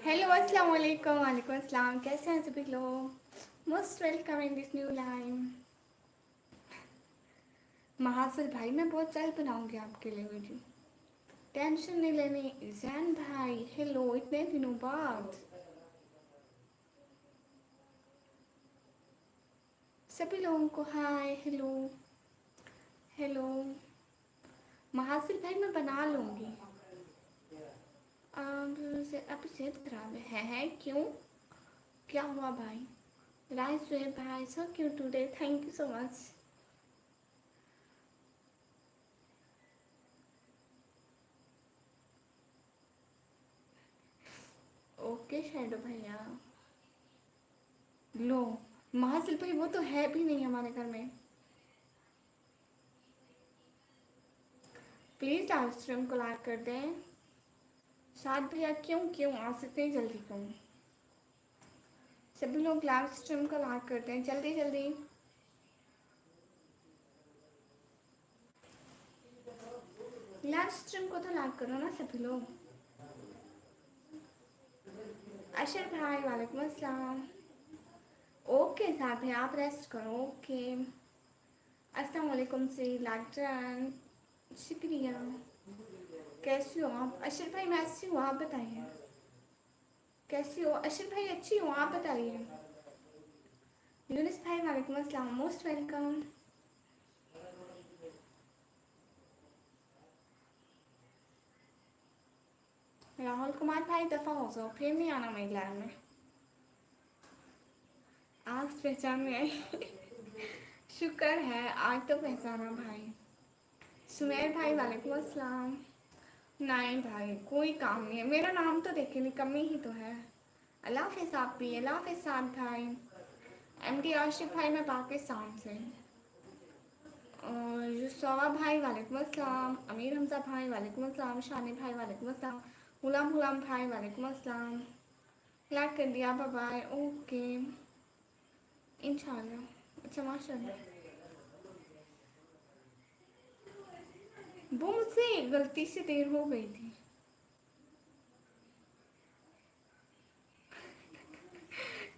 Hello अस्सलाम वालेकुम। वालेकुम अस्सलाम। कैसे हैं सभी लोग? Most welcome in this new live. Mahasir भाई मैं बहुत जल्द बनाऊंगी आपके लिए वीडियो, टेंशन नहीं लेनी। जैन भाई हेलो, इतने दिनों बाद। सभी लोगों को हाय हेलो हेलो। महासिर भाई मैं बना लूंगी। अब सेहत खराब है क्यों? क्या हुआ भाई? राय सुहेब भाई so cute today, thank you so much. Okay shadow भैया। लो, महासिर भाई वो तो है भी नहीं हमारे घर में। प्लीज़ लाइव स्ट्रीम को लाइक कर दें। शायद भैया क्यों क्यों आ सकते हैं जल्दी क्यों? सभी लोग लाइव स्ट्रीम को लाइक करते हैं जल्दी जल्दी। लाइव स्ट्रीम को तो लाइक करो ना सभी लोग। अशर भाई वालेकुम अस्सलाम। ओके साहब है, आप रेस्ट करो। ओके अस्सलाम वालेकुम से लाइक। शुक्रिया। कैसी हो आप? अशर भाई मैं अच्छी हूँ, आप बताइए कैसी हो? अशर भाई अच्छी हूँ, आप बताइए। यूनिस भाई वालेकुम अस्सलाम, मोस्ट वेलकम। राहुल कुमार भाई दफ़ा हो जाओ, फिर नहीं आना मेरी लाइव में। आज पहचान में आई। शुक्र है आज तो पहचाना भाई। सुमेर भाई वालेकुम अस्सलाम। नहीं भाई कोई काम नहीं है, मेरा नाम तो देखे नहीं, कमी ही तो है। अल्लाह हाफिज़ आप भी, अल्लाह हाफिज़ साद भाई। एमडी आशिफ भाई मैं पाकिस्तान से। और युसवा भाई वालेकुम अस्सलाम। अमीर हमजा भाई वालेकुम अस्सलाम। शानी भाई वालेकुम अस्सलाम। गुलाम गुलाम भाई वालेकुम अस्सलाम। लाइक कर दिया, बाय बाय। ओके इंशाल्लाह। अच्छा माशाल्लाह। वो मुझसे गलती से देर हो गई थी।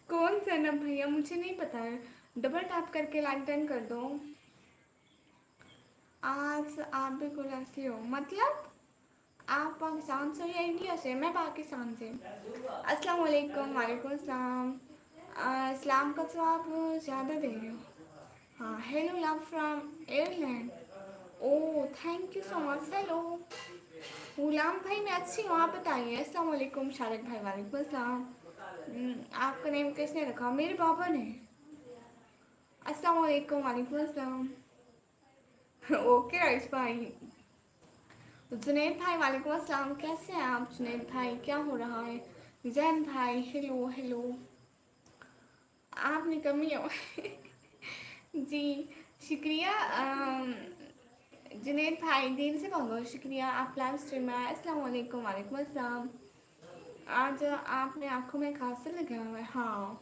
कौन सा ना भैया मुझे नहीं पता है। डबल टैप करके लाइक डन कर दो। आज आप भी कुलैसी हो मतलब? आप पाकिस्तान से या इंडिया से? मैं पाकिस्तान से। अस्सलाम वालेकुम। वालेकुम अस्सलाम। इस्लाम का जवाब ज़्यादा दे रहे हो। हाँ hello love from Ireland. Oh thank you so much. Hello Ghulam भाई मैं अच्छी हूँ, आप बताइए। अस्सलाम वालेकुम शारिक भाई वालेकुम अस्सलाम। आपका नेम किसने रखा? मेरे पापा ने। अस्सलाम वालेकुम। वालेकुम अस्सलाम। ओके राइस भाई। जुनैद भाई वालेकुम अस्सलाम, कैसे हैं आप जुनैद भाई? क्या हो रहा है? जैन भाई हेलो हेलो। आपने कमी हो। जी शुक्रिया। जुनैद भाई दिल से बहुत बहुत शुक्रिया, आप लाइव स्ट्रीम में आए। अस्सलाम वालेकुम। वालेकुम अस्सलाम। आज आपने आंखों में काजल लगाया हुआ है? हाँ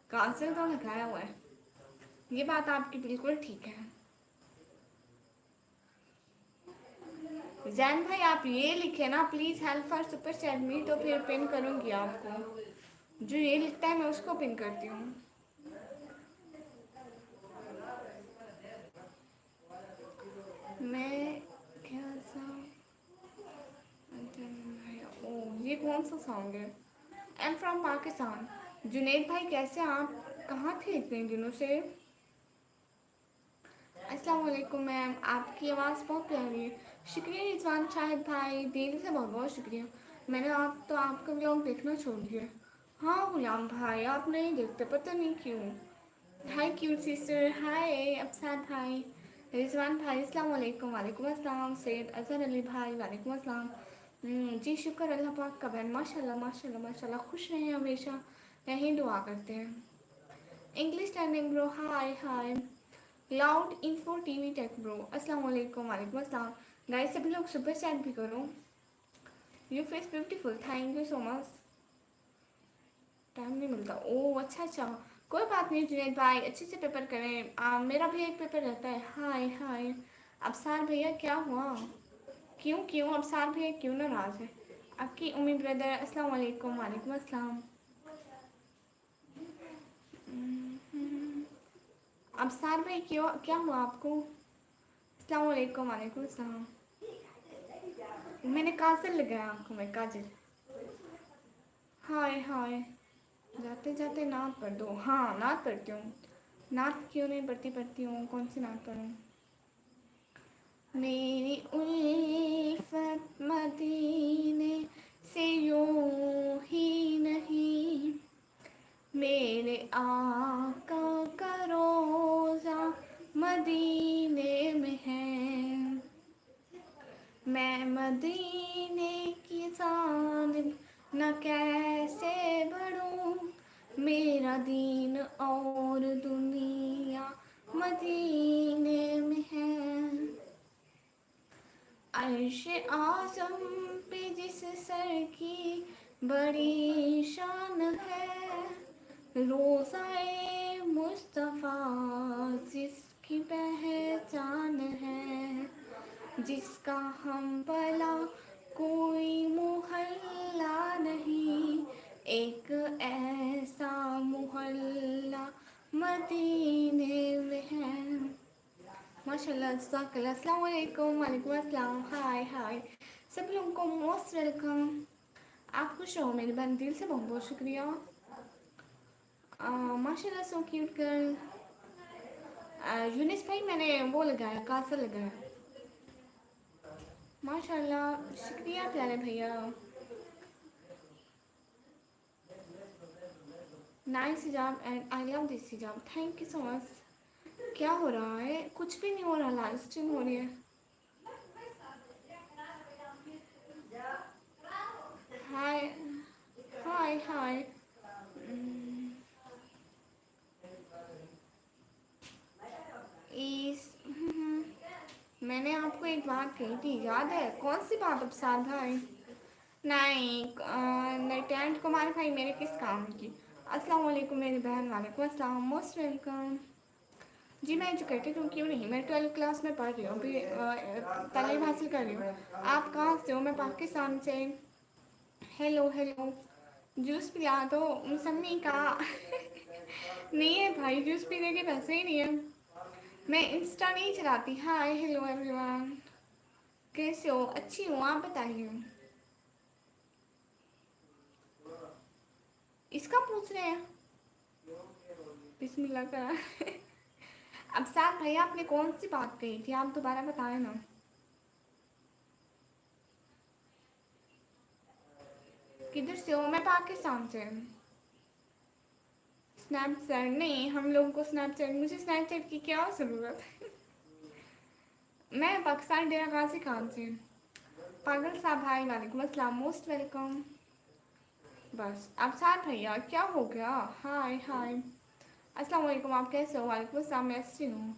काजल तो लगाया हुआ है, ये बात आपकी बिल्कुल ठीक है। जैन भाई आप ये लिखे ना please help for super chat me, तो फिर पिन करूँगी आपको। जो ये लिखता है मैं उसको पिन करती हूँ। मैं क्या सा ओ ये कौन सा सॉन्ग है? आई एम फ्रॉम पाकिस्तान। जुनैद भाई कैसे हैं आप? कहाँ थे इतने दिनों से? अस्सलाम वालेकुम मैम, आपकी आवाज़ बहुत प्यारी है। शुक्रिया रिजवान शाहिद भाई, दिल से बहुत बहुत शुक्रिया। मैंने आप तो आपका व्लॉग देखना छोड़ दिया। हाँ गुलाम भाई आप नहीं देखते, पता नहीं क्यों। हाय क्यूट सिस्टर, हाय अफसार भाई। रिजवान भाई अस्सलाम वालेकुम। वालेकुम अस्सलाम। सैयद अजहर अली भाई वालेकुम अस्सलाम। जी शुक्र अल्लाह पाक का बहन, माशाल्लाह माशाल्लाह माशाल्लाह, खुश रहें हमेशा, यही दुआ करते हैं। English learning bro, hi hi. Loud info TV tech bro, अस्सलाम वालेकुम। वालेकुम अस्सलाम। गाइस सभी लोग सुपर चैट भी करो। You face beautiful, thank you so much. Time नहीं मिलता, ओह अच्छा अच्छा। कोई बात नहीं जुनैद भाई, अच्छे से पेपर करें। मेरा भी एक पेपर रहता है। हाय हाय। अफसार भैया क्या हुआ? क्यों क्यों अफसार भैया क्यों नाराज़ है? आपकी उम्मी ब्रदर अस्सलाम वालेकुम। वालेकुम अस्सलाम। अब सार भाई क्यों क्या हुआ आपको? अस्सलाम वालेकुम। वालेकुम अस्सलाम। मैंने काजल लगाया आंखों में, काजल। हाय हाय। जाते जाते नात पढ़ दो। हाँ नात पढ़ती हूँ। नात क्यों नहीं पढ़ती? पढ़ती हूँ। कौन सी नात पढ़ूँ? मेरी उल्फत मदीने से यूं ही नहीं, मेरे आका का रोज़ा मदीने में है। मैं मदीने की जानिब न कैसे बढ़ूं, मेरा दीन और दुनिया मदीने में है। अर्श आज़म पे जिस सर की बड़ी शान है, रोज़ाए मुस्तफ़ा जिसकी पहचान है, जिसका हम भला कोई मोहल्ला नहीं, एक ऐसा मोहल्ला मदीने में है। माशाल्लाह, जज़ाकल्लाह। अस्सलाम वालेकुम। वालेकुम अस्सलाम। हाय हाय सब लोगों को मोस्ट वेलकम। आप खुश हो मेरी बहन? दिल से बहुत बहुत शुक्रिया। माशाल्लाह, सो क्यूट गर्ल। यूनिस भाई मैंने वो लगाया, काजल लगाया। माशाल्लाह, शुक्रिया प्यारे भैया। नाइस हिजाब एंड आई लव दिस हिजाब। Thank you so much. क्या हो रहा है? कुछ भी नहीं हो रहा, लाइव स्ट्रीम हो रही है। हाय हाय हाय। इस मैंने आपको एक बात कही थी, याद है? कौन सी बात अफसार भाई? नहीं, टेंट कुमार भाई मेरे किस काम की? अस्सलाम वालेकुम मेरी बहन। वालेकुम अस्सलाम। Most welcome. जी मैं एजुकेटेड हूँ, क्यों नहीं। मैं 12th क्लास में पढ़ रही हूँ अभी, तालीम हासिल कर रही हूँ। आप कहाँ से हो? मैं पाकिस्तान से। Hello hello. जूस पिला दो मौसमी का। नहीं है भाई, जूस पीने के पैसे ही नहीं है। मैं इंस्टा नहीं चलाती। Hi hello everyone. कैसे हो? अच्छी हूँ, आप बताइए। इसका पूछ रहे हैं? बिस्मिल्लाह करा। अब साथ भैया आपने कौन सी बात कही थी? आप दोबारा बताएं ना। किधर से हो? मैं पाकिस्तान से। स्नैपचैट नहीं, हम लोगों को स्नैपचैट, मुझे स्नैपचैट की क्या ज़रूरत है? मैं पाकिस्तान डेरा गाजी खान से। पागल साहब भाई वालेकुम अस्सलाम। Most welcome. बस अब साथ भैया क्या हो गया? हाय हाय। अस्सलाम वालेकुम। आप कैसे हो? वालेकुम अस्सलाम। मैं अच्छी हूँ।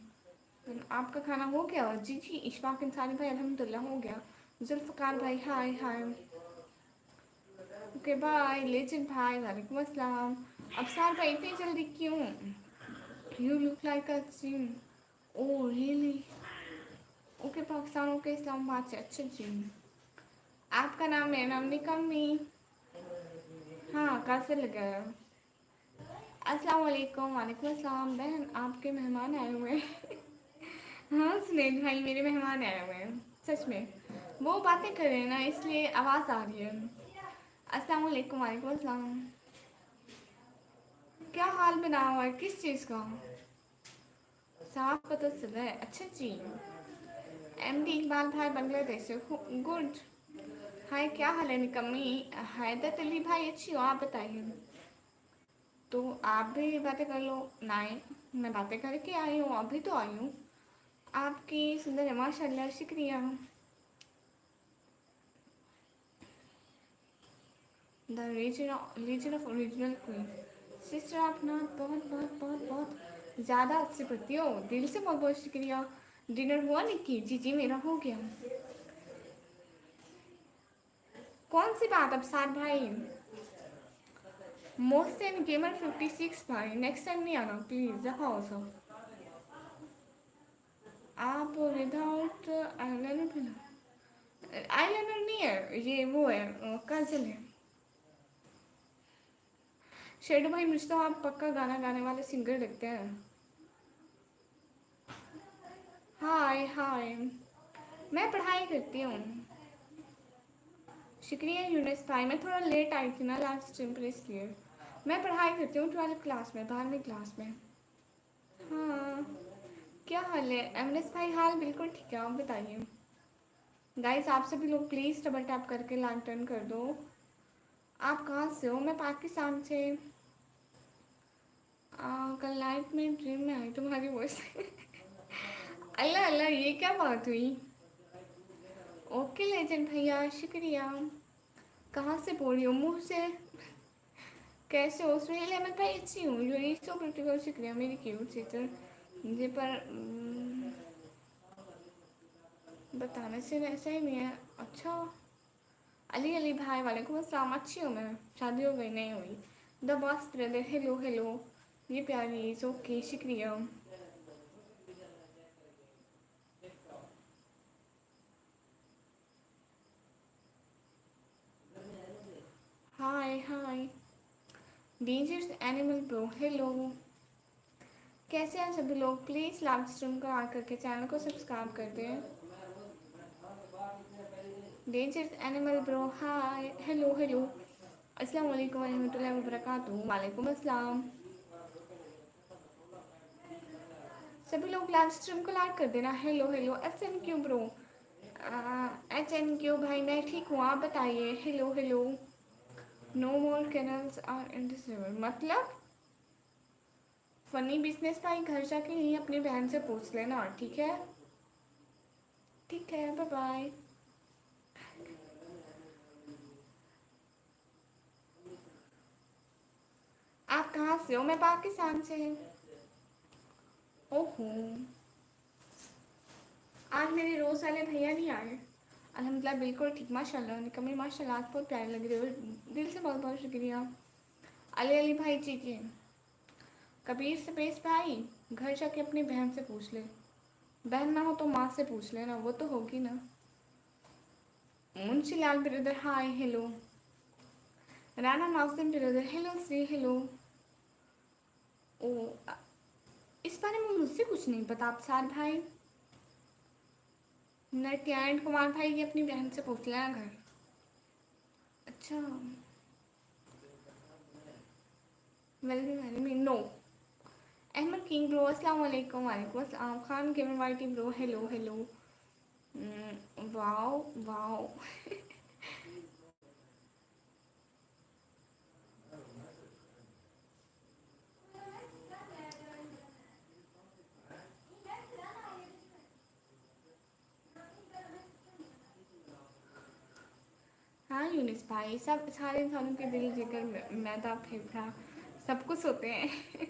आपका खाना हो गया? जी जी। इशफाक इंसानी भाई अल्हम्दुलिल्लाह हो गया। जुल्फ़कार भाई hi hi. Okay bye. Legend भाई वालेकुम अस्सलाम। अब सार भाई इतनी जल्दी क्यों? You look like a gym. Oh really? Okay Pakistan, okay Islamabad से। अच्छा जी। आपका नाम? मेरा नाम निकम्मी। हाँ कैसे लगा? अस्सलाम वालेकुम। वालेकुम अस्सलाम। बहन आपके मेहमान आए हुए हैं। हाँ सुनील भाई मेरे मेहमान आए हुए हैं सच में। वो बातें कर रहे हैं ना, इसलिए आवाज़ आ रही है। अस्सलाम वालेकुम। वालेकुम अस्सलाम। क्या हाल बना हुआ है? किस चीज़ का? साफ पता चल रहा है। अच्छा जी। एमडी इकबाल भाई बांग्लादेश से। गुड। हाय क्या हाल है निकम्मी? हैदत अली भाई अच्छी हो, आप बताइए। तो आप भी बातें कर लो। नहीं, मैं बातें करके आई हूँ, अभी तो आई हूँ। आपकी सुंदर है माशाल्लाह, शुक्रिया। The reason of original queen. Sister आप ना बहुत बहुत बहुत बहुत ज़्यादा अच्छी पढ़ती हो। दिल से बहुत बहुत शुक्रिया। डिनर हुआ निक्की? जी जी मेरा हो गया। कौन सी बात अब साथ भाई? मोहसिन गेमर 56 भाई, नेक्स्ट टाइम नहीं आना प्लीज़, रखा सब। आप विदाउट आइलैंड। आईलाइनर नहीं है ये, वो है काजल है। शेडो भाई मुझे तो आप पक्का गाना गाने वाले सिंगर लगते हैं। हाय हाय, मैं पढ़ाई करती हूँ। शुक्रिया यूनिस भाई, मैं थोड़ा लेट आई थी ना लास्ट टाइम पर, इसलिए। मैं पढ़ाई करती हूँ 12th क्लास में, 12वीं क्लास में। हाँ, क्या हाल है एमएस भाई? हाल बिल्कुल ठीक है, आप बताइए। गाइस आप सभी लोग प्लीज़ डबल टैप करके लाइक टर्न कर दो। आप कहाँ से हो? मैं पाकिस्तान से। कल नाइट में ड्रीम में आई तुम्हारी वॉइस। अल्लाह अल्लाह, ये क्या बात हुई? ओके लेजेंड भैया, शुक्रिया। कहाँ से बोल रही हो? मुँह से। कैसे हो सुहेल अहमद भाई? अच्छी हूँ, यू सो ब्यूटीफुल, शुक्रिया मेरी क्यूट सिस्टर। मुझे पर बताने से ऐसा ही नहीं है। अच्छा, अली अली भाई वालेकुम अस्सलाम, अच्छी हूँ मैं। शादी हो गई नहीं हुई? The boss brother, hello hello. ये प्यारी, ओके शुक्रिया। हाय हाय, डेंजरस एनिमल ब्रो, हेलो। कैसे हैं सभी लोग? प्लीज़ लाइव स्ट्रीम को आकर के चैनल को सब्सक्राइब कर दें। Dangerous animal bro, hi hello hello. अस्सलाम वालेकुम रहमतुल्लाहि व बरकातहू। वालेकुम अस्सलाम। सभी लोग लाइव स्ट्रीम को लाइक कर देना। Hello hello S N Q bro, H N Q भाई, मैं ठीक हूँ, आप बताइए। Hello hello. No more canals are in this river, मतलब फनी बिजनेस भाई, घर जाके ही अपनी बहन से पूछ लेना, ठीक है? ठीक है, बाय बाय। आप कहाँ से हो? मैं पाकिस्तान से हूँ। ओहो, आज मेरे रोज़ वाले भैया नहीं आए। अल्हम्दुलिल्लाह बिल्कुल ठीक, माशाल्लाह निकम्मी, माशाल्लाह आज बहुत प्यारे लग रहे हो, दिल से बहुत बहुत शुक्रिया। अली अली भाई जी जी। कबीर स्पेस भाई, घर जाके अपनी बहन से पूछ ले। बहन ना हो तो माँ से पूछ लेना, वो तो होगी ना। Munshi Lal brother, hi hello. Rana Nazim brother, hello see hello. ओ, इस बारे में मुझसे कुछ नहीं पता, आप सार भाई। नट्यायन कुमार भाई की अपनी बहन से पूछ लेना घर। अच्छा, well no. Ahmed king bro, अस्सलाम वालेकुम। वालेकुम अस्सलाम। Khan gamer YT bro, hello hello. Wow wow. हाँ यूनिस भाई, सब सारे इंसानों के दिल जिगर मैदा फेफड़ा सब कुछ होते हैं।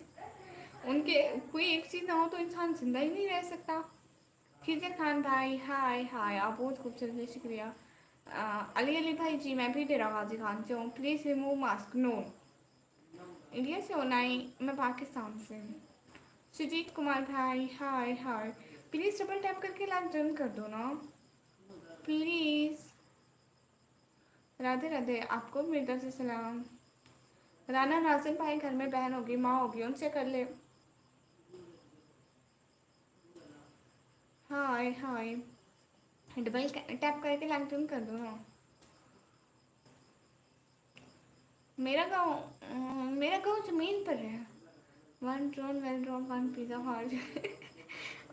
उनके कोई एक चीज़ ना हो तो इंसान जिंदा ही नहीं रह सकता। खिजर खान भाई, हाय हाय, आप बहुत खूबसूरत हैं, शुक्रिया। अली अली भाई जी, मैं भी डेरा गाजी खान से हूँ, please remove mask. No. India से हो? नहीं, मैं पाकिस्तान से हूँ। सुजीत कुमार भाई, hi hi. Please double tap करके लाइक डन कर दो ना, प्लीज़। राधे राधे, आपको मेरी तरफ से सलाम। राना नाजिम भाई, घर में बहन होगी माँ होगी, उनसे कर ले। हाय हाय, डबल टैप करके लाइक डन कर दो ना। मेरा गाँव जमीन पर है। One drone well drawn, one pizza heart.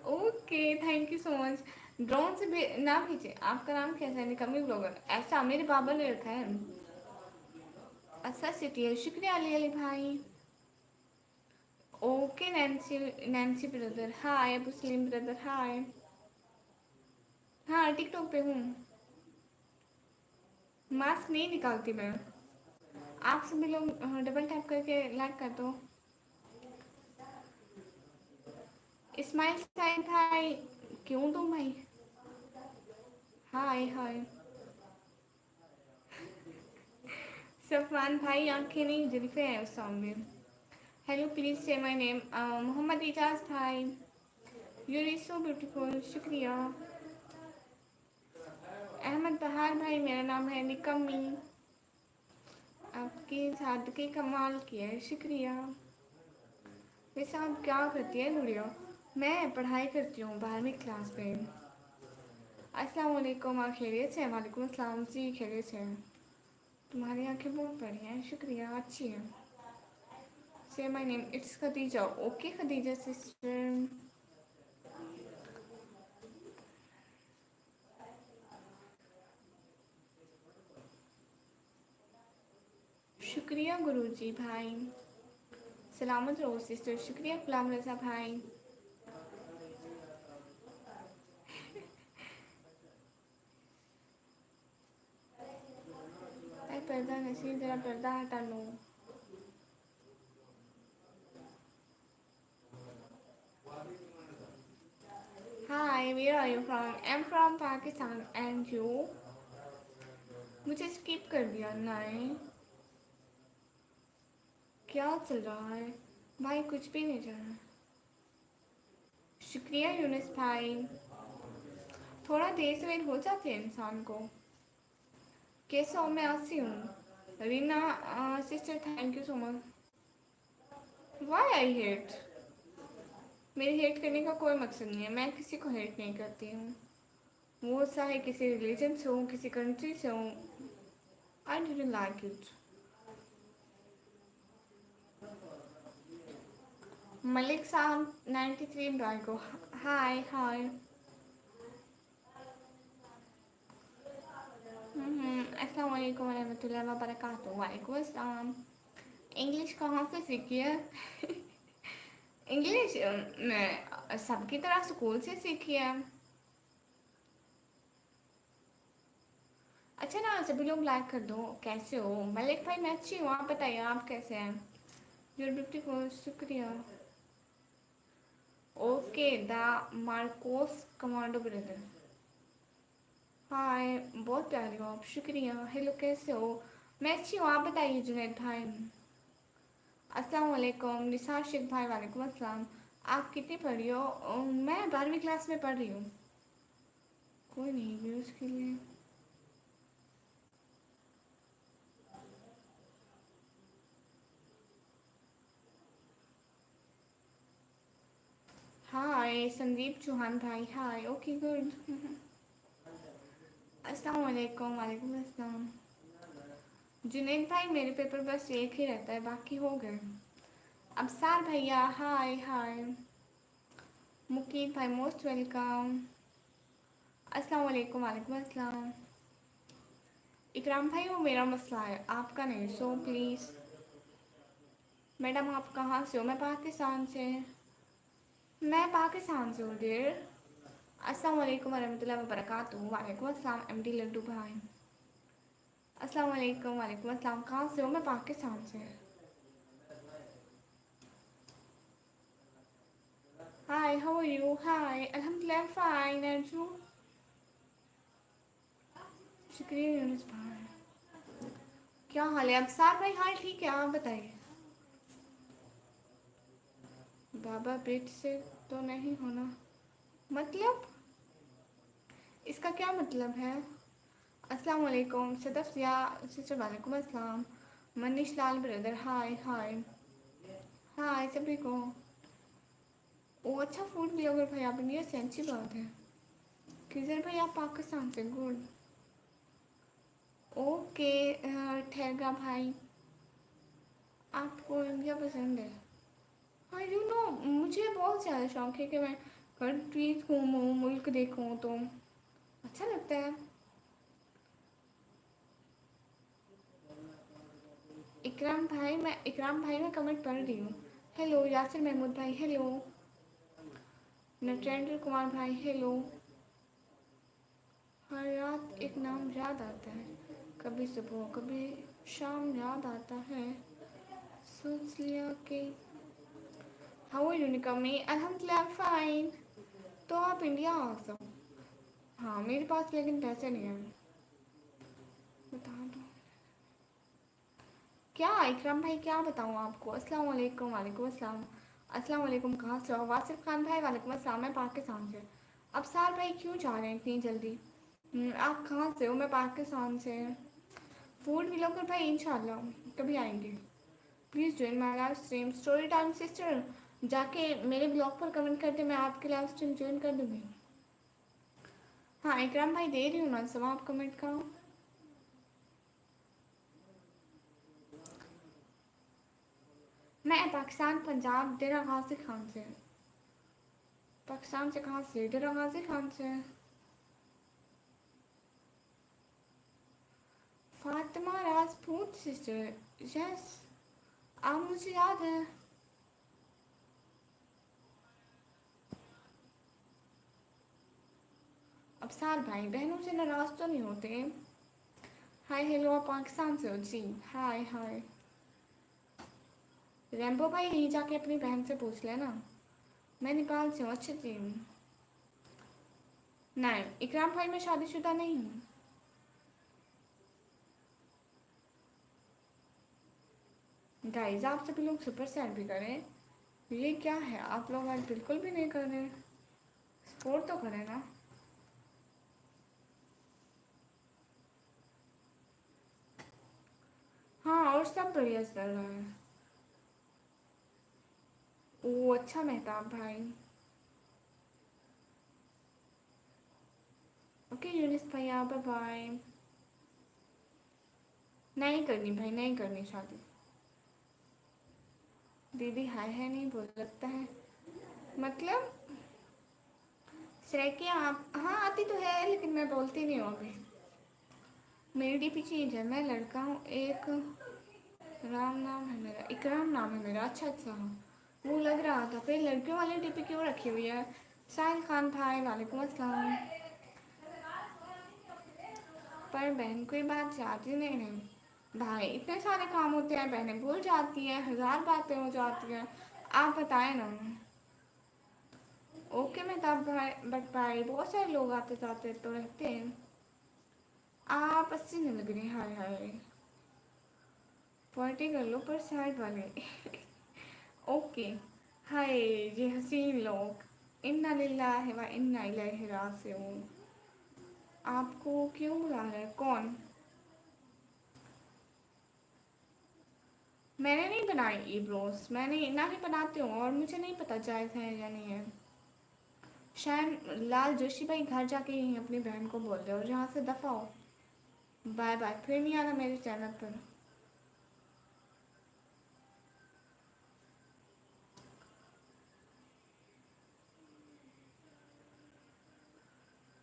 Okay, thank you so much. Drone से भी ना भेजे। आपका नाम कैसा है? निकम्मी ब्लॉगर, ऐसा मेरे बाबा ने रखा है। अच्छा सिटी है, शुक्रिया अली अली भाई। ओके नैन्सी, नैन्सी ब्रदर हाय, अबू सलीम ब्रदर हाय। हाँ टिकटॉक पे हूँ। मास्क नहीं निकालती मैं। आप सभी लोग डबल टैप करके लाइक कर दो। इस्माइल साइड भाई, क्यों तुम भाई? हाय हाय। सफवान भाई, आंखें नहीं जुल्फे हैं उस सॉन्ग में। हेलो प्लीज से माय नेम। मोहम्मद इजाज भाई, यू आर सो ब्यूटीफुल, शुक्रिया। मोहम्मद बहार भाई, मेरा नाम है निकम्मी। आपकी सादगी कमाल की है, शुक्रिया। वैसे आप क्या करती है गुड़िया? मैं पढ़ाई करती हूँ 12वीं क्लास में। अस्सलाम वालेकुम, आप खैरियत से? वालेकुम अस्सलाम जी, खैरियत से। तुम्हारी आंखें बहुत बढ़िया हैं, शुक्रिया, अच्छी हैं। से my name it's Khadija. Okay Khadija sister. शुक्रिया गुरुजी भाई। सलामत रहो सिस्टर। शुक्रिया गुलाम रजा भाई। अरे पर्दा नसीब, जरा पर्दा हटा लो। Hi, where are you from? I am from Pakistan and you? मुझे स्किप कर दिया। नहीं, क्या चल रहा है भाई? कुछ भी नहीं चल रहा। शुक्रिया यूनिस भाई। थोड़ा देर से वेट हो जाती है इंसान को। कैसे हो? मैं आसी हूँ। Reena sister, thank you so much. Why I hate? मेरे हेट करने का कोई मकसद नहीं है, मैं किसी को हेट नहीं करती हूँ। वो चाहे किसी रिलीजन से हो, किसी कंट्री से हो। I didn't like it. Malik साहब 93 ड्राई को हाय हाय। अस्सलाम वालेकुम रहमतुल्लाहि व बरकातहू। वालेकुम अस्सलाम। इंग्लिश कहाँ से सीखी है? इंग्लिश मैं सबकी तरह स्कूल से सीखी है। अच्छा ना, सभी लोग लाइक कर दो। कैसे हो मलिक भाई? मैं अच्छी हूँ, आप बताइए आप कैसे हैं? यूर ब्यूटीफुल, शुक्रिया। Okay, the Marcos commando brother. Hi, बहुत प्यारी हो आप, शुक्रिया। हेलो, कैसे हो? मैं अच्छी हूँ, आप बताइए जुनैद भाई। अस्सलाम वालेकुम निसार शेख भाई। वालेकुम अस्सलाम। आप कितनी पढ़ी हो? मैं 12वीं क्लास में पढ़ रही हूँ। कोई नहीं व्यूज़ के लिए। हाय संदीप चौहान भाई, हाय। Okay good. अस्सलाम वालेकुम। वालेकुम अस्सलाम। जुनैद भाई, मेरे पेपर बस एक ही रहता है, बाकी हो गए। अबसार भैया, हाय हाय। मुकीत भाई, मोस्ट वेलकम। अस्सलाम वालेकुम। वालेकुम अस्सलाम। इकराम भाई, वो मेरा मसला है, आपका नहीं, सो प्लीज़। मैडम आप कहाँ से हो? मैं पाकिस्तान से। मैं पाकिस्तान से हूँ डियर। अस्सलाम वालेकुम वरहमतुल्लाहि वबरकातुहू। वालेकुम अस्सलाम एमडी लड्डू भाई। अस्सलाम वालेकुम। वालेकुम अस्सलाम। कहाँ से हो? मैं पाकिस्तान से। हाय, हाउ आर यू? हाय, अल्हम्दुलिल्लाह फाइन एंड यू? शुक्रिया यूनुस भाई। क्या हाल है अबसार भाई? हाल ठीक है, आप बताइए। बाबा पेट से तो नहीं होना मतलब? इसका क्या मतलब है? अस्सलाम वालेकुम सदफ या सिस्टर। वालेकुम अस्सलाम। मनीष लाल ब्रदर, हाय हाय। हाय सभी को। ओ अच्छा, फूड ब्लॉगर भाई आप इंडिया से, अच्छी बात है। किजर भाई आप पाकिस्तान से, गुड। ओके ठहरगा भाई, आपको इंडिया पसंद है? हाँ यू नो, मुझे बहुत ज़्यादा शौक है कि मैं कंट्रीज घूमूँ, मुल्क देखूँ, तो अच्छा लगता है। इकराम भाई मैं कमेंट पढ़ रही हूँ। हेलो यासिर महमूद भाई, हेलो। नटेंद्र कुमार भाई, हेलो। हर रात एक नाम याद आता है, कभी सुबह कभी शाम याद आता है, सोच लिया कि। हाउ आर यू निकम्मी? अल्हम्दुलिल्लाह फाइन। तो आप इंडिया आ सकते। हाँ मेरे पास लेकिन पैसे नहीं हैं, बता दो। क्या इकराम भाई, क्या बताऊँ आपको? अस्सलाम वालेकुम। वालेकुम अस्सलाम। अस्सलाम वालेकुम, कहाँ से हो? वासिफ खान भाई, वालेकुम अस्सलाम। मैं पाकिस्तान से। अब सार भाई क्यों जा रहे हैं इतनी जल्दी? आप कहाँ से हो? मैं पाकिस्तान से। फूड व्लॉगर भाई इंशाल्लाह कभी आएंगे। Please join my live stream story time sister. जाके मेरे ब्लॉग पर कमेंट करते, मैं आपके लाइव स्ट्रीम ज्वाइन कर दूँगी। हाँ इकराम भाई दे रही हूँ ना जवाब कमेंट का। मैं पाकिस्तान पंजाब डेरा गाजी खान से। पाकिस्तान से कहाँ से? डेरा गाजी खान से। फातिमा राजपूत सिस्टर। यस, आप मुझे याद है। अब साल भाई बहनों से नाराज तो नहीं होते? हाय हेलो, आप पाकिस्तान से हो जी? हाय हाय। रैम्बो भाई यहीं जाके अपनी बहन से पूछ लेना। मैं नेपाल से हूँ। अच्छी जी। नहीं इकराम भाई मैं शादीशुदा नहीं हूँ। गाइस आप सभी लोग सुपर सैड भी करें। ये क्या है, आप लोग आज बिल्कुल भी नहीं कर रहे। सपोर्ट तो करें ना। हाँ और सब बढ़िया चल रहा है। ओ अच्छा मेहताब भाई। ओके यूनिस भैया बाय बाय। नहीं करनी भाई, नहीं करनी शादी। दीदी हाय है नहीं बोल लगता है। मतलब श्रेया आप, हाँ आती तो है लेकिन मैं बोलती नहीं हूँ अभी। मेरी डीपी चेंज है, मैं लड़का हूँ एक। राम नाम है मेरा, इकराम नाम है मेरा। अच्छा अच्छा हाँ, वो लग रहा था। फिर लड़कियों वाली डीपी क्यों रखी हुई है? साहिल खान भाई वालेकुम अस्सलाम। पर बहन कोई बात जाती नहीं नहीं भाई, इतने सारे काम होते हैं, बहनें भूल जाती हैं, हजार बातें हो जाती हैं। आप बताएं ना। ओके मैं तब भाई, बट भाई बहुत सारे लोग आते जाते तो रहते हैं। आप 80 नहीं लग रही। हाय हाय। पार्टी कर लो पर साइड वाले। ओके। हाय ये हसीन लोग। इन्ना लिल्लाहि व इन्ना इलैहि राजिऊन। आपको क्यों बुला रहा है? कौन? मैंने नहीं बनाई ई ब्रोस, मैंने ना ही बनाती हूँ और मुझे नहीं पता जायज़ है या नहीं है। शायद लाल जोशी भाई घर जाके ही अपनी बहन को बोल रहे हो जहाँ से दफ़ा हो। बाय बाय, फिर नहीं आना मेरे चैनल पर।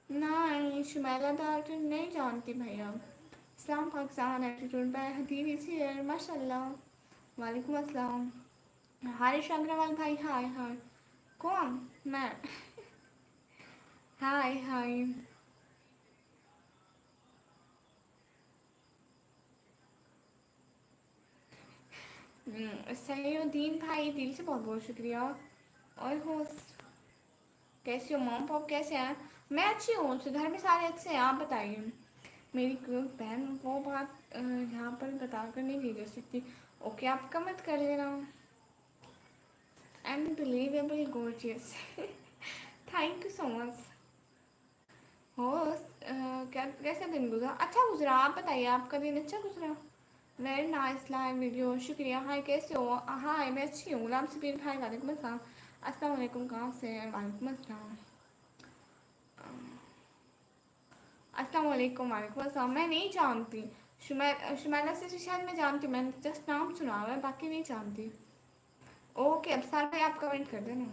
नहीं शुमैला दार तो नहीं जानती भैया। Islam Pakistan attitude by Hadib is here माशाल्लाह। वालेकुम अस्सलाम। हारिश अग्रवाल भाई हाय हाय। कौन? मैं। हाय हाय। सईउद्दीन भाई दिल से बहुत बहुत शुक्रिया। और होस्ट कैसे हो? मॉम पाप कैसे हैं? मैं अच्छी हूँ, तो घर में सारे अच्छे हैं। आप बताइए। मेरी बहन वो बात यहाँ पर बता कर नहीं की जा सकती। ओके आप कमेंट कर लेना। Unbelievable gorgeous. Thank you so much. हो क्या कैसा दिन गुजरा? अच्छा गुजरा। आप बताइए आपका दिन अच्छा गुजरा? वेरी नाइस लाइव वीडियो शुक्रिया। हाय कैसे हो? हाय मैं अच्छी हूँ। गुलाम सफीर भाई वालेकुम अस्सलाम। अस्सलाम वालेकुम। कहाँ से? वालेकुम अस्सलाम। अस्सलाम वालेकुम। वालेकुम अस्सलाम। मैं नहीं जानती। शुमैला से शायद मैं जानती हूँ, मैंने जस्ट नाम सुना हुआ है, बाकी नहीं जानती। ओके अब सारे आप कमेंट कर देना।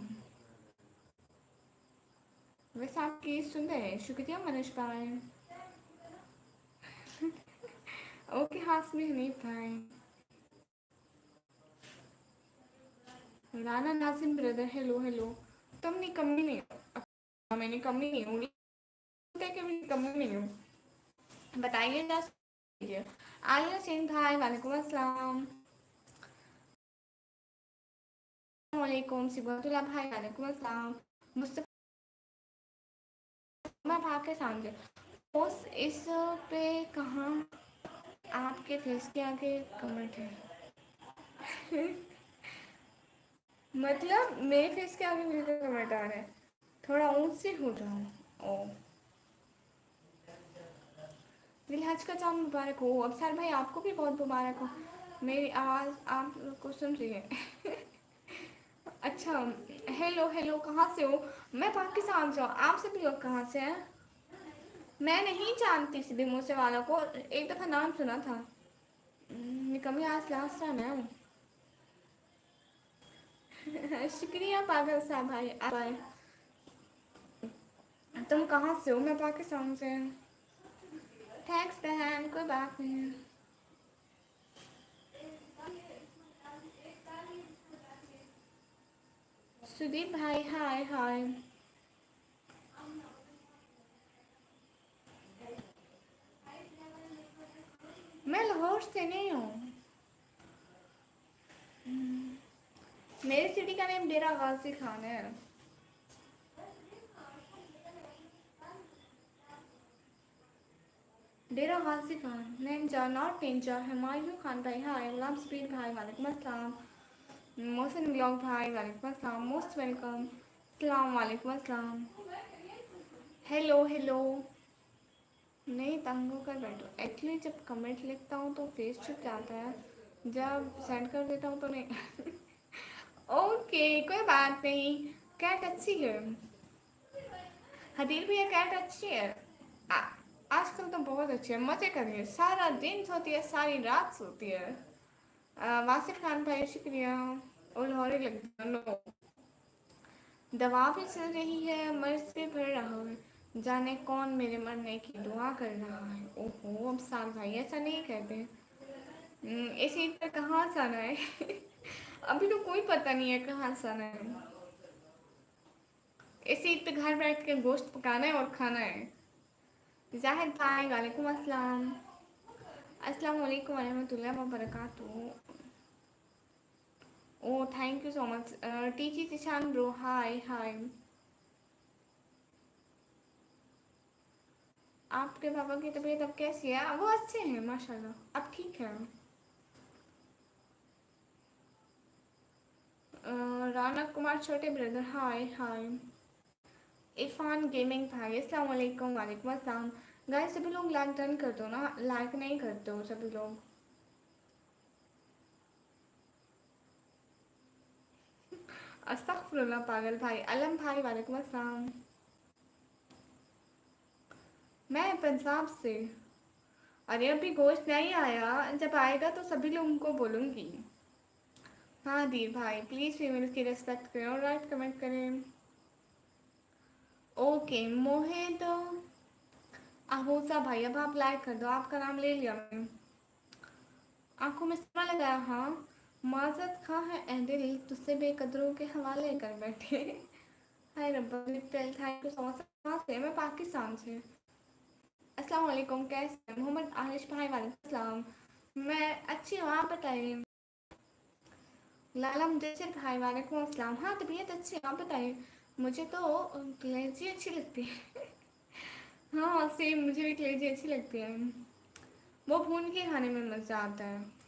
वैसे आपकी सुंदर है, शुक्रिया मनोज भाई। ओके हासमी हनीफ भाई। Rana Nazim brother hello hello. तुम निकम्मी नहीं हो। मैं निकम्मी नहीं हूँ, कि मैं निकम्मी नहीं हूँ। बताइए क्या कीजिए। आलिया सिंह भाई वालेकुम अस्सलाम। वालेकुम सिबतुल्लाह भाई वालेकुम अस्सलाम। मुस्तफ़ा पाकिस्तान से। उस इस पे कहाँ आपके फेस के आगे कमेंट है? मतलब मेरे फेस के आगे बिल्कुल कमेंट आ रहा है। थोड़ा ऊंच से हो जाओ। ओ दिलहज का चांद मुबारक हो। अफसर भाई आपको भी बहुत मुबारक हो। मेरी आवाज़ आपको सुन रही है? अच्छा, हेलो हेलो, कहाँ से हो? मैं पाकिस्तान से हूँ। आप सभी लोग कहाँ से हैं? मैं नहीं जानती सिद्धू मूसे वाला को, एक दफ़ा नाम सुना था। निकम्मी आज लास्ट टाइम है। शुक्रिया पागल साहब भाई, आप आए। तुम कहाँ से हो? मैं पाकिस्तान से। थैंक्स बहन, कोई बात नहीं। सुदीप भाई हाय हाय। मैं लाहौर से नहीं हूँ। मेरी सिटी का नेम डेरा गाजी खान है। डेरा गाजी खान नेम जा नॉट नेंजा। हुमायूं खान भाई हाय। गुलाम स्पीड भाई वालेकुम अस्सलाम। मोहसिन ब्लॉग भाई वालेकुम अस्सलाम, मोस्ट वेलकम। अस्सलाम वालेकुम अस्सलाम। Hello hello. नहीं, तंग होकर बैठो। एक्चुअली जब कमेंट लिखता हूँ तो फेस छुप जाता है, जब सेंड कर देता हूँ तो नहीं। ओके, कोई बात नहीं। कैट अच्छी है। हदीर भैया कैट अच्छी है। आ- आजकल तो बहुत अच्छी है, मज़े करिए। सारा दिन सोती है, सारी रात सोती है। वासिफ खान भाई शुक्रिया। और लाहौरी लगता है। नो, दवा भी चल रही है, मर्ज भी बढ़ रहा है। जाने कौन मेरे मरने की दुआ कर रहा है। ओहो, अब साल भाई ऐसा नहीं कहते। इस ईद पर कहाँ से आना है? अभी तो कोई पता नहीं है कहाँ से आना है। इस ईद पे घर बैठ के गोश्त पकाना है और खाना है। जाहिद भाई वालेकुम अस्सलाम। अस्सलाम वालेकुम वरहमतुल्लाहि वबरकातुहू। ओ थैंक यू सो मच। टीची जिशान ब्रो हाय हाय। आपके पापा की तबीयत अब कैसी है? वो अच्छे हैं माशाल्लाह, अब ठीक है। राना कुमार छोटे ब्रदर हाय हाय। इरफान गेमिंग भाई अस्सलाम वालेकुम। वालेकुम अस्सलाम। गाइस सभी लोग लाइक डन कर दो ना, लाइक नहीं करते हो सभी लोग। अस्तगफुरुल्लाह पागल भाई। अलम भाई वालेकुम अस्सलाम। मैं पंजाब से। अरे अभी गोश्त नहीं आया, जब आएगा तो सभी लोगों को बोलूँगी। हाँ धीर भाई, प्लीज़ फीमेल की रिस्पेक्ट करें और राइट कमेंट करें। ओके मोहित आहूजा भाई, अब आप लाइक कर दो, आपका नाम ले लिया मैंने। आंखों में समा लगाया। हाँ, माजत खां है ए दिल, तुझसे बेकदरों के हवाले कर बैठे। हाय रब्बा little, thank you so much. कहाँ से? मैं पाकिस्तान से। अस्सलाम वालेकुम, कैसे हैं? मोहम्मद आनिश भाई वालेकुम अस्सलाम। मैं अच्छी हूँ, आप बताइए। लाला मुदस्सिर भाई वालेकुम अस्सलाम। हाँ तबीयत अच्छी है, आप बताइए। मुझे तो कलेजी अच्छी लगती है। हाँ सेम, मुझे भी कलेजी अच्छी लगती है। वो भून के खाने में मज़ा आता है।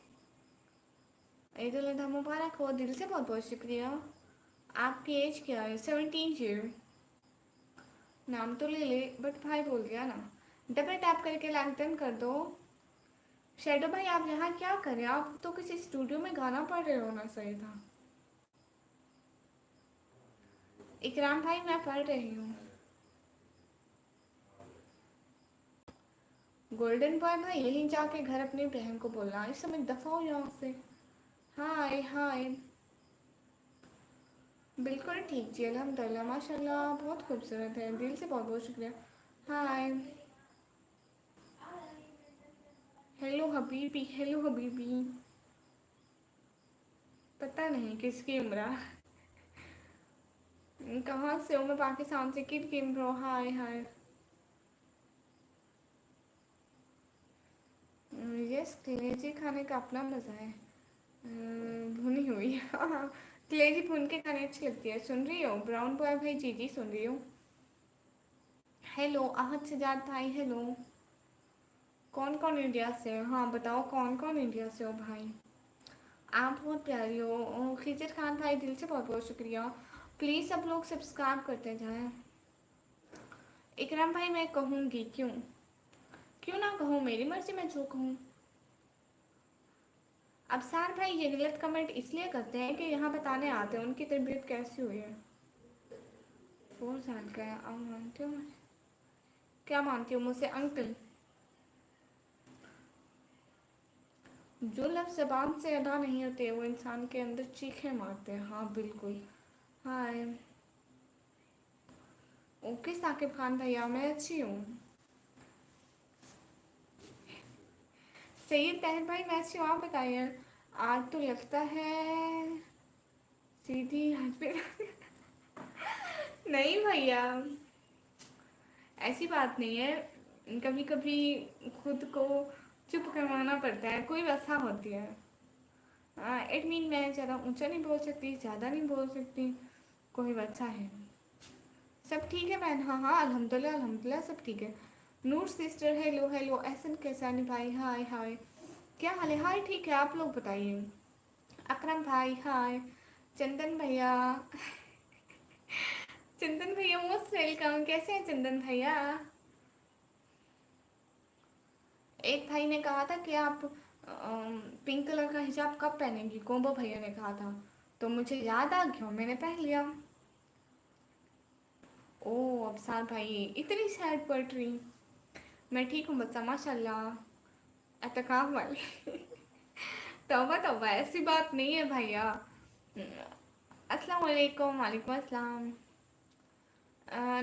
ईद उल अजहा मुबारक हो, दिल से बहुत बहुत शुक्रिया। आपकी एज क्या है? 17 ईयर। नाम तो ले ले, बट भाई बोल गया ना। डबल टैप करके लाइक डन कर दो। शेडो भाई आप यहाँ क्या कर रहे हैं? आप तो किसी स्टूडियो में गाना पढ़ रहे होना सही था। इकराम भाई मैं पढ़ रही हूँ। गोल्डन बॉय भाई यहीं जाके घर अपनी बहन को बोलना इस समय दफा हो यहाँ से। हाय हाय। बिल्कुल ठीक जी, अल्हम्दुलिल्लाह माशाल्लाह, बहुत खूबसूरत है, दिल से बहुत बहुत शुक्रिया। हाय। हेलो हबीबी, हेलो हबीबी। पता नहीं किसकी उम्र। कहाँ से हो? मैं पाकिस्तान से। किड गेम ब्रो हाय हाय। यस, कलेजी खाने का अपना मज़ा है। भुनी हुई। हाँ, कलेजी भून के खाने अच्छी लगती है। सुन रही हो ब्राउन बॉय भाई? जी जी सुन रही हूँ। हेलो आहद सजाद भाई हेलो। कौन कौन इंडिया से हो? हाँ बताओ कौन कौन इंडिया से हो भाई। आप बहुत प्यारी हो। खिजर खान भाई दिल से बहुत बहुत शुक्रिया। प्लीज़ सब लोग सब्सक्राइब करते जाएं। इकराम भाई मैं कहूँगी क्यों? क्यों ना कहूँ, मेरी मर्जी, मैं जो कहूँ। अब सार भाई ये गलत कमेंट इसलिए करते हैं कि यहाँ बताने आते हैं उनकी तबीयत कैसी हुई है। 4 साल का है। आप मानते हो? क्या मानती हो मुझसे अंकल? जो लफ्ज़ ज़बान से अदा नहीं होते वो इंसान के अंदर चीखें मारते हैं। हाँ बिल्कुल। हाय। ओके साकिब खान भैया, मैं अच्छी हूँ। सैयद तहर भाई, मैं अच्छी हूँ, आप बताइए। आज तो लगता है सीधी हॉस्पिटल। नहीं भैया, ऐसी बात नहीं है। कभी कभी खुद को चुप करवाना पड़ता है, कोई व्यवस्था होती है। इट मीन मैं ज़्यादा ऊंचा नहीं बोल सकती, ज़्यादा नहीं बोल सकती, कोई वजह है। सब ठीक है बहन, हाँ हाँ अल्हम्दुलिल्लाह अल्हम्दुलिल्लाह सब ठीक है। नूर सिस्टर हेलो हेलो, एहसन कैसानी भाई, हाय हाय, क्या हाल है? हाय ठीक है, आप लोग बताइए। अकरम भाई हाय। चंदन भैया। चंदन भैया मोस्ट वेलकम, कैसे हैं चंदन भैया? एक भाई ने कहा था कि आप पिंक कलर का हिजाब कब पहनेंगी, कोम्बो भैया ने कहा था, तो मुझे याद आ गया, मैंने पहन लिया। ओ अफसार भाई, इतनी सैड पोएट्री। मैं ठीक हूँ बच्चा माशाल्लाह। एतकाफ वाली। तौबा तौबा, ऐसी बात नहीं है भैया। अस्सलाम वालेकुम, वालेकुम अस्सलाम।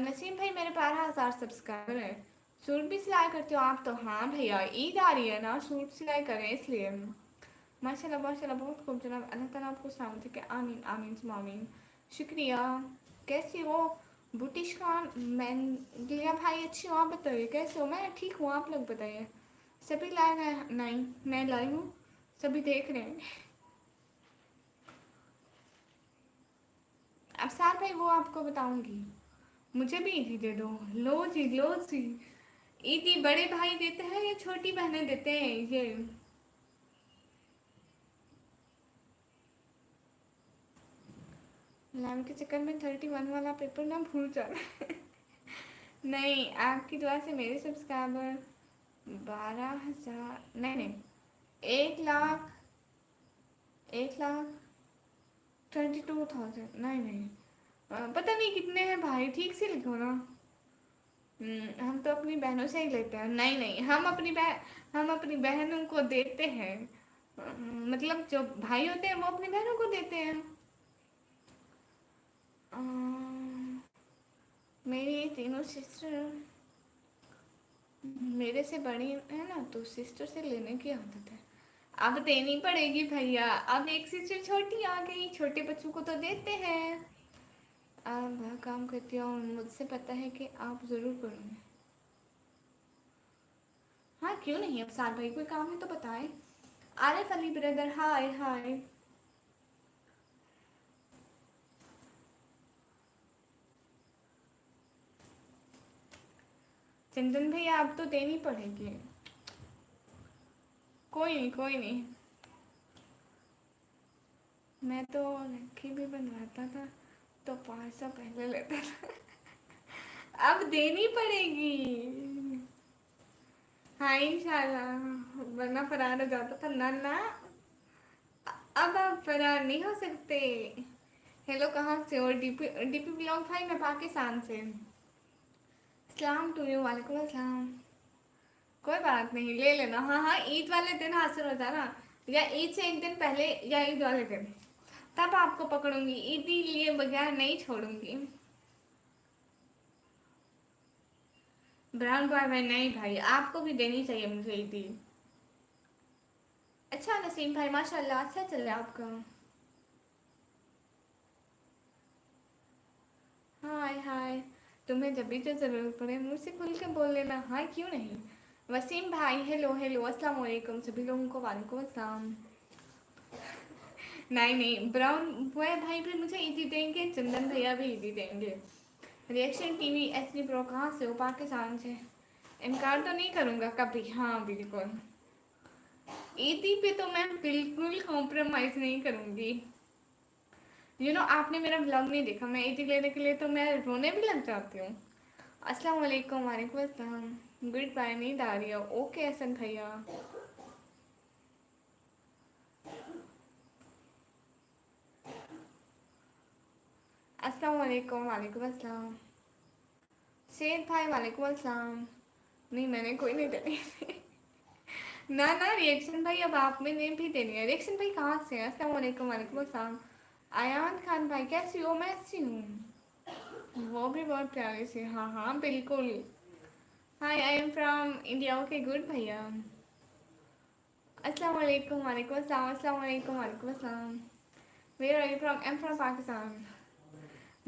नसीम भाई मेरे 12,000 सब्सक्राइबर है। सूट भी सिलाई करते हो आप तो? हाँ भैया, ईद आ रही है ना, सूट सिलाई करें इसलिए। माशाल्लाह माशाल्लाह, बहुत खूब जनाब, अल्लाह ताला आपको सलामत रखे, आमीन आमीन सुम्मा आमीन। शुक्रिया। कैसी हो बुटिश खान? मैं लिया भाई अच्छी हूँ, आप बताइए कैसे हो? मैं ठीक हूँ, आप लोग बताइए। सभी लाए हैं? नहीं मैं लाई हूँ, सभी देख रहे हैं। अब सार भाई वो आपको बताऊंगी। मुझे भी ईदी दे दो। लो जी लो जी। ईदी बड़े भाई देते हैं या छोटी बहनें देते हैं ये? लैम के चक्कर में 31 वाला पेपर ना भूल जाना। नहीं, आपकी दुआ से मेरे सब्सक्राइबर 12,000 नहीं नहीं, 1 लाख, 1,22,000 नहीं नहीं, पता नहीं कितने हैं भाई, ठीक से लिखो ना। हम तो अपनी बहनों से ही लेते हैं। नहीं नहीं, हम अपनी बहनों को देते हैं। मतलब जो भाई होते हैं वो अपनी बहनों को देते हैं। अम, मेरी तीनों सिस्टर मेरे से बड़ी है ना, तो सिस्टर से लेने की आदत है। अब देनी पड़ेगी भैया, अब एक सिस्टर छोटी आ गई, छोटे बच्चों को तो देते हैं। अब काम करती हूँ, मुझसे पता है कि आप ज़रूर करोगे। हाँ क्यों नहीं, अब साल भाई कोई काम है तो बताएं। आरिफ अली ब्रदर हाय हाय। चंदन भैया आप तो देनी पड़ेगी। कोई नहीं कोई नहीं। मैं तो राखी भी बनवाता था तो 500 पहले लेता था। अब देनी पड़ेगी। हाँ इंशाल्लाह, वरना फरार हो जाता था ना ना। अब आप फरार नहीं हो सकते। हेलो कहाँ से हो? डीपी डीपी ब्लॉग भाई, मैं पाकिस्तान से। सलाम टू यू, वालेकुम अस्सलाम। कोई बात नहीं, ले लेना। हाँ हाँ, ईद वाले दिन हासिल हो जाना, या ईद से एक दिन पहले या ईद वाले दिन, तब आपको पकड़ूंगी, ईदी लिए बगैर नहीं छोड़ूंगी। ब्राउन बॉय भाई, नहीं भाई आपको भी देनी चाहिए मुझे ईदी। अच्छा नसीम भाई माशाल्लाह, अच्छा चल रहा है आपका। हाय हाय। तुम्हें जब भी जो जरूरत पड़े मुझसे खुल के बोल लेना, हाँ क्यों नहीं। वसीम भाई हेलो हेलो, अस्सलाम वालेकुम सभी लोगों को, वालेकुम अस्सलाम। नहीं नहीं, ब्राउन बॉय भाई भी मुझे ईदी देंगे, चंदन भैया भी ईदी देंगे। रिएक्शन टीवी एसडी प्रो कहाँ से हो? पाकिस्तान से। इनकार तो नहीं करूँगा कभी, हाँ बिल्कुल। ईदी पे तो मैं बिल्कुल कॉम्प्रोमाइज़ नहीं करूँगी। आपने मेरा ब्लॉग नहीं देखा, मैं ईदी लेने के लिए तो मैं रोने भी लग जाती हूँ। अस्सलाम वालेकुम, वालेकुम अस्सलाम। गुड बाय, नींद आ रही है? ओके हसन भैया। अस्सलाम वालेकुम, वालेकुम अस्सलाम। शेर भाई वालेकुम अस्सलाम। नहीं, मैंने कोई नहीं देनी। ना ना, रिएक्शन भाई अब आप में ने भी देनी है। रिएक्शन भाई कहाँ से है? अस्सलाम वालेकुम, वालेकुम अस्सलाम। आयान खान भाई कैसी हो? मैं अच्छी हूँ। वो भी बहुत प्यारे से। हाँ हाँ बिल्कुल। Hi, I am from India. Okay good भैया। अस्सलाम वालेकुम, वालेकुम अस्सलाम। अस्सलाम वालेकुम, वालेकुम अस्सलाम। Where are you from? I am from Pakistan.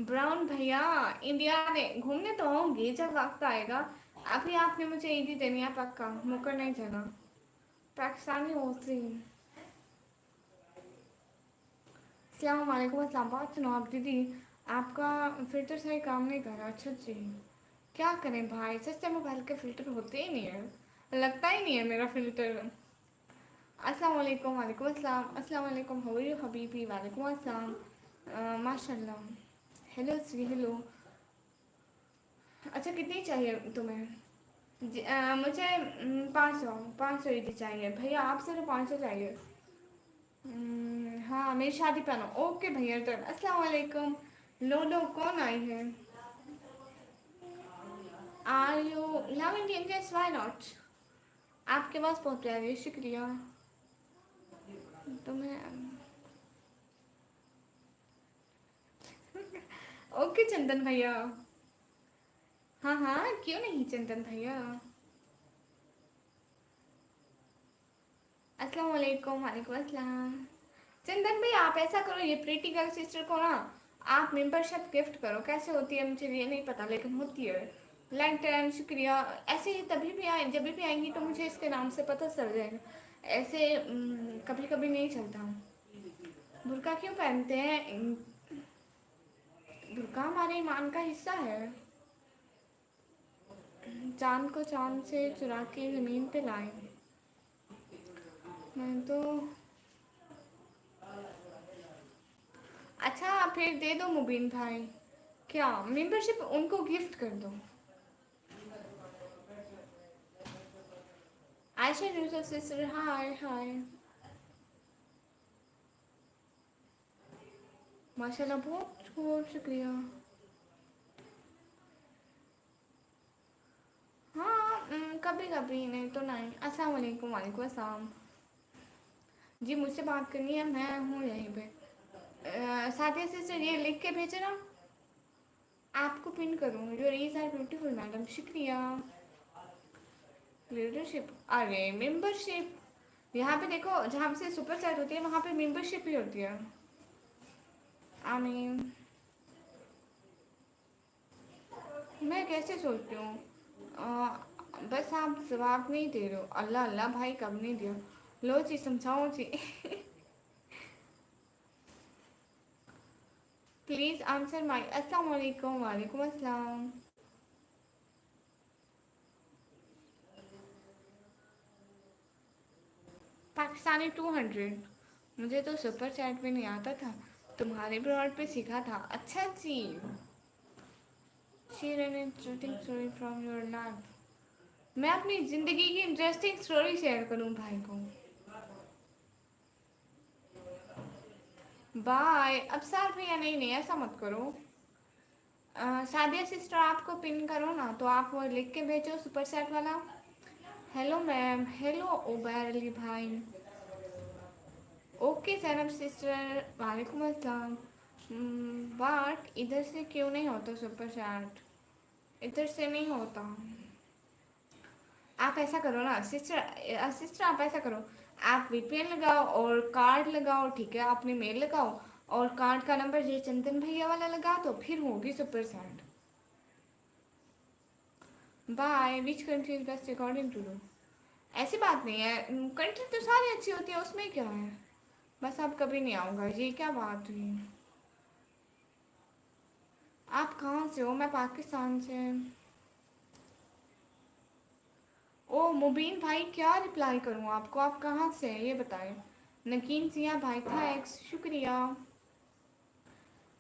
Brown भैया, इंडिया में घूमने तो आऊंगी जब वक्त आएगा। अभी आपने मुझे ईदी देनी है पक्का, मुकर नहीं जाना। पाकिस्तानी होती। अस्सलाम वालेकुम अस्सलाम। बात सुनो आप दीदी, आपका फिल्टर सही काम नहीं कर रहा। अच्छा जी, क्या करें भाई, सस्ते मोबाइल के फिल्टर होते ही नहीं है, लगता ही नहीं है मेरा फिल्टर। अस्सलाम वालेकुम, वालेकुम अस्सलाम। अस्सलाम वालेकुम, हाउ आर यू हबीबी? वालेकुम अस्सलाम। माशाल्लाह। Hello Shri, hello. अच्छा कितनी चाहिए तुम्हें? मुझे 500, 500 ईदी चाहिए भैया। आपसे तो 500 चाहिए। हाँ, मेरी शादी पे आना। ओके भैया डन। अस्सलाम वालेकुम। लो लो, कौन आई है? Are you love Indian? Yes, why not. आपके पास बहुत प्यारी है, शुक्रिया। तुम्हें ओके चंदन भैया। हाँ हाँ, क्यों नहीं चंदन भैया। अस्सलाम वालेकुम, वालेकुम अस्सलाम। चंदन भाई आप ऐसा करो, ये प्रीटी गर्ल सिस्टर को ना आप मेंबरशिप गिफ्ट करो। कैसे होती है मुझे ये नहीं पता, लेकिन होती है। लाइक टेन, शुक्रिया। ऐसे ही तभी भी आए, जब भी आएंगी तो मुझे इसके नाम से पता चल जाएगा। ऐसे कभी कभी नहीं चलता। बुर्का क्यों पहनते हैं? बुर्का हमारे ईमान का हिस्सा है। चांद को चांद से चुरा के ज़मीन पे लाए। मैं तो अच्छा, फिर दे दो मुबीन भाई। क्या मेंबरशिप उनको गिफ्ट कर दो। आयशा यूसुफ सिस्टर, हाय हाय। माशाल्लाह, बहुत बहुत शुक्रिया। हाँ, कभी कभी, नहीं तो नहीं। अस्सलाम वालेकुम, वालेकुम अस्सलाम। जी मुझसे बात करनी है, मैं हूँ यहीं पे। साथिया सिस्टर ये लिख के भेजे ना, आपको पिन करूँ। Your eyes are beautiful madam, शुक्रिया। लीडरशिप, अरे मेंबरशिप, यहाँ पे देखो जहाँ से सुपर चैट होती है वहाँ पे मेंबरशिप ही होती है। आई मीन, मैं कैसे सोचती हूँ। बस आप जवाब नहीं दे रहे हो। अल्लाह अल्लाह भाई, कब नहीं दिया। लो जी, समझाओ जी। Please answer my. अस्सलाम वालेकुम, वालेकुम अस्सलाम। पाकिस्तानी 200। मुझे तो सुपर चैट में नहीं आता था, तुम्हारे ब्रॉड पे सीखा था। अच्छा जी। Share an interesting story from your life. मैं अपनी ज़िंदगी की इंटरेस्टिंग स्टोरी शेयर करूँ भाई को? बाय। अब सर भैया, नहीं नहीं ऐसा मत करो। सादिया सिस्टर आपको पिन करो ना, तो आप वो लिख के भेजो सुपर चैट वाला। हेलो मैम, हेलो उबैर अली भाई। ओके जैनब सिस्टर, वालेकुम अस्सलाम। बट इधर से क्यों नहीं होता सुपर चैट? इधर से नहीं होता। आप ऐसा करो ना सिस्टर, सिस्टर आप ऐसा करो, आप वीपीएन लगाओ और कार्ड लगाओ, ठीक है? आपने मेल लगाओ और कार्ड का नंबर ये चंदन भैया वाला लगा दो, फिर होगी super chat. Bye. Which country is best according to you? ऐसी बात नहीं है, कंट्री तो सारी अच्छी होती है, उसमें क्या है। बस अब कभी नहीं आऊँगा, ये क्या बात हुई। आप कहाँ से हो? मैं पाकिस्तान से। ओ मुबीन भाई, क्या रिप्लाई करूँ आपको? आप कहाँ से हैं ये बताएं। नकीन सिया भाई था एक्स, शुक्रिया।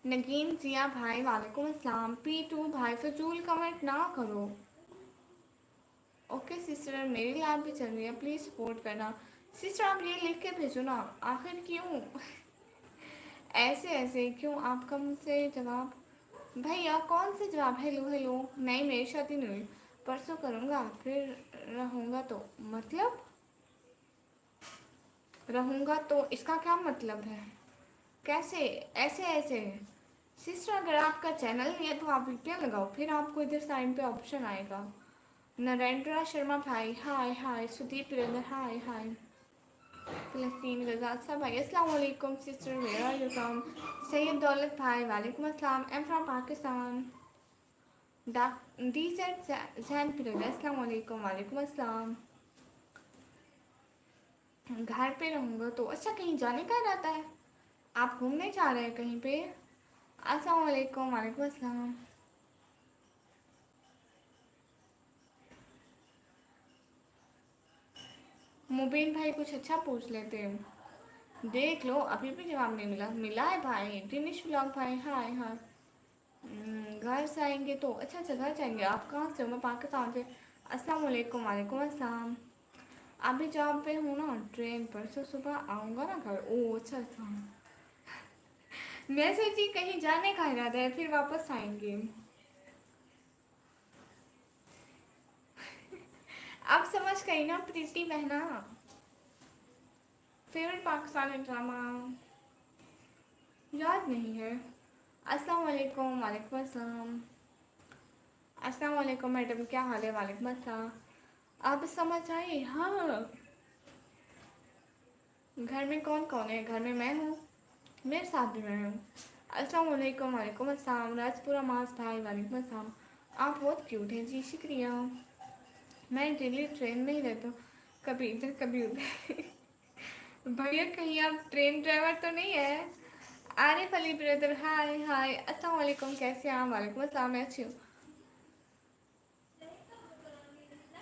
नगीन जिया भाई वालेकुम अस्सलाम। P2 भाई फजूल कमेंट ना करो। ओके सिस्टर, मेरी लैब भी चल रही है, प्लीज़ सपोर्ट करना। सिस्टर आप ये लिख के भेजो ना, आखिर क्यों ऐसे ऐसे क्यों आपका मुझसे जवाब। भैया कौन से जवाब, हेलो हेलो। नहीं मेरी शादी नहीं हुई, परसों करूँगा फिर रहूँगा तो मतलब, रहूँगा तो इसका क्या मतलब है, कैसे ऐसे ऐसे। सिस्टर अगर आपका चैनल नहीं है तो आप वीपीएन लगाओ, फिर आपको इधर साइड पे ऑप्शन आएगा। नरेंद्र शर्मा भाई हाय हाय। सुदीप बिरंदर हाय हाय। फ़लस्तीन रज़ा सब भाई अस्सलाम वालेकुम sister, where are you from. Syed Daulat भाई वालेकुम अस्सलाम, आई एम फ्रॉम पाकिस्तान। डी सेट जैन पीरियड अस्सलाम वालेकुम, वालेकुम अस्सलाम। घर पे रहूँगा तो अच्छा, कहीं जाने का इरादा है, आप घूमने जा रहे हैं कहीं पे। अस्सलाम वालेकुम, वालेकुम अस्सलाम। मुबीन भाई कुछ अच्छा पूछ लेते हैं, देख लो अभी भी जवाब नहीं मिला। मिला है भाई। दिनेश ब्लॉग भाई हाय हाय। घर से आएंगे तो अच्छा अच्छा, घर जाएंगे। आप कहाँ से हो, मैं पाकिस्तान से। अस्सलाम वालेकुम, वालेकुम अस्सलाम। अभी जॉब पे हूँ ना, ट्रेन पर से सुबह आऊँगा ना घर। ओ अच्छा अच्छा, मैं सोची कहीं जाने का इरादा है फिर वापस आएंगे। अब समझ गई ना प्रीति बहना। फेवरेट पाकिस्तानी ड्रामा याद नहीं है। अस्सलाम वालेकुम, वालेकुम अस्सलाम। अस्सलाम वालेकुम मैडम, क्या हाल है। वालेकुम अस्सलाम। अब समझ आई हाँ। घर में कौन कौन है, घर में मैं हूँ, मेरे साथ भी मैं हूँ। अस्सलाम वालेकुम, वालेकुम अस्सलाम। राजपुरा मास भाई वालेकुम अस्सलाम। आप बहुत क्यूट हैं जी, शुक्रिया। मैं डेली ट्रेन में ही रहता हूँ, कभी इधर कभी उधर भैया कहीं आप ट्रेन ड्राइवर तो नहीं है। आरिफ अली ब्रदर हाय हाय। अस्सलाम वालेकुम, कैसे हैं आप। वालेकुम अस्सलाम, मैं अच्छी हूँ।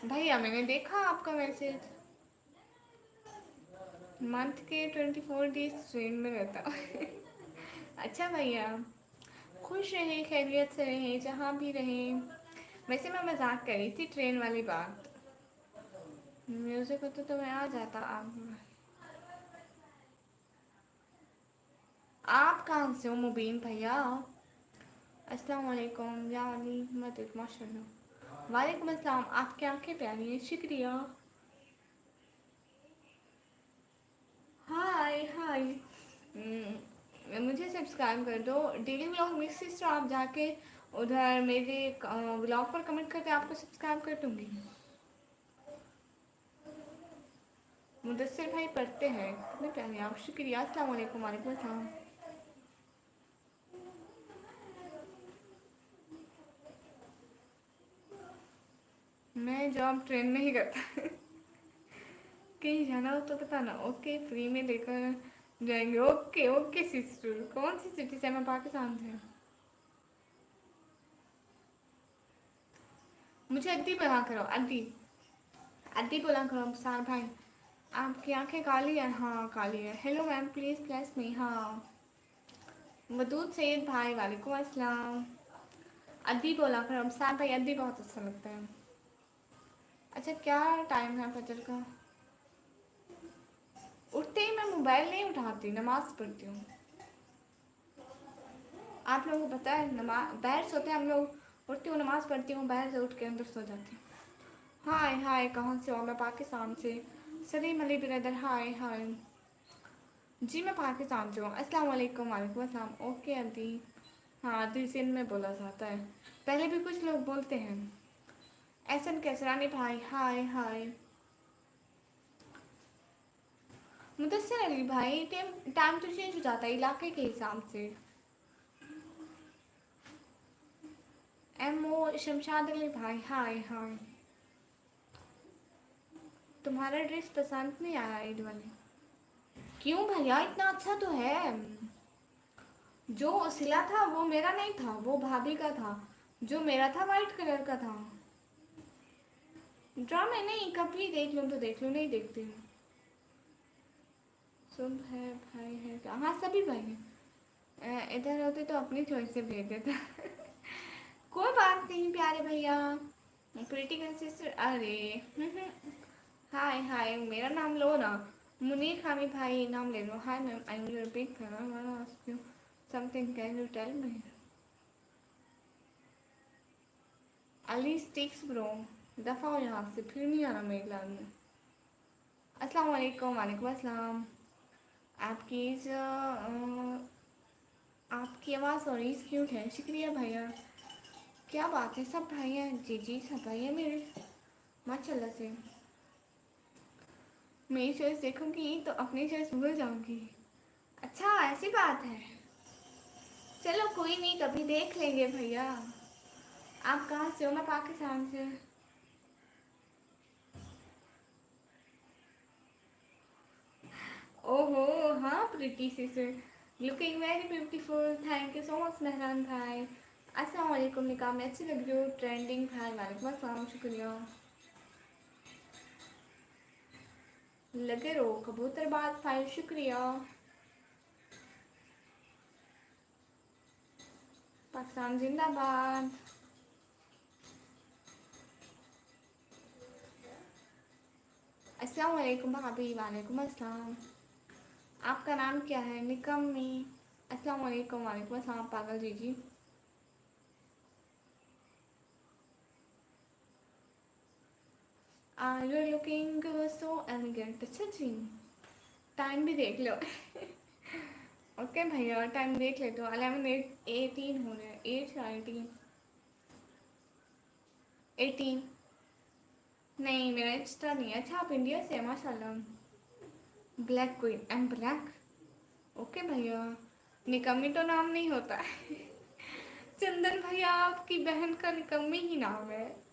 भैया मैंने देखा आपका मैसेज। मंथ के 24 डेज ट्रेन में रहता हूँ अच्छा भैया, खुश रहे, खैरियत से रहें जहाँ भी रहें। वैसे मैं मजाक कर रही थी ट्रेन वाली बात। म्यूजिक होता तो मैं आ जाता। आप कहाँ से हो मुबीन भैया। अस्सलाम वालेकुम या अली मदद माशाल्लाह। वालेकुम अस्सलाम, आपकी आंखें प्यारी हैं, शुक्रिया। हाय हाय। मुझे सब्सक्राइब कर दो। डेली व्लॉग मिस सिस्टर आप जाके उधर मेरे व्लॉग पर कमेंट करके आपको सब्सक्राइब कर दूँगी। मुदस्सिर भाई पढ़ते हैं, कितने प्यारे आप, शुक्रिया। अस्सलाम वालेकुम, वालेकुम अस्सलाम। मैं जॉब ट्रेन में ही करता कहीं जाना हो तो बताना, ओके फ्री में लेकर जाएंगे। ओके ओके सिस्टर, कौन सी सिटी से, मैं पाकिस्तान से। मुझे अद्दी बोला करो, अद्दी अद्दी बोला करो सार भाई। आपकी आंखें काली है, हाँ काली है। Hello ma'am please bless me, हाँ। मदूद सैयद भाई वालेकुम अस्सलाम। अद्दी बोला करो सार भाई, अद्दी बहुत अच्छा लगता है। अच्छा क्या टाइम है फजर का। उठते ही मैं मोबाइल नहीं उठाती, नमाज पढ़ती हूँ। आप लोगों को पता है, नमाज बाहर सोते हैं हम लोग, उठती हूँ नमाज पढ़ती हूँ, बाहर से उठ के अंदर सो जाती हूँ। हाय हाय, कहाँ से हो। मैं पाकिस्तान से। सलीम अली ब्रदर हाय हाय। जी मैं पाकिस्तान से हूँ। अस्सलाम वालेकुम, वालेकुम अस्सलाम। ओके आंटी, हाँ दिल सिंध में बोला जाता है, पहले भी कुछ लोग बोलते हैं। एहसन कैसरानी भाई हाय हाय। मुदस्सिर अली भाई, टाइम टाइम तो चेंज हो जाता है इलाके के हिसाब से। एम ओ शमशाद अली भाई हाय हाय। तुम्हारा ड्रेस पसंद नहीं आया ईद वाली। क्यों भैया, इतना अच्छा तो है। जो सिला था वो मेरा नहीं था, वो भाभी का था। जो मेरा था वाइट कलर का था। ड्रामे नहीं, कभी देख लूँ तो देख लूँ, नहीं देखती हूँ। सब है भाई है क्या, हाँ सभी भाई हैं। इधर होते तो अपनी चॉइस से भेज देता। कोई बात नहीं प्यारे भैया। प्रीटी सिस्टर, अरे हाय हाय, मेरा नाम लो ना। मुनीर खामी भाई नाम ले लो। Hi ma'am, I am your big fan, I want to ask you something, can you tell me? Ali sticks bro, दफा हो यहाँ से, फिर नहीं आना मेरे लाइन में। अस्सलाम वालेकुम। वालेकुम अस्सलाम। आपकी आपकी आवाज़ और क्यूट है, शुक्रिया भैया। क्या बात है, सब भाई हैं? जी जी, सब भाई हैं मेरे, माशाल्लाह से। मेरी चॉइस देखूंगी तो अपनी चॉइस भूल जाऊंगी। अच्छा ऐसी बात है, चलो कोई नहीं, कभी देख लेंगे भैया। आप कहाँ से हो? मैं पाकिस्तान से। ओहो, हाँ प्रीति से looking very beautiful, thank you so much Mehran भाई। अस्सलाम वालेकुम निकाह में अच्छी लग रही हो, ट्रेंडिंग भाई, वालेकुम अस्सलाम, शुक्रिया। लगे रहो कबूतरबाज भाई, शुक्रिया। पाकिस्तान जिंदाबाद। अस्सलाम वालेकुम भाभी, वालेकुम अस्सलाम। आपका नाम क्या है? निकम्मी। अस्सलाम वालेकुम, वालेकुम अस्सलाम पागल जी जी। You are looking so elegant. अच्छा जी, टाइम भी देख लो। ओके भैया, टाइम देख लेते हो, 11:18 हो रहे हैं, 8 या 18? 18। नहीं मेरा इंस्टा नहीं है। अच्छा आप इंडिया से हैं, माशाल्लाह। Black queen, M black. Okay भैया। निकम्मी तो नाम नहीं होता है। चंदन भैया आपकी बहन का निकम्मी ही नाम है।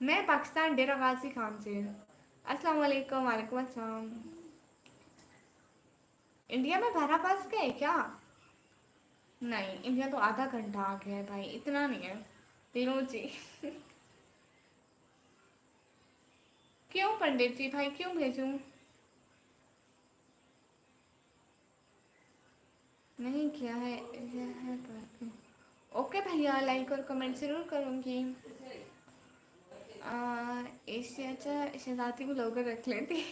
मैं पाकिस्तान, डेरा गाजी खान से। अस्सलाम वालेकुम, वालेकुम अस्सलाम। इंडिया में 12 बज गए क्या? नहीं, इंडिया तो आधा घंटा आ गया है भाई, इतना नहीं है। लो जी। क्यों पंडित जी भाई, क्यों भेजूं? नहीं किया है, यह है पर। ओके भैया, लाइक और कमेंट जरूर करूँगी। इससे अच्छा शहजादी ब्लॉगर रख लेती।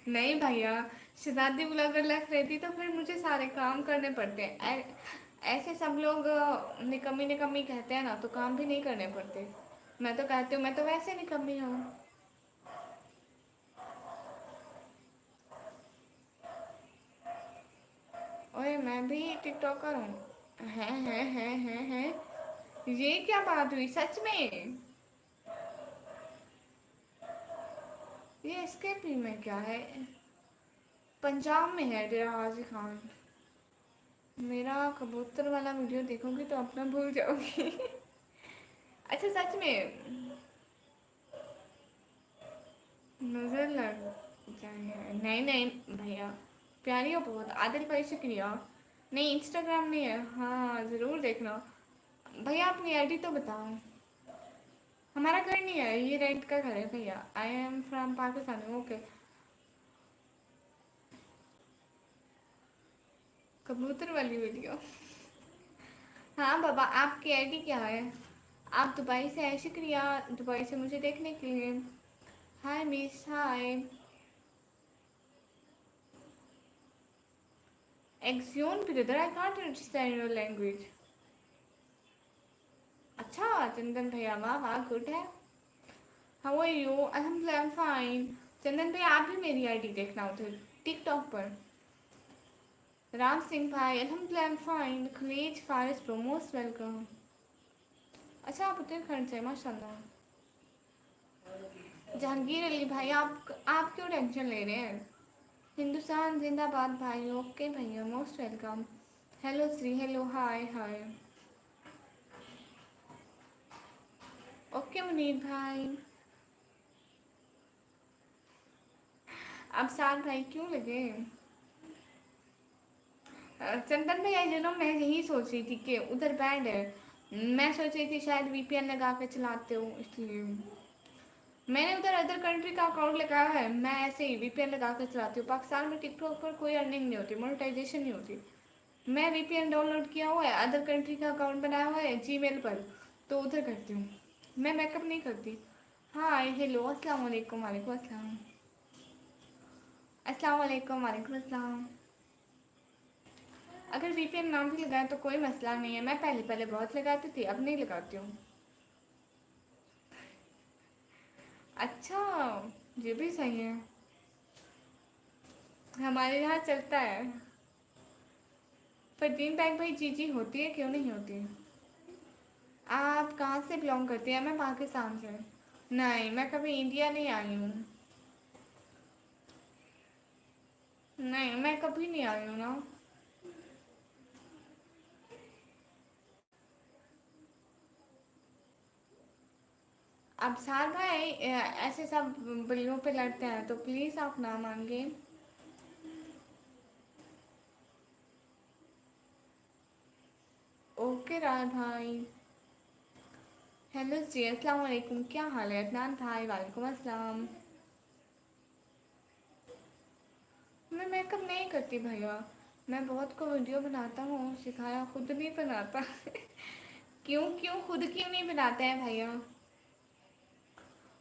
नहीं भैया, शहजादी ब्लॉगर रख लेती तो फिर मुझे सारे काम करने पड़ते हैं। ऐसे सब लोग निकम्मी निकम्मी कहते हैं ना, तो काम भी नहीं करने पड़ते। मैं तो कहती हूँ मैं तो वैसे निकम्मी हूँ। ओए मैं भी टिकटॉकर हूँ। हैं। ये क्या बात हुई सच में? ये इसके भी में क्या है? पंजाब में है डेरा गाजी खान। मेरा कबूतर वाला वीडियो देखोगी तो अपना भूल जाओगी। अच्छा सच में? नजर लग जाए? नहीं नहीं भैया, प्यारी हो बहुत। आदिल भाई शुक्रिया। नहीं इंस्टाग्राम नहीं है, हाँ ज़रूर देखना। भैया अपनी आईडी तो बताओ। हमारा घर नहीं है, ये रेंट का घर है भैया। आई एम फ्रॉम पाकिस्तान। ओके। कबूतर वाली वीडियो। हाँ बाबा, आपकी आईडी क्या है? आप दुबई से आए, शुक्रिया दुबई से मुझे देखने के लिए। Hi miss, hi. एक्सियोन brother, I can't understand your language. अच्छा चंदन भैया, वाह वाह, गुड है। How are you? अल्हम्दुलिल्लाह आई एम फाइन। चंदन भैया आप भी मेरी आईडी देखना उधर टिकटॉक पर। राम सिंह भाई, अल्हम्दुलिल्लाह आई एम फाइन। खलीज फारिस प्रो, मोस्ट वेलकम। अच्छा आप उत्तराखंड से, माशाल्लाह। जहांगीर अली भाई, आप क्यों टेंशन ले रहे हैं? हिंदुस्तान जिंदाबाद भाई। ओके भैया, most welcome. Hello Shri, hello, hi hi. Okay Munir भाई। अब साल भाई क्यों लगे? चंदन भैया यू नो, मैं यही सोच रही थी कि उधर बैंड है। मैं सोच रही थी शायद वीपीएन लगा के चलाते हो इसलिए। मैंने उधर अदर कंट्री का अकाउंट लगाया है, मैं ऐसे ही वीपीएन लगा कर चलाती हूँ। पाकिस्तान में टिकटॉक पर कोई अर्निंग नहीं होती, मोनेटाइजेशन नहीं होती। मैं वीपीएन डाउनलोड किया हुआ है, अदर कंट्री का अकाउंट बनाया हुआ है जीमेल पर, तो उधर करती हूँ। मैं मेकअप नहीं करती। हाँ हेलो, अस्सलाम वालेकुम। वालेकुम अस्सलाम। अस्सलाम वालेकुम। वालेकुम अस्सलाम। अगर वीपीएन नाम भी लगाए तो कोई मसला नहीं है, मैं पहले पहले बहुत लगाती थी, अब नहीं लगाती हूँ। अच्छा, ये भी सही है। हमारे यहाँ चलता है। पर दीन पैक भाई जी होती है, क्यों नहीं होती? आप कहाँ से बिलोंग करती हैं? मैं पाकिस्तान से। नहीं, मैं कभी इंडिया नहीं आई हूँ। नहीं, मैं कभी नहीं आई हूँ ना। अब सार भाई ऐसे सब बिल्लियों पे लड़ते हैं तो प्लीज़ आप ना मांगे। ओके राय भाई। हेलो जी, अस्सलाम वालेकुम। क्या हाल है अदनान भाई? वालेकुम अस्सलाम। मैं मेकअप नहीं करती भैया। मैं बहुत को वीडियो बनाता हूँ, सिखाया, खुद नहीं बनाता। क्यों क्यों खुद क्यों नहीं बनाते हैं भैया?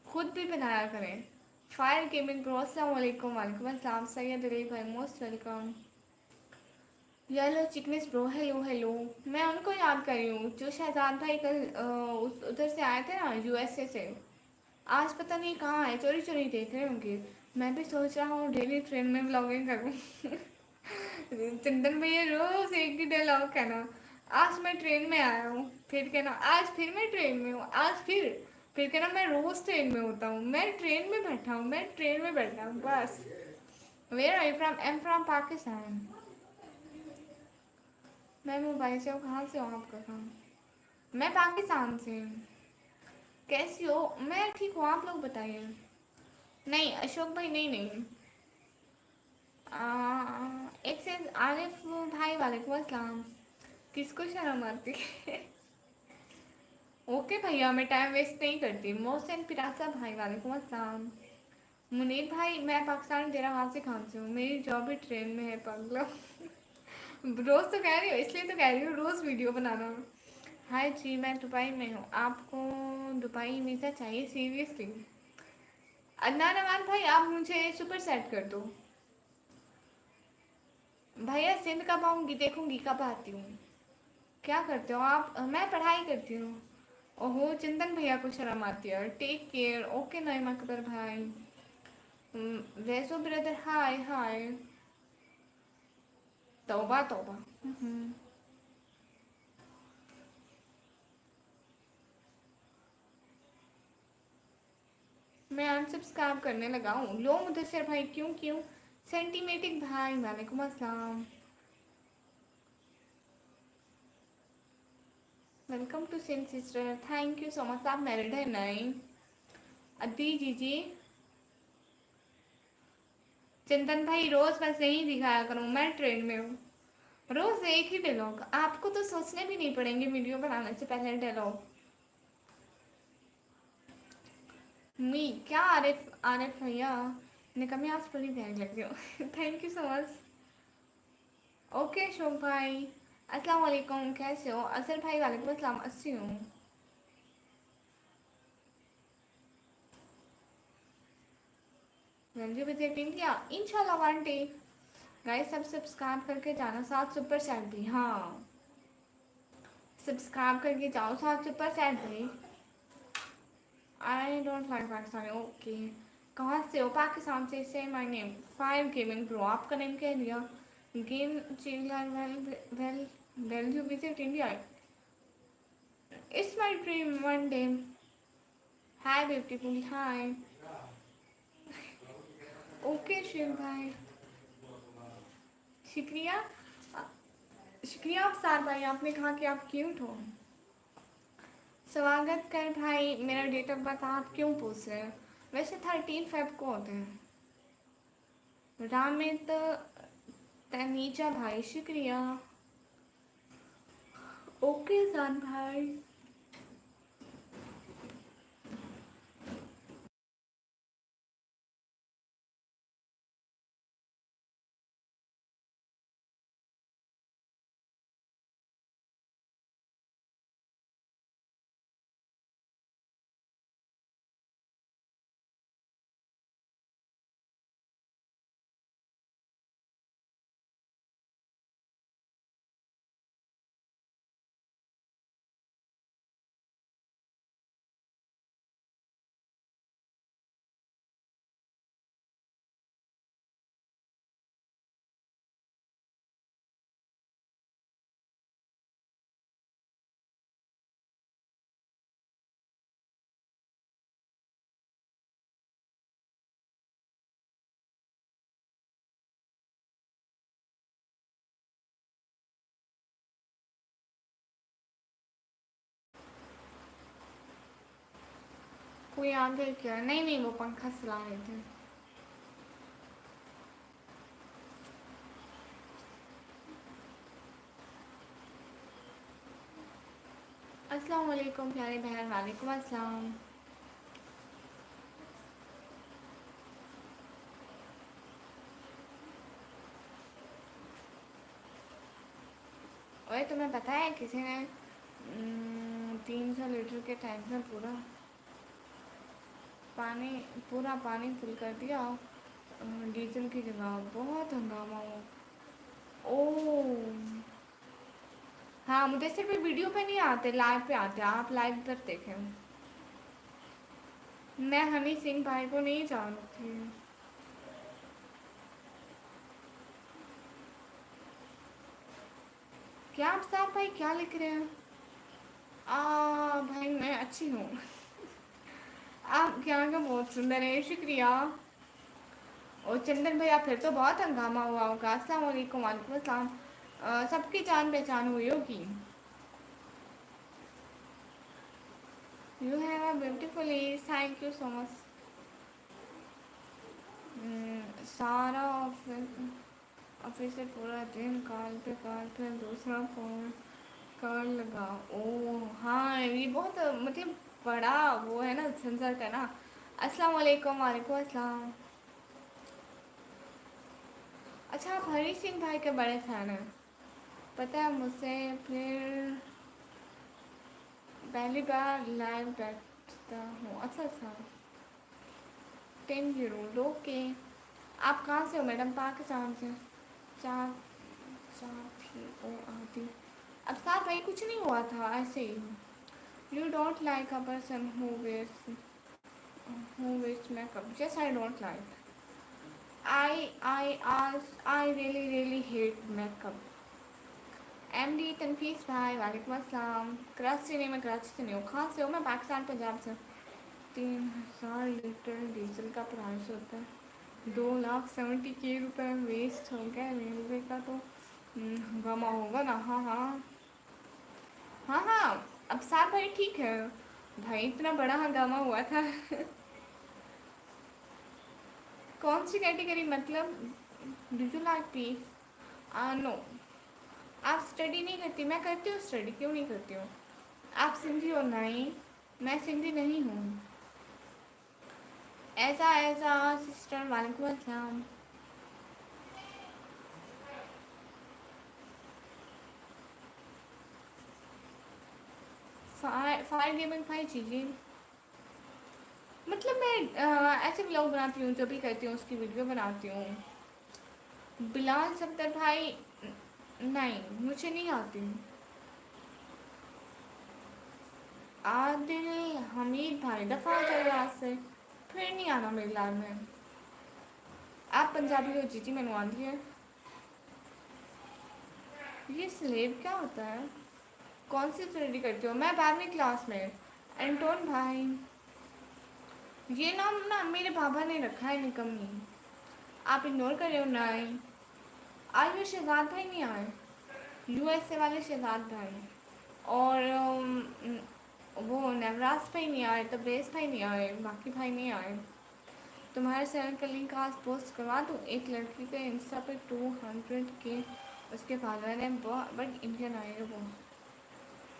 खुद भी बनाया करें। फायर गेमिंग प्रो, अस्सलाम वालेकुम। वालेकुम अस्सलाम। सैयद अली भाई, मोस्ट वेलकम। हेलो चिकनेस ब्रो, हेलो हेलो। मैं उनको याद कर रही हूँ जो शहजाद भाई कल उधर से आए थे ना, यूएसए से। आज पता नहीं कहाँ है, चोरी चोरी देख रहे होंगे। मैं भी सोच रहा हूँ डेली ट्रेन में व्लॉगिंग करूँ। चंदन भैया रोज एक ही डायलॉग कहना, आज मैं ट्रेन में आया हूँ, फिर कहना आज फिर मैं ट्रेन में हूँ, आज फिर कहना मैं रोज ट्रेन में होता हूँ, मैं ट्रेन में बैठा हूँ, मैं ट्रेन में बैठा हूँ बस। Where I from? I am from Pakistan. मैं मुंबई से हूँ। कहाँ से हो आप? कहाँ? मैं पाकिस्तान से हूँ। कैसी हो? मैं ठीक हूँ, आप लोग बताइए। नहीं अशोक भाई, नहीं नहीं। एक से आरिफ भाई, वालेकुम अस्सलाम। किसको शर्म आती है? ओके भैया, मैं टाइम वेस्ट नहीं करती। मोहसिन पिरासा भाई, वालेकुम अस्सलाम। मुनीर भाई, मैं पाकिस्तान तेरा हाथ से कहाँ से हूँ, मेरी जॉब भी ट्रेन में है पगलो। रोज तो कह रही हो, इसलिए तो कह रही हूँ रोज वीडियो बनाना। हाय जी, मैं दुबई में हूँ। आपको दुबई वीज़ा चाहिए सीरियसली? अदनान अमान भाई, आप मुझे सुपर सेट कर दो। भैया सिंध कब आऊँगी, देखूंगी कब आती हूँ। क्या करते हो आप? मैं पढ़ाई करती हूँ। ओहो, चंदन भैया को शर्म आती है। Take care. Okay Naeema Akbar भाई। वैसो ब्रदर, हाय हाय। तौबा तौबा। हम्म। मैं अनसब्सक्राइब करने लगा हूँ। लो मुदस्सिर भाई, क्यों क्यों? सेंटीमेटिक भाई, वालेकुम अस्सलाम। Welcome to Sindh sister, thank you so much. आप मैरिड है? नहीं। अदी जी जी। चिंतन भाई, रोज बस यही दिखाया करूँ, मैं ट्रेन में हूँ। रोज एक ही डायलॉग, आपको तो सोचने भी नहीं पड़ेंगे वीडियो बनाने से पहले डायलॉग। मी क्या? आरिफ आरिफ भैया ने कहा मैं आज बड़ी प्यारी लग रही हूँ। Thank you so much. Okay शोक भाई, अस्सलाम वालेकुम। कैसे हो? असर भाई, वालेकुम अस्सलाम। अच्छी हूँ। रंजू विजय इंडिया, इंशाल्लाह वन डे। गाइस सब सब्सक्राइब करके जाना, साथ सुपर चैट भी। हाँ, सब्सक्राइब करके जाओ, साथ सुपर चैट भी। I don't like Pakistani. Okay, कहाँ से हो? पाकिस्तान से। Say my name fire gaming pro, आपका नेम कह दिया। गेम चिल्लर, well well well you visit India, it's my dream one day. Hi beautiful, hi. Okay Shiv भाई, शुक्रिया। शुक्रिया अफसार भाई, आपने कहा कि आप क्यूट हो। स्वागत कर भाई। मेरा डेट ऑफ बर्थ आप क्यों पूछ रहे हैं? वैसे 13 फेब को होते हैं। रामित तनीजा भाई, शुक्रिया। ओके जान भाई। कोई आ गया क्या? नहीं नहीं, वो पंखा चला रहे थे। अस्सलाम वालेकुम प्यारे बहन, वालेकुम अस्सलाम। और तुम्हें पता है किसी ने 300 लीटर के टैंक में पानी पूरा पानी फुल कर दिया डीजल की जगह। बहुत हंगामा हुआ। ओ हाँ, मुझे सिर्फ वीडियो पे नहीं आते, लाइव पे आते। आप लाइव पर देखें। मैं हनी सिंह भाई को नहीं जानती। क्या आप साहब भाई क्या लिख रहे हैं? भाई मैं अच्छी हूँ। आप क्या का बहुत सुंदर है, शुक्रिया। और चंदन भैया फिर तो बहुत हंगामा हुआ होगा। अस्सलाम वालेकुम। वालेकुम अस्सलाम। सबकी जान पहचान हुई होगी। You have a beautiful age, thank you so much. सारा ऑफिस से पूरा दिन काल पे दूसरा फोन कॉल लगा। ओ हाँ, ये बहुत मतलब बड़ा वो है ना, झंझट है ना। अस्सलाम वालेकुम। वालेकुम अस्सलाम। अच्छा, आप हरी सिंह भाई के बड़े फैन हैं? पता है मुझसे फिर पहली बार लाइव बैठता हूँ। अच्छा अच्छा। 10 ओके। आप कहाँ से हो मैडम? पाकिस्तान से। चार चार थी ओ आती। अब साथ भाई कुछ नहीं हुआ था, ऐसे ही। You don't like a person who wears makeup? Yes, I don't like. I really hate makeup. MD तनफीस भाई, वालेकुम अस्सलाम। कराची से नहीं, मैं कराची से नहीं हूँ। कहाँ से हो? मैं पाकिस्तान पंजाब से। 3,000 लीटर डीजल का प्राइस होता है। 2,70,000 रुपये वेस्ट हो गया रेलवे का तो हंगामा होगा ना। हाँ हाँ। हाँ हाँ। अब साथ भाई ठीक है। भाई इतना बड़ा हंगामा हुआ था। कौन सी कैटेगरी मतलब? Do you like peace? No. आप स्टडी नहीं करती? मैं करती हूँ स्टडी, क्यों नहीं करती हूँ। आप सिंधी हो? नहीं, मैं सिंधी नहीं हूँ। ऐसा ऐसा सिस्टर, वालेकुम अस्सलाम। फायर गेमिंग भाई चीज़ें मतलब मैं ऐसे व्लॉग बनाती हूँ, जो भी करती हूँ उसकी वीडियो बनाती हूँ। बिलाल सत्तर भाई नहीं, मुझे नहीं आती। आदिल हमीद भाई दफ़ा हो जाए आज से, फिर नहीं आना मेरे लाइफ में। आप पंजाबी हो? जीजी मैंने आती है। ये स्लेब क्या होता है? कौन सी स्टडी करती हो? मैं 12वीं क्लास में। एंटोन भाई, ये नाम ना मेरे पापा ने रखा है, निकम्मी। आप इग्नोर कर रहे हो? नहीं। आज वो शहजाद भाई नहीं आए, यूएसए वाले शहजाद भाई। और वो नवराज भाई नहीं आए, तब्रेज भाई नहीं आए, बाकी भाई नहीं आए। तुम्हारे चैनल का लिंक आज पोस्ट करवा दूँ? एक लड़की के इंस्टा पे 200 के उसके फॉलोअर हैं, बट इंडियन आए हैं वो।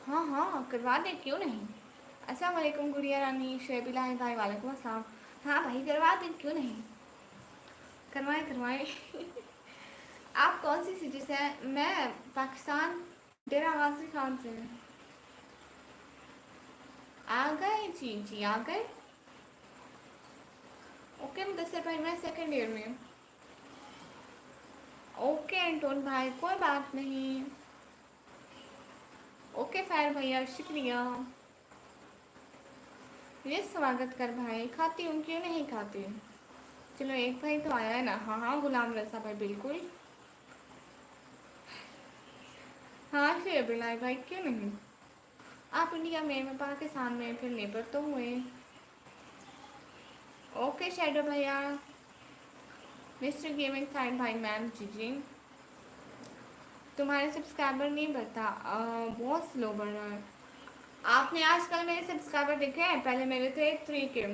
हाँ हाँ, करवा दें, क्यों नहीं। अस्सलाम वालेकुम गुड़िया रानी, शेबिला भाई, वालेकुम अस्सलाम। हाँ भाई करवा दें, क्यों नहीं। करवाएं करवाएं। आप कौन सी सिटी से हैं? मैं पाकिस्तान, डेरा गाजी खान से। आ गए जी जी, आ गए। ओके मुदस्सिर भाई, मैं सेकंड ईयर में। ओके एंटोन भाई, कोई बात नहीं। ओके फायर भैया, शुक्रिया। ये स्वागत कर भाई, खाती हूँ, क्यों नहीं खाती। चलो एक भाई तो आया है ना। हाँ हाँ, गुलाम रसा भाई, बिल्कुल। हाँ शेर बिलाई भाई, क्यों नहीं। आप इंडिया में, मैं पाकिस्तान में, फिर नेबर तो हुए। ओके शेडो भैया। मिस्टर गेमिंग साइड भाई, मैम जी जी। तुम्हारे सब्सक्राइबर नहीं बढ़ता, बहुत स्लो बढ़ रहा है। आपने आजकल मेरे सब्सक्राइबर देखे हैं? पहले मेरे थे 3K,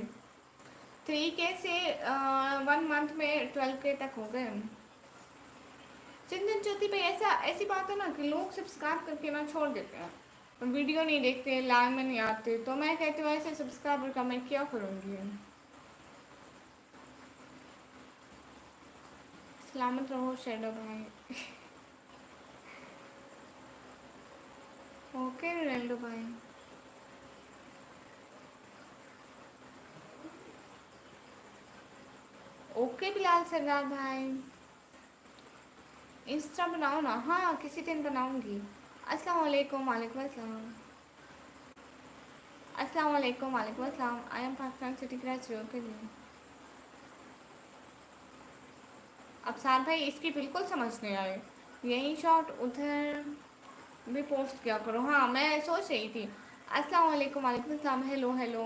3K से 1 मंथ में 12K तक हो गए। चिंतन ज्योति भाई, ऐसा ऐसी बात है ना कि लोग सब्सक्राइब करके ना छोड़ देते हैं, वीडियो नहीं देखते, लाइन में नहीं आते, तो मैं कहती हूँ ऐसे सब्सक्राइबर का मैं क्या करूँगी। सलामत रहो शेडो भाई। ओके रोनाल्डो भाई। ओके बिलाल सरदार भाई। इंस्टा बनाओ ना। हाँ किसी दिन बनाऊंगी। अस्सलाम वालेकुम। वालेकुम अस्सलाम। अस्सलाम वालेकुम। वालेकुम अस्सलाम। I M Pakistan city graduate के लिए। अब सार भाई इसकी बिल्कुल समझ नहीं आई, यही शॉट उधर भी पोस्ट किया करो। हाँ मैं सोच रही थी। अस्सलाम वालेकुम। वालेकुम अस्सलाम। Hello hello.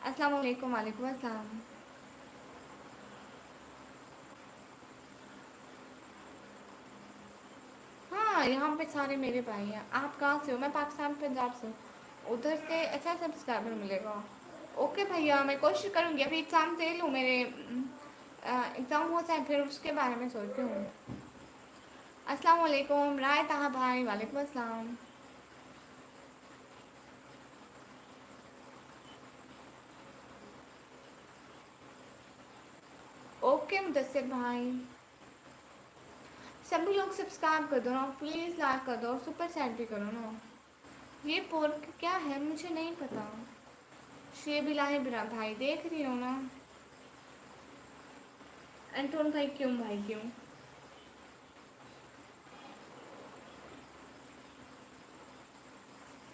अस्सलाम वालेकुम। वालेकुम अस्सलाम। हाँ यहाँ पे सारे मेरे भाई हैं। आप कहाँ से हो? मैं पाकिस्तान पंजाब से हूँ। उधर से अच्छा सब्सक्राइबर मिलेगा। ओके भैया मैं कोशिश करूँगी। अभी एग्ज़ाम दे लूँ, मेरे एग्ज़ाम हो जाए फिर उसके बारे में सोचती हूँ। अस्सलाम वालेकुम राय ताहा भाई। वालेकुम अस्सलाम। ओके मुदस्सिर भाई। सभी लोग सब्सक्राइब कर दो ना प्लीज़, लाइक कर दो और सुपर चैट भी करो ना। ये पोर्क क्या है मुझे नहीं पता। शेब इलाही बिरा भाई देख रही हो ना। एंटोन भाई क्यों? भाई क्यों?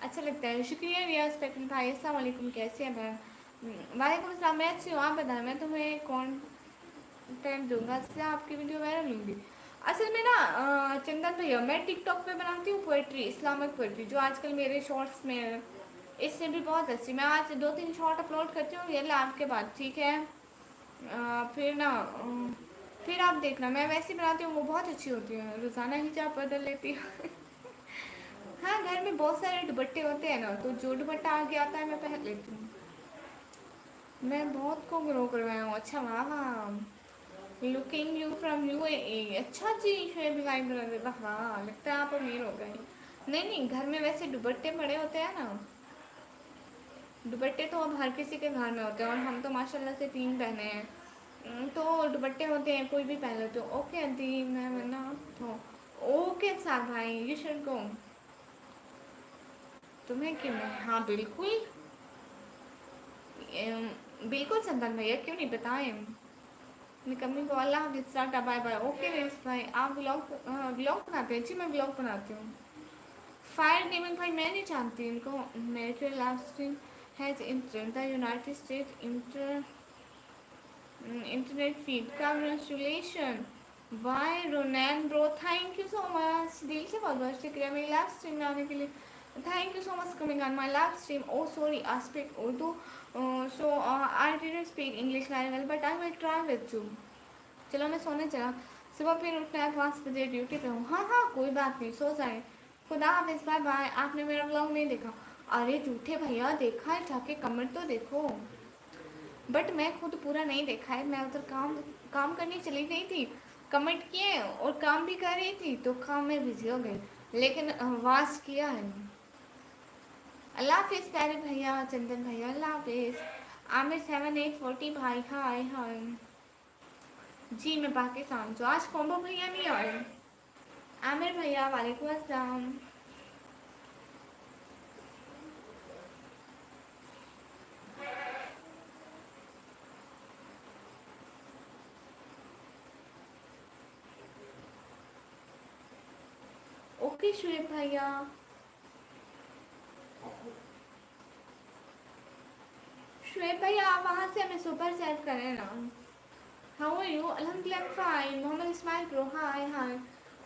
अच्छा लगता है। शुक्रिया रियाज पेटन भाई। अस्सलाम वालेकुम। कैसे हैं भाई? वालेकुम अस्सलाम। मैं अच्छी हूँ, आप बताएं। मैं तुम्हें कंटेंट दूंगा इससे आपकी वीडियो वायरल होंगी। असल में ना चंदन भैया, मैं टिकटॉक पे बनाती हूँ पोइट्री, इस्लामिक पोइट्री, जो आजकल मेरे शॉर्ट्स में है। इससे भी बहुत अच्छी। मैं आज 2-3 शॉर्ट अपलोड करती हूँ ये लाइव के बाद, ठीक है? फिर ना फिर आप देखना, मैं वैसी बनाती हूँ वो बहुत अच्छी होती है। रोज़ाना हिजाब बदल लेती हूँ। हाँ घर में बहुत सारे दुपट्टे होते हैं ना, तो जो दुपट्टा आगे आता है मैं पहन लेती हूँ। मैं बहुत को ग्रो करवाया हूँ। अच्छा वाह वाह। Looking you from UAE. अच्छा जी शुएब लाइव ब्रदर, वाह वाह, लगता है आप अमीर हो गए। नहीं नहीं, घर में वैसे दुपट्टे पड़े होते हैं ना। दुपट्टे तो अब हर किसी के घर में होते हैं, और हम तो माशाल्लाह से 3 बहनें हैं। तो दुपट्टे होते हैं, कोई भी पहन लेते हो। ओके आंटी मैं ना तो ओके साथ भाई यू शुड गो। तुम्हें क्यों नहीं? हाँ बिल्कुल। बिल्कुल संदन भैया, क्यों नहीं बताएं। निकम्मी को अल्लाह हाफिज़, टाटा बाय बाय। ओके रेस भाई, आप व्लॉग व्लॉग बनाते हैं? जी मैं व्लॉग बनाती हूँ। फायर गेमिंग भाई मैं नहीं जानती इनको। मेरे live stream has enter the United State inter internet feed. Congratulation. वाई Ronan bro, thank you so much. दिल से बहुत बहुत शुक्रिया मेरी लाइव स्ट्रीम में आने के लिए। Thank you so much coming on my live stream. Oh sorry I speak Urdu, so I didn't speak English very well but I will try with you. चलो मैं सोने चला, सुबह फिर उठना है 5 बजे, ड्यूटी पे हूँ। हाँ हाँ कोई बात नहीं, सो जाए। खुदा हाफिज़, बाय बाय। आपने मेरा ब्लॉग नहीं देखा? अरे झूठे भैया, देखा है, जाके कमेंट तो देखो। बट मैं खुद पूरा नहीं देखा है, मैं उधर काम काम करने चली गई थी। कमेंट किए और काम भी कर रही थी, तो काम में बिजी हो गई, लेकिन वाच किया है। अल्लाह हाफिज़ प्यारे भैया चंदन भैया, अल्लाह हाफिज़। आमिर 7840 भाई, हाय हाय। जी मैं पाकिस्तान से। आज कॉम्बो भैया नहीं आए। आमिर भैया वालेकुम अस्सलाम। ओके शुएब भैया। शुएब भैया आप वहाँ से हमें सुपर चैट करें ना। How are you? अल्हम्दुलिल्लाह fine. Mohammad Ismail bro, hi hi.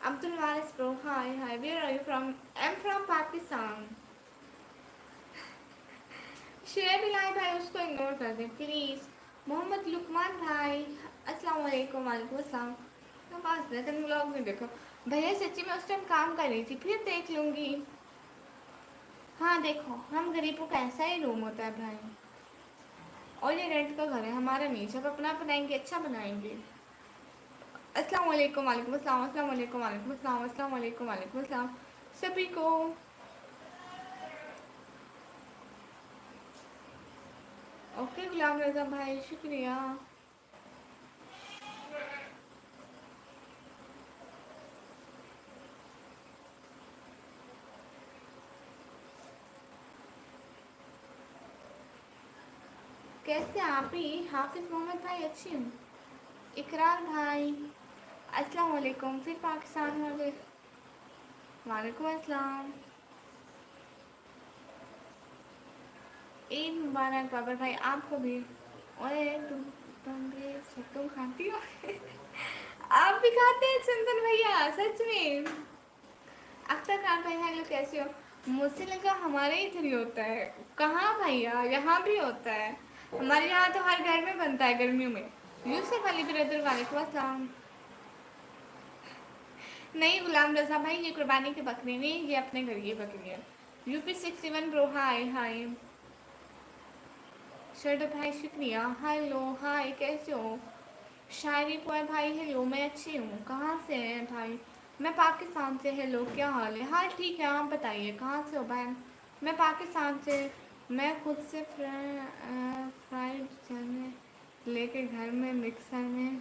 Abdul Waris bro, hi hi. Where are you from? I am from Pakistan. Shoaib Ilahi भाई उसको इग्नोर कर दें प्लीज़। मोहम्मद लुकमान भाई, अस्सलाम वालेकुम। वालेकुम अस्सलाम। मैं पास तक व्लॉग में देखो। भैया सच्ची में उस टाइम काम कर रही थी, फिर देख लूँगी। हाँ देखो, हम गरीबों का ऐसा ही रूम होता है भाई, और ये रेंट का घर है, हमारा नहीं। सब अपना बनाएंगे, अच्छा बनाएंगे। अस्सलाम वालेकुम, वालेकुम अस्सलाम, अस्सलाम वालेकुम, वालेकुम अस्सलाम, अस्सलाम वालेकुम, वालेकुम अस्सलाम सभी को। ओके गुलाम रजा भाई, शुक्रिया। कैसे आप ही? हाफिज मोहम्मद भाई अच्छी हूँ। इकरार भाई अस्सलाम वालेकुम, फिर पाकिस्तान वाले वालेकुम अस्सलाम। ईद मुबारक बाबर भाई, आपको भी। ओए तुम खाती हो? आप भी खाते हैं चंदन भैया, सच में? अख्तर खान भाई हेलो, कैसे हो? मुझसे लगा हमारे इधर ही होता है। कहाँ भैया, यहाँ भी होता है। हमारे यहाँ तो हर घर में बनता है गर्मियों में। यूसुफ अली ब्रदर वालेकुम अस्सलाम। नहीं गुलाम रजा भाई, ये कुर्बानी की बकरी नहीं, ये अपने घर की बकरी है। UP61 ब्रो, हाय हाय। शरद भाई शुक्रिया, हेलो हाय, कैसे हो? शायरी पोए भाई हेलो, मैं अच्छी हूँ। कहाँ से हैं भाई? मैं पाकिस्तान से। हेलो, क्या हाल है? हाँ ठीक है, आप बताइए कहाँ से हो बहन? मैं पाकिस्तान से। मैं खुद से फ्राइड चने लेके घर में मिक्सर में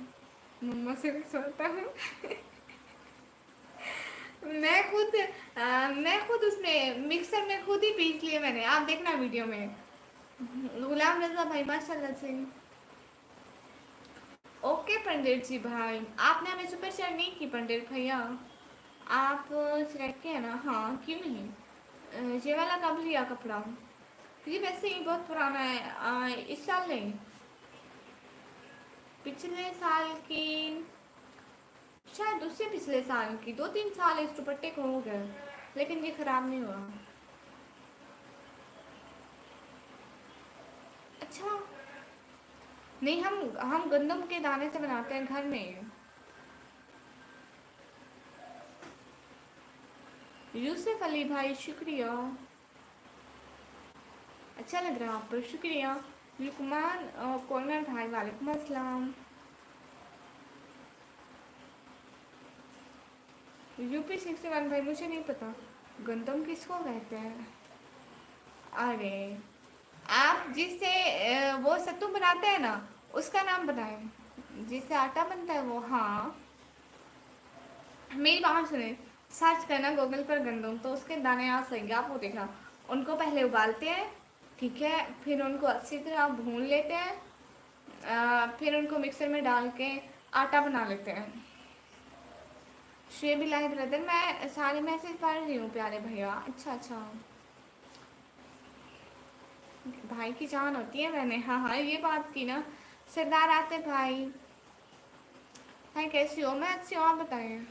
मम्मा से भी सोता हूँ। मैं खुद उसमें मिक्सर में खुद ही पीस लिए मैंने, आप देखना वीडियो में। गुलाम रजा भाई माशाल्लाह से। ओके पंडित जी भाई, आपने हमें सुपर शेयर नहीं की पंडित भैया। आप सिलेक्ट किए ना? हाँ क्यों नहीं। ये वाला कब लिया कपड़ा? ये वैसे ही बहुत पुराना है, इस साल नहीं, पिछले साल की, शायद उससे पिछले साल की। 2-3 साल इस दुपट्टे को हो गए, लेकिन ये खराब नहीं हुआ। अच्छा, नहीं हम गंदम के दाने से बनाते हैं घर में। यूसुफ अली भाई शुक्रिया, अच्छा लग रहा है आप पर, शुक्रिया। लुकमान कॉर्नर भाई वालेकुम अस्सलाम। UP61 भाई मुझे नहीं पता गंदम किसको कहते हैं। अरे आप जिससे वो सत्तू बनाते हैं ना, उसका नाम बताएं। जिससे आटा बनता है वो, हाँ। मेरी बात सुने, सर्च करना गूगल पर गंदम, तो उसके दाने आ सकेंगे, आप वो देखना। उनको पहले उबालते हैं, ठीक है, फिर उनको अच्छी तरह भून लेते हैं, फिर उनको मिक्सर में डाल के आटा बना लेते हैं। शेब इलाही ब्रदर, मैं सारे मैसेज पढ़ रही हूँ प्यारे भैया। अच्छा अच्छा, भाई की जान होती है मैंने, हाँ हाँ ये बात की ना। सरदार आते भाई, भाई कैसी हो? मैं अच्छी हूँ, आप बताइए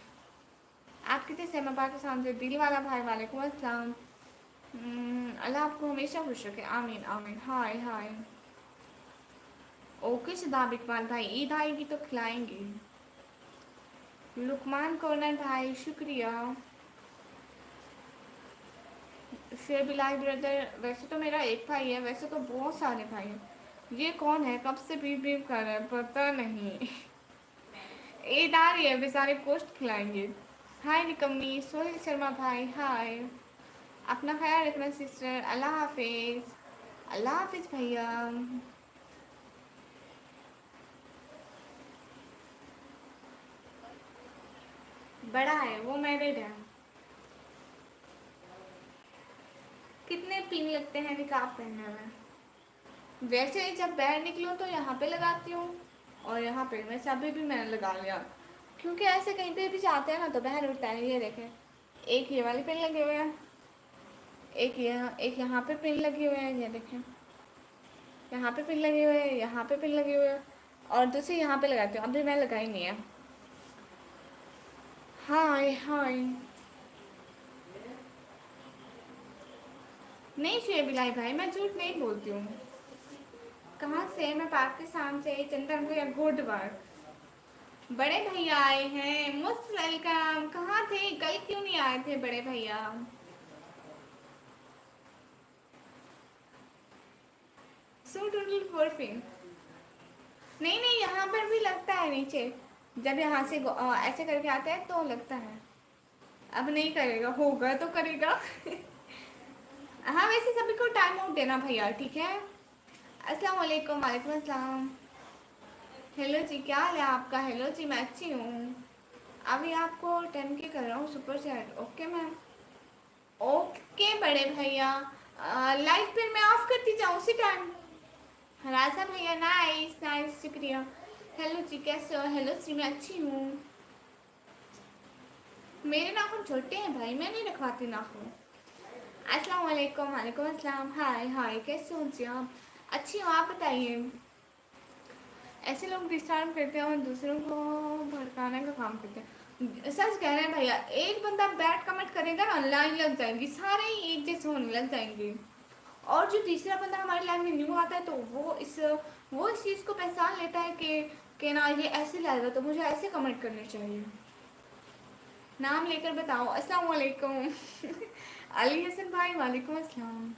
आप कितने से? मैं पाकिस्तान से। दिल वाला भाई वालेकुम अस्सलाम। अल्लाह आपको हमेशा खुश रखे, आमीन आमीन। हाय हाय। ओके शदाब इकबाल भाई, ईद आएगी तो खिलाएंगे। लुकमान कॉर्नर भाई शुक्रिया। शेर बिलाई ब्रदर, वैसे तो मेरा एक भाई है, वैसे तो बहुत सारे भाई हैं। ये कौन है, कब से बीप बीप कर रहा है, पता नहीं। ईद आ रही है, बेचारे गोश्त खिलाएंगे। हाय निकम्मी, सोहेल शर्मा भाई हाय। अपना ख्याल रखना सिस्टर, अल्लाह हाफिज। अल्लाह हाफिज भैया। बड़ा है वो, मैरिड है। कितने पिन लगते हैं निकाब पहनने में? वैसे जब बाहर निकलूँ तो यहाँ पे लगाती हूँ, और यहाँ पे वैसे अभी भी मैंने लगा लिया, क्योंकि ऐसे कहीं पे भी जाते हैं ना तो बाहर उठता है। ये देखें, एक ये वाली पिन लगे हुए हैं, एक यहाँ पे पिन लगे हुए हैं, ये देखें, यहाँ पे पिन लगे हुए हैं, यहाँ पे पिन लगे हुए हैं, और दूसरी यहाँ पे लगाती हूँ। अभी मैं लगाई नहीं है। हाय हाय। नहीं शुएब इलाही भाई, मैं झूठ नहीं बोलती हूँ। कहाँ से? मैं पाकिस्तान से। चंदन भैया गुड वर्क। बड़े भैया आए हैं, मोस्ट वेलकम। कहाँ थे कल, क्यों नहीं आए थे बड़े भैया? So total 4 pin. नहीं नहीं, यहाँ पर भी लगता है नीचे, जब यहाँ से ऐसे करके आता है तो लगता है। अब नहीं करेगा, होगा तो करेगा। हाँ वैसे सभी को टाइम आउट देना भैया, ठीक है। अस्सलाम वालेकुम। वालेकुम अस्सलाम। हेलो जी, क्या हाल है आपका? हेलो जी, मैं अच्छी हूँ। अभी आपको 10K कर रहा हूँ super chat. Okay ma'am. Okay बड़े भैया। लाइव फिर मैं ऑफ करती जाऊँ उसी टाइम। राजा भैया नाइस नाइस, शुक्रिया। हेलो जी, कैसे हो? हेलो जी, मैं अच्छी हूँ। मेरे नाखून छोटे हैं भाई, मैं नहीं रखवाती नाखून। अस्सलाम वालेकुम। वालेकुम अस्सलाम। हाय हाय, कैसे हो जी आप? अच्छी हो, आप बताइए। ऐसे लोग डिस्टर्ब करते हैं और दूसरों को भड़काने का काम करते हैं। सच कह रहे हैं भैया, एक बंदा बैड कमेंट करेगा ना, लाइन लग जाएंगी, सारे ही एक जैसे होने लग जाएंगे। और जो तीसरा बंदा हमारे लाइन में न्यू आता है तो वो इस चीज़ को पहचान लेता है कि ना ये ऐसे लाएगा तो मुझे ऐसे कमेंट करने चाहिए। नाम लेकर बताओ। अस्सलाम वालेकुम। अली हसन भाई, वालेकुम अस्सलाम।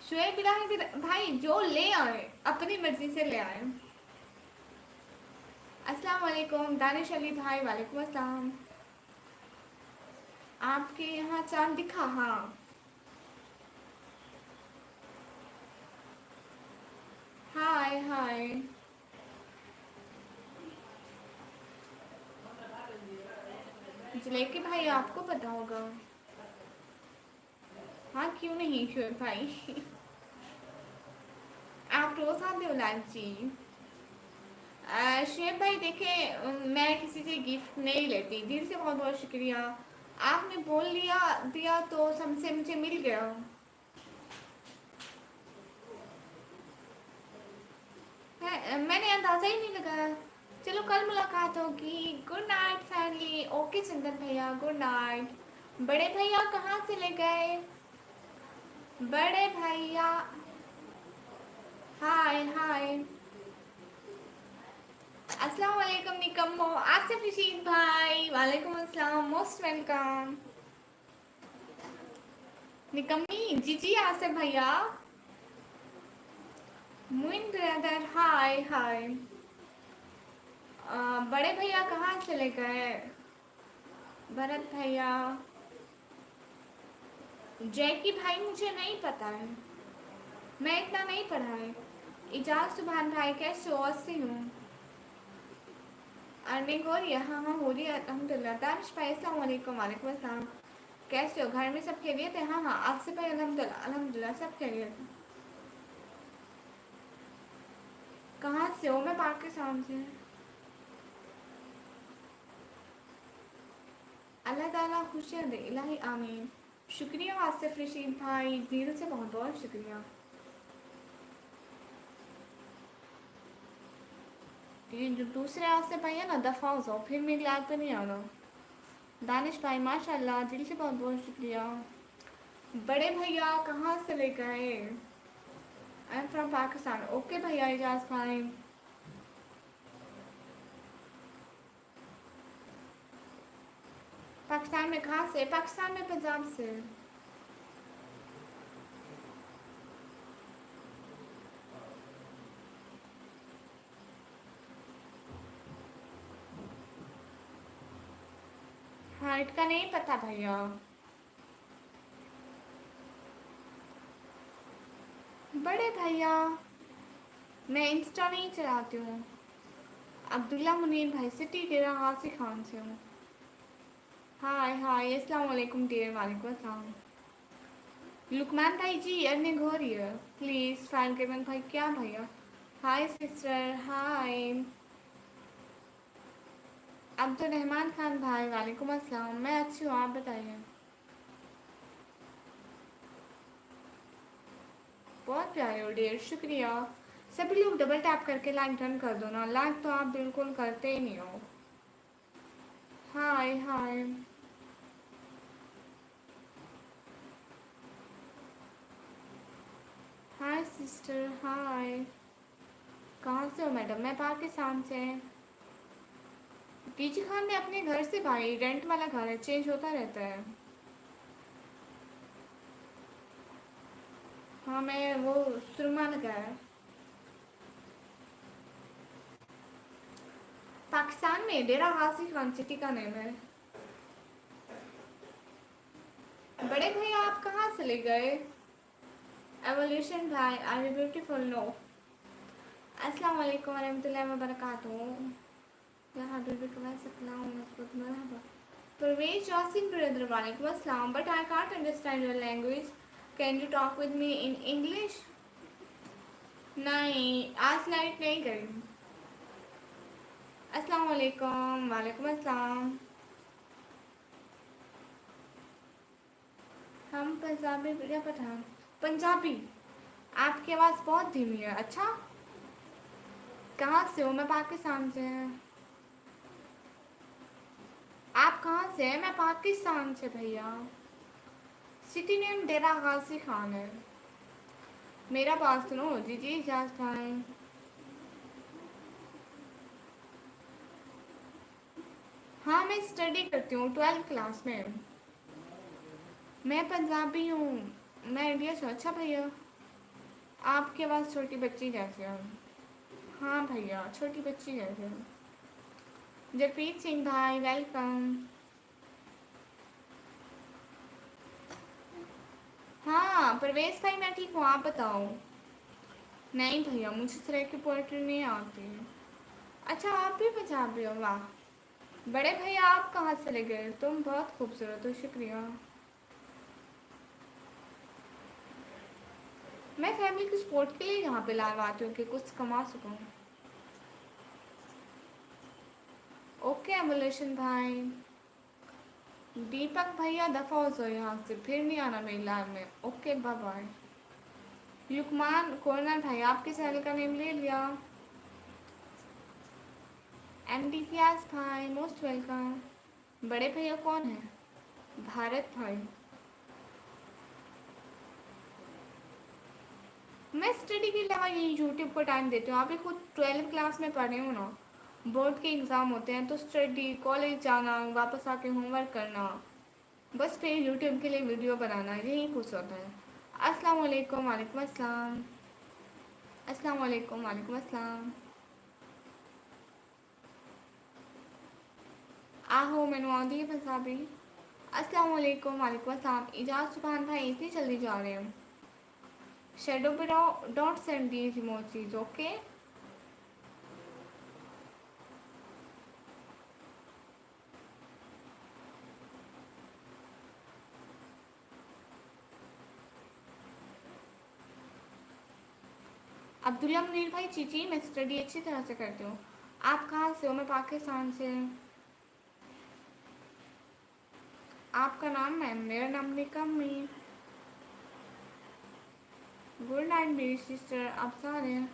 शुएब इलाही भाई, जो ले आए अपनी मर्जी से ले आए। अस्सलाम वालेकुम। दानिश अली भाई, वालेकुम अस्सलाम। आपके यहाँ चांद दिखा? हाँ। हाय हाय। जलेके भाई, आपको पता होगा। हाँ क्यों नहीं शुएब भाई। आप रोज आते हो लाइव जी। शुएब भाई देखे, मैं किसी से गिफ्ट नहीं लेती, दिल से बहुत बहुत शुक्रिया। आपने बोल लिया दिया तो सबसे मुझे मिल गया। मैंने अंदाजा ही नहीं लगाया। चलो कल मुलाकात होगी। Good night family. ओके चंदन भैया, गुड नाइट। बड़े भैया कहाँ से ले गए? बड़े भैया। हाय हाय। अस्सलाम वालेकुम निकम्मो। आसिफ रशीद भाई, वालेकुम अस्सलाम, मोस्ट वेलकम। निकम्मी जी जी, आसिफ भैया। मुइन ब्रदर, हाय हाय। बड़े भैया कहाँ चले गए? भरत भैया। जैकी भाई मुझे नहीं पता है, मैं इतना नहीं पढ़ा है। इजाज सुभान भाई, कैसे हो? अस्सी हूँ। अर्निंग हो रही है? हाँ हाँ हो रही है अल्हम्दुलिल्लाह। दानिश भाई अस्सलाम वालेकुम। वालेकुम अस्सलाम। कैसे हो? घर में सब खैरियत है? हाँ हाँ, आपसे भाई अल्हम्दुलिल्लाह अल्हम्दुलिल्लाह सब खैरियत है। कहाँ से हो? मैं पाकिस्तान से। अल्लाह ताला खुशियाँ दे इलाही, आमीन। शुक्रिया आसिफ रशीद भाई, दिल से बहुत बहुत शुक्रिया। ये जो दूसरे आसिफ भाई है ना, दफ़ा हो जाओ, फिर मेरी याद पे नहीं आना। दानिश भाई माशाल्लाह, दिल से बहुत बहुत शुक्रिया। बड़े भैया कहाँ से ले गए? आई एम फ्रॉम पाकिस्तान। ओके भैया इजाज भाई। पाकिस्तान में कहाँ से? पाकिस्तान में पंजाब से। हाइट का नहीं पता भैया। बड़े भैया, मैं इंस्टा नहीं चलाती हूँ। अब्दुल्ला मुनीर भाई, सिटी के गाजी खान से हूँ। हाय हाय, अस्सलाम वालेकुम डियर। वालेकुम अस्सलाम। लुकमान भाई जी, अर्निंग हो रही है, प्लीज़ फाइन केमन भाई। क्या भैया? हाय सिस्टर, हाय। अब्दुल रहमान खान भाई, वालेकुम अस्सलाम। मैं अच्छी हूँ, आप बताइए। बहुत प्यारे हो डियर, शुक्रिया। सभी लोग डबल टैप करके लाइक डन कर दो ना, लाइक तो आप बिल्कुल करते ही नहीं हो। हाय हाय। हाय सिस्टर, हाय। कहाँ से हो मैडम? मैं पाकिस्तान से। पीजी खान ने अपने घर से भाई, रेंट वाला घर है, चेंज होता रहता है। हाँ मैं वो सुरमा लगा है। पाकिस्तान में डेरा गाजी खान सिटी का नेम है। बड़े भैया आप कहाँ चले गए? एवोल्यूशन भाई आर यू ब्यूटीफुल? नो। अस्सलाम वालेकुम वरहमतुल्लाहि वबरकातुहू। या हबीबी कमा मजबूत मरहबा। परवेज यासीन ब्रदर वालेकुम अस्सलाम, but I can't understand your language, can you talk with me in English? नहीं आज लाइट नहीं गई। अस्सलाम वालेकुम। वालेकुम अस्सलाम। हम पंजाबी या पठान? पंजाबी। आपकी आवाज़ बहुत धीमी है। अच्छा कहाँ से हो? मैं पाकिस्तान से। आप कहाँ से हैं? मैं पाकिस्तान से भैया। सिटी नेम डेरा गाजी खान है। मेरा बात सुनो जी जी इजाज भाई। हाँ मैं स्टडी करती हूँ 12th क्लास में। मैं पंजाबी हूँ। मैं इंडिया से। अच्छा भैया आपके पास छोटी बच्ची जैसे हो। हाँ भैया छोटी बच्ची जैसे हो। जगप्रीत सिंह भाई वेलकम। हाँ परवेज भाई मैं ठीक हूँ, आप बताओ। नहीं भैया मुझे इस तरह की पोइट्री नहीं आती। अच्छा आप भी पंजाबी हो? वाह। बड़े भैया आप कहाँ चले गए? तुम बहुत खूबसूरत हो। शुक्रिया। मैं फैमिली की सपोर्ट के लिए यहाँ पे लाइव आती हूँ कि कुछ कमा सकूँ। ओके एवोल्यूशन भाई। दीपक भैया दफ़ा हो जाओ यहाँ से, फिर नहीं आना मेरी लाइव में। Okay bye bye. Luqman corner भाई आपके चैनल का नेम ले लिया। एमडी फियाज भाई मोस्ट वेलकम। बड़े भैया कौन है? भारत भाई। मैं स्टडी के अलावा यही यूट्यूब को टाइम देती हूँ। अभी खुद 12th क्लास में पढ़ रही हूँ ना, बोर्ड के एग्ज़ाम होते हैं तो स्टडी, कॉलेज जाना, वापस आके होमवर्क करना, बस फिर यूट्यूब के लिए वीडियो बनाना, यही कुछ होता है। अस्सलाम वालेकुम। वालेकुम अस्सलाम। अस्सलाम वालेकुम। वालेकुम अस्सलाम। आहो मैंने आती है पंजाबी। अस्सलाम वालेकुम। वालेकुम अस्सलाम। इजाज़ सुभान भाई इतनी जल्दी जा रहे हैं? शेडो पे don't send these emojis okay. Abdullah Munir भाई चीची मैं स्टडी अच्छी तरह से करती हूँ। आप कहाँ से हो? मैं पाकिस्तान से। आपका नाम? मैम मेरा नाम निकम में। गुड नाइट मेरी सिस्टर, आप सारे हैं।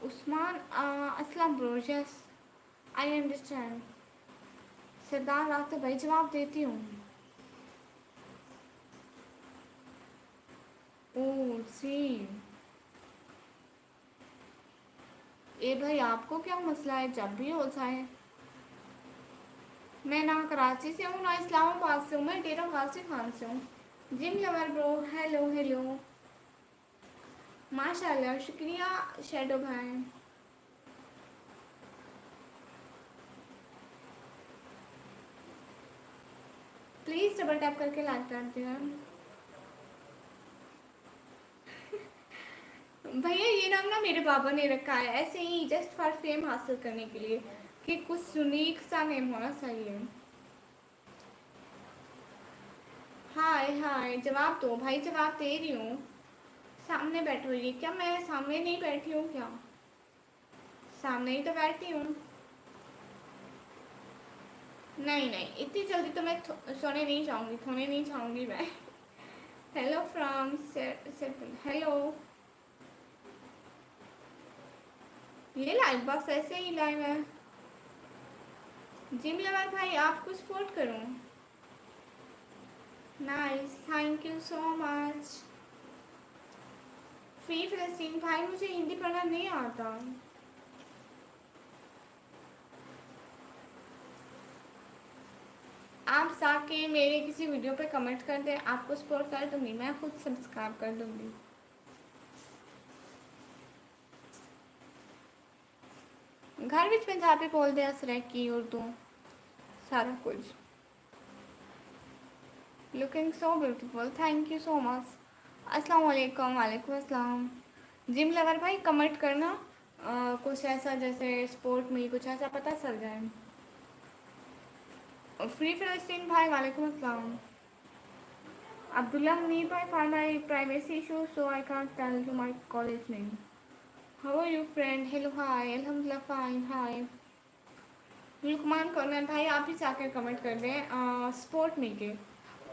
Usman Aslam bro yes I understand. Sardar रात भाई जवाब देती हूँ। ओ सी। ए भाई आपको क्या मसला है? जब भी हो जाए। मैं ना कराची से हूँ ना इस्लामाबाद से हूँ, मैं डेरा गाजी खान से हूँ। Gym lover bro hello hello. माशाल्लाह शुक्रिया शेडो भाई। प्लीज़ डबल टैप करके लाइक कर दिया। भैया ये नाम ना मेरे पापा ने रखा है ऐसे ही जस्ट फॉर फेम हासिल करने के लिए कि कुछ यूनिक सा नेम होना चाहिए। हाय हाय जवाब दो भाई। जवाब दे रही हूँ। सामने बैठी हुई है क्या? मैं सामने नहीं बैठी हूँ क्या? सामने ही तो बैठी हूँ। नहीं नहीं इतनी जल्दी तो मैं सोने नहीं चाहूँगी, खोने नहीं चाहूँगी मैं। Hello from hello. ये लाइव बस ऐसे ही लाइव है। जिम लेवल भाई आपको सपोर्ट करूँ? Nice thank you so much. Free फिलिस्तीन भाई मुझे हिंदी पढ़ना नहीं आता। कि मेरे किसी वीडियो पे कमेंट कर दें, आपको सपोर्ट कर दूँगी, मैं खुद सब्सक्राइब कर दूँगी। घर विच पंजाबी बोलते हैं सरेकी उर्दू सारा कुछ। Looking so beautiful, thank you so much. अस्सलाम वालेकुम। वालेकुम अस्सलाम। जिम लवर भाई कमेंट करना कुछ ऐसा जैसे स्पोर्ट में कुछ ऐसा पता चल जाए। फ्री फिलिस्तीन भाई वालेकुम अस्सलाम। अब्दुल्ला मुनीर भाई for my privacy issue so I can't tell you my college name. How are you friend? Hello hi, अल्हम्दुलिल्लाह फाइन। हाय लुकमान कौन भाई, आप ही जाकर कमेंट कर दें स्पोर्ट में के।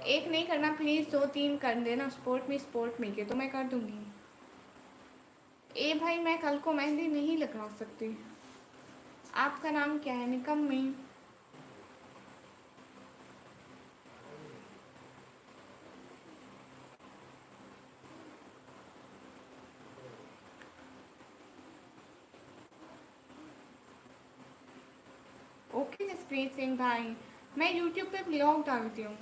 एक नहीं करना प्लीज़, 2-3 कर देना स्पोर्ट में के, तो मैं कर दूँगी। ए भाई मैं कल को मेहंदी नहीं लगा सकती। आपका नाम क्या है? निकम्मी। ओके जसप्रीत सिंह भाई, मैं यूट्यूब पे ब्लॉग डालती हूँ।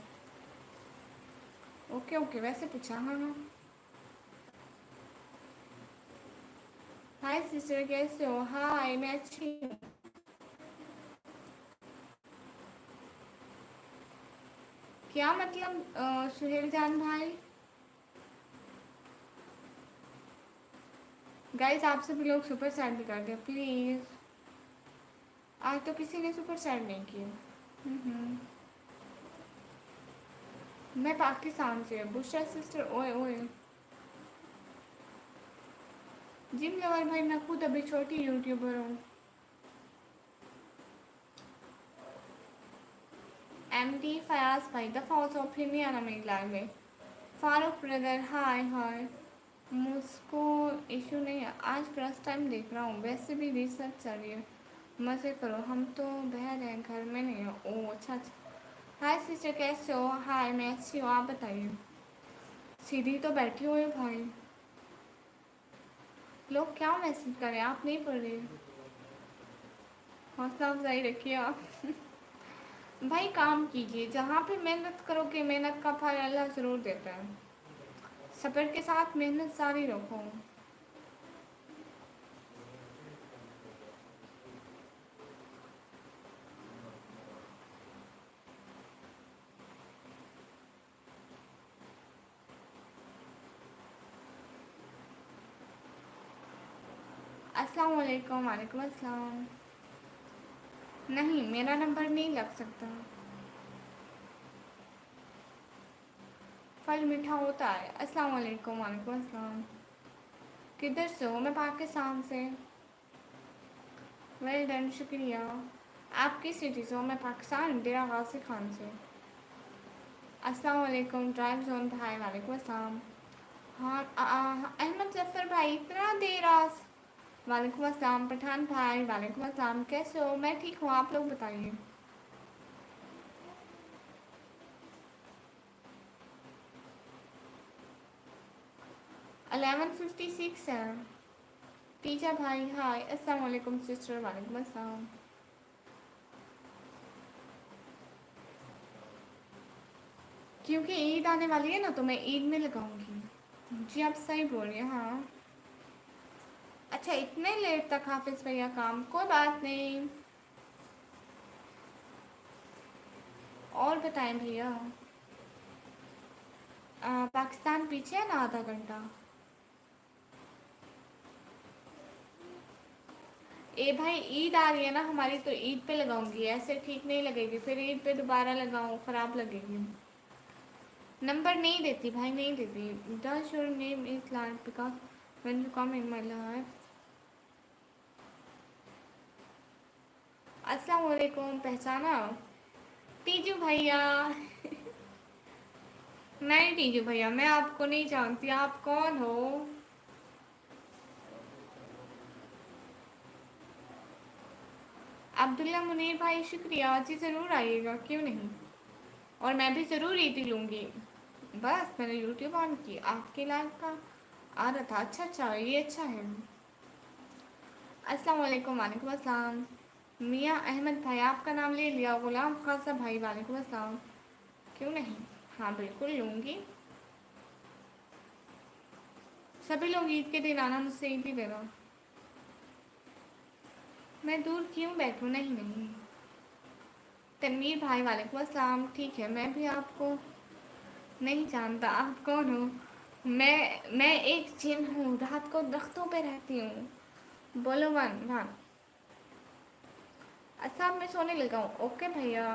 ओके ओके, वैसे पूछा। हाँ हाँ। हाय सिस्टर, कैसे हो? हाय, मैं अच्छी हूँ। क्या मतलब सुहेल जान भाई? गाइस आप सभी लोग सुपर चैट भी कर दें प्लीज़। आज तो किसी ने सुपर चैट नहीं किया। मैं पाकिस्तान से। बुशरा सिस्टर, ओए ओए। जिम लवर भाई मैं खुद अभी छोटी यूट्यूबर हूँ। एमडी फयाज भाई दफ़ा हो तो फिर नहीं आना मेरी लाइव में। फारूक ब्रदर हाय हाय। मुझको इशू नहीं है, आज फर्स्ट टाइम देख रहा हूँ, वैसे भी रिसर्च चल रही है। मज़े करो, हम तो बहर हैं, घर में नहीं हो। ओह अच्छा अच्छा। हाय सिस्टर कैसे हो? हाय मैं अच्छी हूँ, आप बताइए। सीधी तो बैठी हुई है भाई, लोग क्या मैसेज करें, आप नहीं पढ़ रहे। हौसला अफजाई रखिए आप। भाई काम कीजिए, जहाँ पे मेहनत करोगे मेहनत का फल अल्लाह ज़रूर देता है। सब्र के साथ मेहनत जारी रखो। अस्सलाम वालेकुम। वालेकुम अस्सलाम। नहीं मेरा नंबर नहीं लग सकता। फल मीठा होता है। अस्सलाम वालेकुम। वालेकुम अस्सलाम। किधर से हो? मैं पाकिस्तान से। वेल डन, शुक्रिया। आप किस सिटी से हो? मैं पाकिस्तान, डेरा गाजी खान से। अस्सलाम वालेकुम ड्राइव जोन भाई। वालेकुम अस्सलाम। हाँ अहमद जफ़र भाई, इतना देर आज। वालेकुम अस्सलाम पठान भाई। वालेकुम अस्सलाम, कैसे हो? मैं ठीक हूँ, आप लोग बताइए। 11:56 है। टीचर भाई हाय। अस्सलाम वालेकुम सिस्टर। वालेकुम अस्सलाम। क्योंकि ईद आने वाली है ना, तो मैं ईद में लगाऊंगी। जी आप सही बोल रहे हैं। हाँ अच्छा, इतने लेट तक हाफिज भैया काम, कोई बात नहीं। और बताएं भैया। पाकिस्तान पीछे है ना आधा घंटा। ए भाई ईद आ रही है ना हमारी, तो ईद पे लगाऊंगी, ऐसे ठीक नहीं लगेगी, फिर ईद पे दोबारा लगाऊं ख़राब लगेगी। नंबर नहीं देती भाई, नहीं देती। Does your name is large because when you come in my life. अस्सलाम वालेकुम, पहचाना? तीजू भैया। नहीं तीजू भैया, मैं आपको नहीं जानती, आप कौन हो? अब्दुल्ला मुनीर भाई शुक्रिया जी, ज़रूर आइएगा, क्यों नहीं। और मैं भी ज़रूर ईदी लूँगी। बस मैंने यूट्यूब ऑन की, आपके लाइव का आ रहा था। अच्छा अच्छा, ये अच्छा है। अस्सलाम वालेकुम। वालेकुम अस्सलाम। मियाँ अहमद भाई, आपका नाम ले लिया। गुलाम खासा भाई, वालेकुम अस्सलाम। क्यों नहीं, हाँ बिल्कुल लूँगी। सभी लोग ईद के दिन आना, मुझसे ईद ही ले लो। मैं दूर क्यों बैठूँ, नहीं नहीं। तनवीर भाई वालेकुम अस्सलाम। ठीक है, मैं भी आपको नहीं जानता, आप कौन हो? मैं एक जिन हूँ, रात को दरख्तों पे रहती हूँ। बोलो वन वन। अच्छा मैं सोने लगा हूँ। ओके भैया।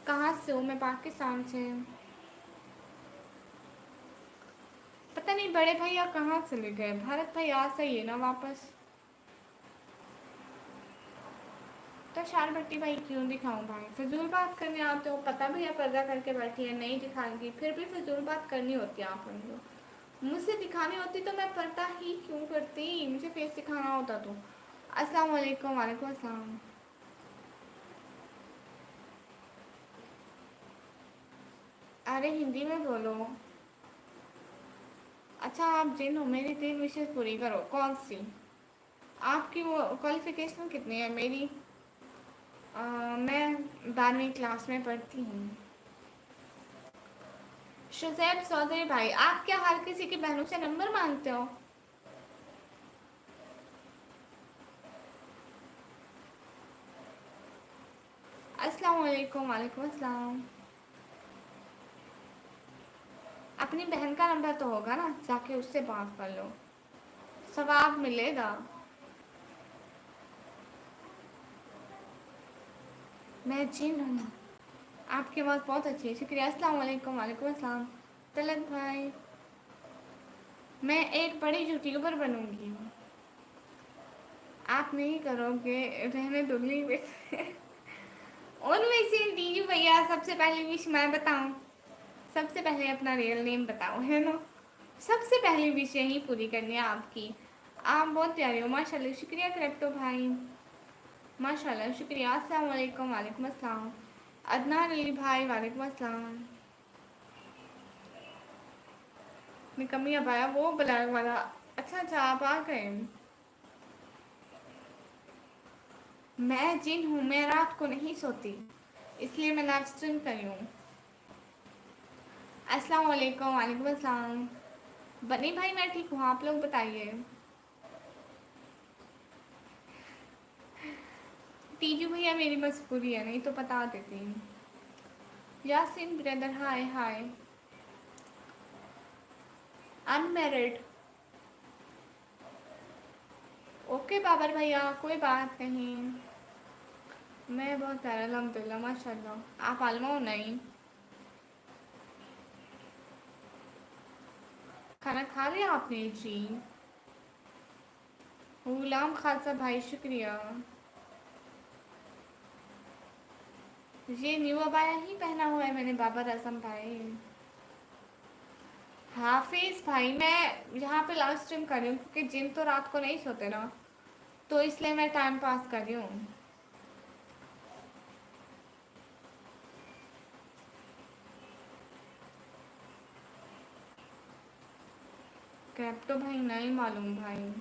कहाँ से हो? मैं पाकिस्तान से। पता नहीं बड़े भैया कहाँ चले गए। भारत भाई आ सही है ना वापस? तो शाल भट्टी भाई क्यों दिखाऊं भाई? फिजूल बात करने आते हो, पता भी है पर्दा करके बैठी है, नहीं दिखाएंगी, फिर भी फिजूल बात करनी होती है आप लोगों। मुझसे दिखानी होती तो मैं पर्दा ही क्यों करती, मुझे फेस दिखाना होता तो। अस्सलाम वालेकुम। वालेकुम अस्सलाम। अरे हिंदी में बोलो। अच्छा आप जिन हो, मेरी 3 विशेष पूरी करो। कौन सी? आपकी वो क्वालिफिकेशन कितनी है? मेरी मैं 12वीं क्लास में पढ़ती हूँ। शुजैब चौधरी भाई, आप क्या हर किसी की बहनों से नंबर मांगते हो? अस्सलाम वालेकुम। वालेकुम अस्सलाम। अपनी बहन का नंबर तो होगा ना, जाके उससे बात कर लो, सवाब मिलेगा। मैं जिन हूँ। आपकी आवाज़ बहुत अच्छी है, शुक्रिया। अस्सलाम वालेकुम। वालेकुम अस्सलाम। तलत भाई, मैं एक बड़ी यूट्यूबर बनूंगी। आप नहीं करोगे, रहने दो, लीव इट। उनमें से टीजू भैया, सबसे पहली विश मैं बताऊं? सबसे पहले अपना रियल नेम बताओ, है ना? सबसे पहली विश यही पूरी करनी है आपकी। आप बहुत प्यारे हो माशाल्लाह। शुक्रिया क्रिप्टो भाई, माशाल्लाह शुक्रिया। अस्सलाम वालेकुम। वालेकुम अस्सलाम। अदनान अली भाई वालेकुम अस्सलाम। मैं कमी अब आया वो ब्लैक वाला। अच्छा अच्छा आप आ गए। मैं जिन हूँ, मैं रात को नहीं सोती, इसलिए मैं लाइव स्ट्रीम करी हूँ। अस्सलाम वालेकुम। वालेकुम अस्सलाम। बनी भाई मैं ठीक हूँ, आप लोग बताइए। तीजू भैया मेरी मजबूरी है, नहीं तो बता देती। यासिन ब्रदर हाय हाय। अनमेरिड। ओके बाबर भैया, कोई बात नहीं। मैं बहुत प्यारा, अल्हम्दुलिल्लाह माशाल्लाह। आप आलमा हो? नहीं। खाना खा लिया आपने जी? गुलाम खालसा भाई शुक्रिया। ये न्यू अबाया ही पहना हुआ है मैंने बाबर आजम भाई। हाफिज भाई, मैं यहाँ पे लाइव स्ट्रीम कर रही हूँ क्योंकि जिम तो रात को नहीं सोते ना, तो इसलिए मैं टाइम पास कर रही हूँ। क्रिप्टो भाई नहीं मालूम भाई।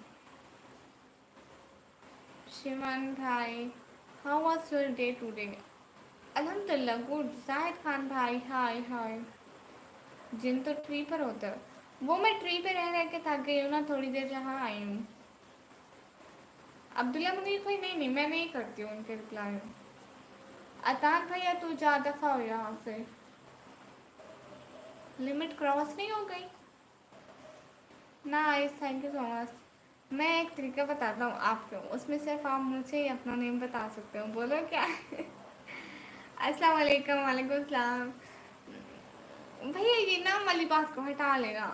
शिवन भाई, how was your day today? अल्हम्दुलिल्लाह गुड। जाहिद खान भाई हाय हाय। जिन तो ट्री पर होता है, वो मैं ट्री पे रह रह के थक गई हूँ ना, थोड़ी देर जहाँ आई हूँ। अब्दुल्ला मुनीर भाई नहीं नहीं, मैं नहीं करती हूँ उनके रिप्लाई। अतान भैया तू जा दफा हो यहाँ से। लिमिट क्रॉस नहीं हो गई ना? Ice thank you so much. मैं एक तरीका बताता हूँ आपको, उसमें सिर्फ आप मुझे ही अपना नेम बता सकते हो। बोलो क्या? अस्सलाम वालेकुम। वालेकुम अस्सलाम। भैया ये नाम वाली बात को हटा लेना।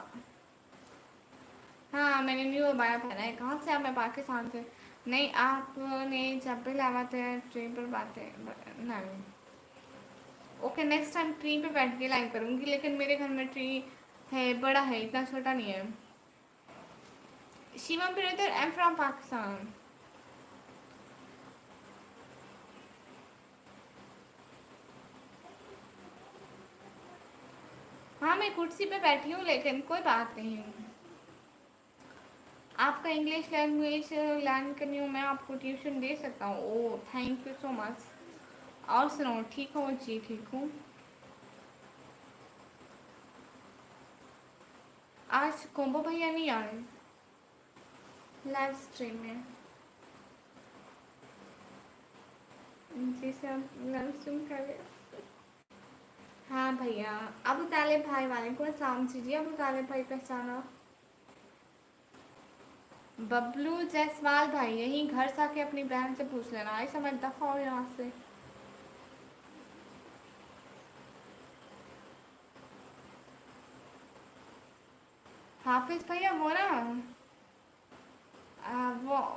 हाँ मैंने न्यू अबाया पहना है। कहाँ से आप? मैं पाकिस्तान से। नहीं आपने जब भी लावा थे ट्री पर बातें नहीं। ओके नेक्स्ट टाइम ट्री पे बैठ के लाइव करूँगी, लेकिन मेरे घर में ट्री है, बड़ा है, इतना छोटा नहीं है। Shivam brother I am from Pakistan. हाँ मैं कुर्सी पे बैठी हूँ, लेकिन कोई बात नहीं। आपका इंग्लिश लैंग्वेज लर्न करनी हूँ, मैं आपको ट्यूशन दे सकता हूँ। ओह थैंक यू सो मच। और सुनो, ठीक हो? जी ठीक हूँ। आज कोम्बो भैया नहीं आए लाइव स्ट्रीम में। जी सर, लाइव स्ट्रीम कर रहे। हाँ भैया। अबू तालिब भाई वालेकुम अस्सलाम जी। जी अबू तालिब भाई पहचाना? बबलू जायसवाल भाई, यहीं घर से आके अपनी बहन से पूछ लेना। ऐसा मत दफा हो यहाँ से। हाफिज भैया वो ना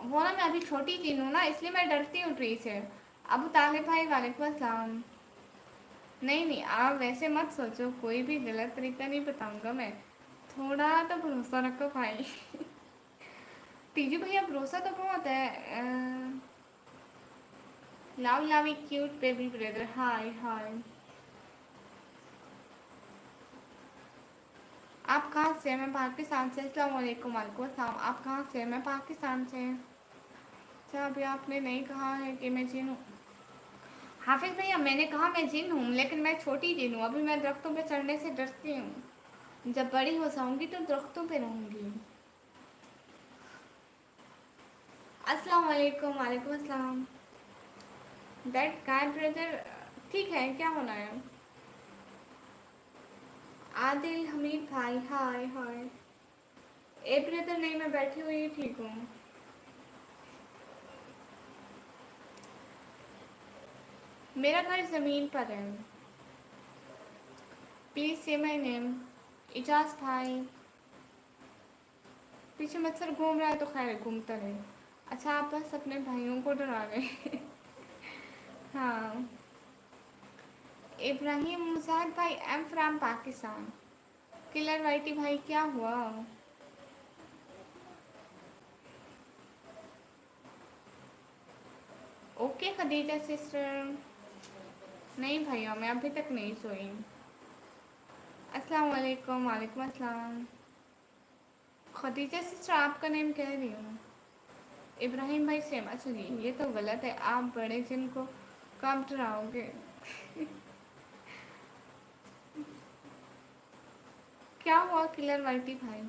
वो ना मैं अभी छोटी चीन हूँ ना, इसलिए मैं डरती हूँ ट्री से। अबू तालिब भाई वालेकुम अस्सलाम। नहीं नहीं, आप वैसे मत सोचो, कोई भी गलत तरीका नहीं बताऊंगा मैं। थोड़ा तो भरोसा रखो भाई। तीजू भैया भरोसा तो बहुत है। Love love cute baby brother, hi hi. आप कहाँ से हैं? मैं पाकिस्तान से। अस्सलाम वालेकुम। वालेकुम अस्सलाम। आप कहाँ से हैं? मैं पाकिस्तान से। अच्छा, अभी आपने नहीं कहा है कि मैं जिन हूँ। हाफिज भैया मैंने कहा मैं जिन हूँ, लेकिन मैं छोटी जिन हूँ। अभी मैं दरख्तों पे चढ़ने से डरती हूँ। जब बड़ी हो जाऊंगी तो दरख्तों पे रहूंगी। अस्सलाम वालेकुम। वालेकुम अस्सलाम। दैट गाय ब्रदर ठीक है, क्या होना है? आदिल हमीद भाई, हाय हाय। ए ब्रदर नहीं, मैं बैठी हुई ठीक हूँ। मेरा घर ज़मीन पर है। प्लीज़ से माई नेम। इजाज भाई। पीछे मच्छर घूम रहा है तो खैर घूमता रहे। अच्छा, आप बस अपने भाइयों को डरा रहे। हाँ। इब्राहिम मुसाद भाई, I am from Pakistan. Killer YT भाई, क्या हुआ? Okay Khadija sister. नहीं भैया, मैं अभी तक नहीं सोई। अस्सलाम वालेकुम। वालेकुम अस्सलाम। खदीजा सिस्टर, आपका नेम कह रही हूँ। इब्राहिम भाई सेम। अच्छा जी, ये तो गलत है। आप बड़े जिनको कब डराओगे? क्या हुआ किलर वाइटी भाई?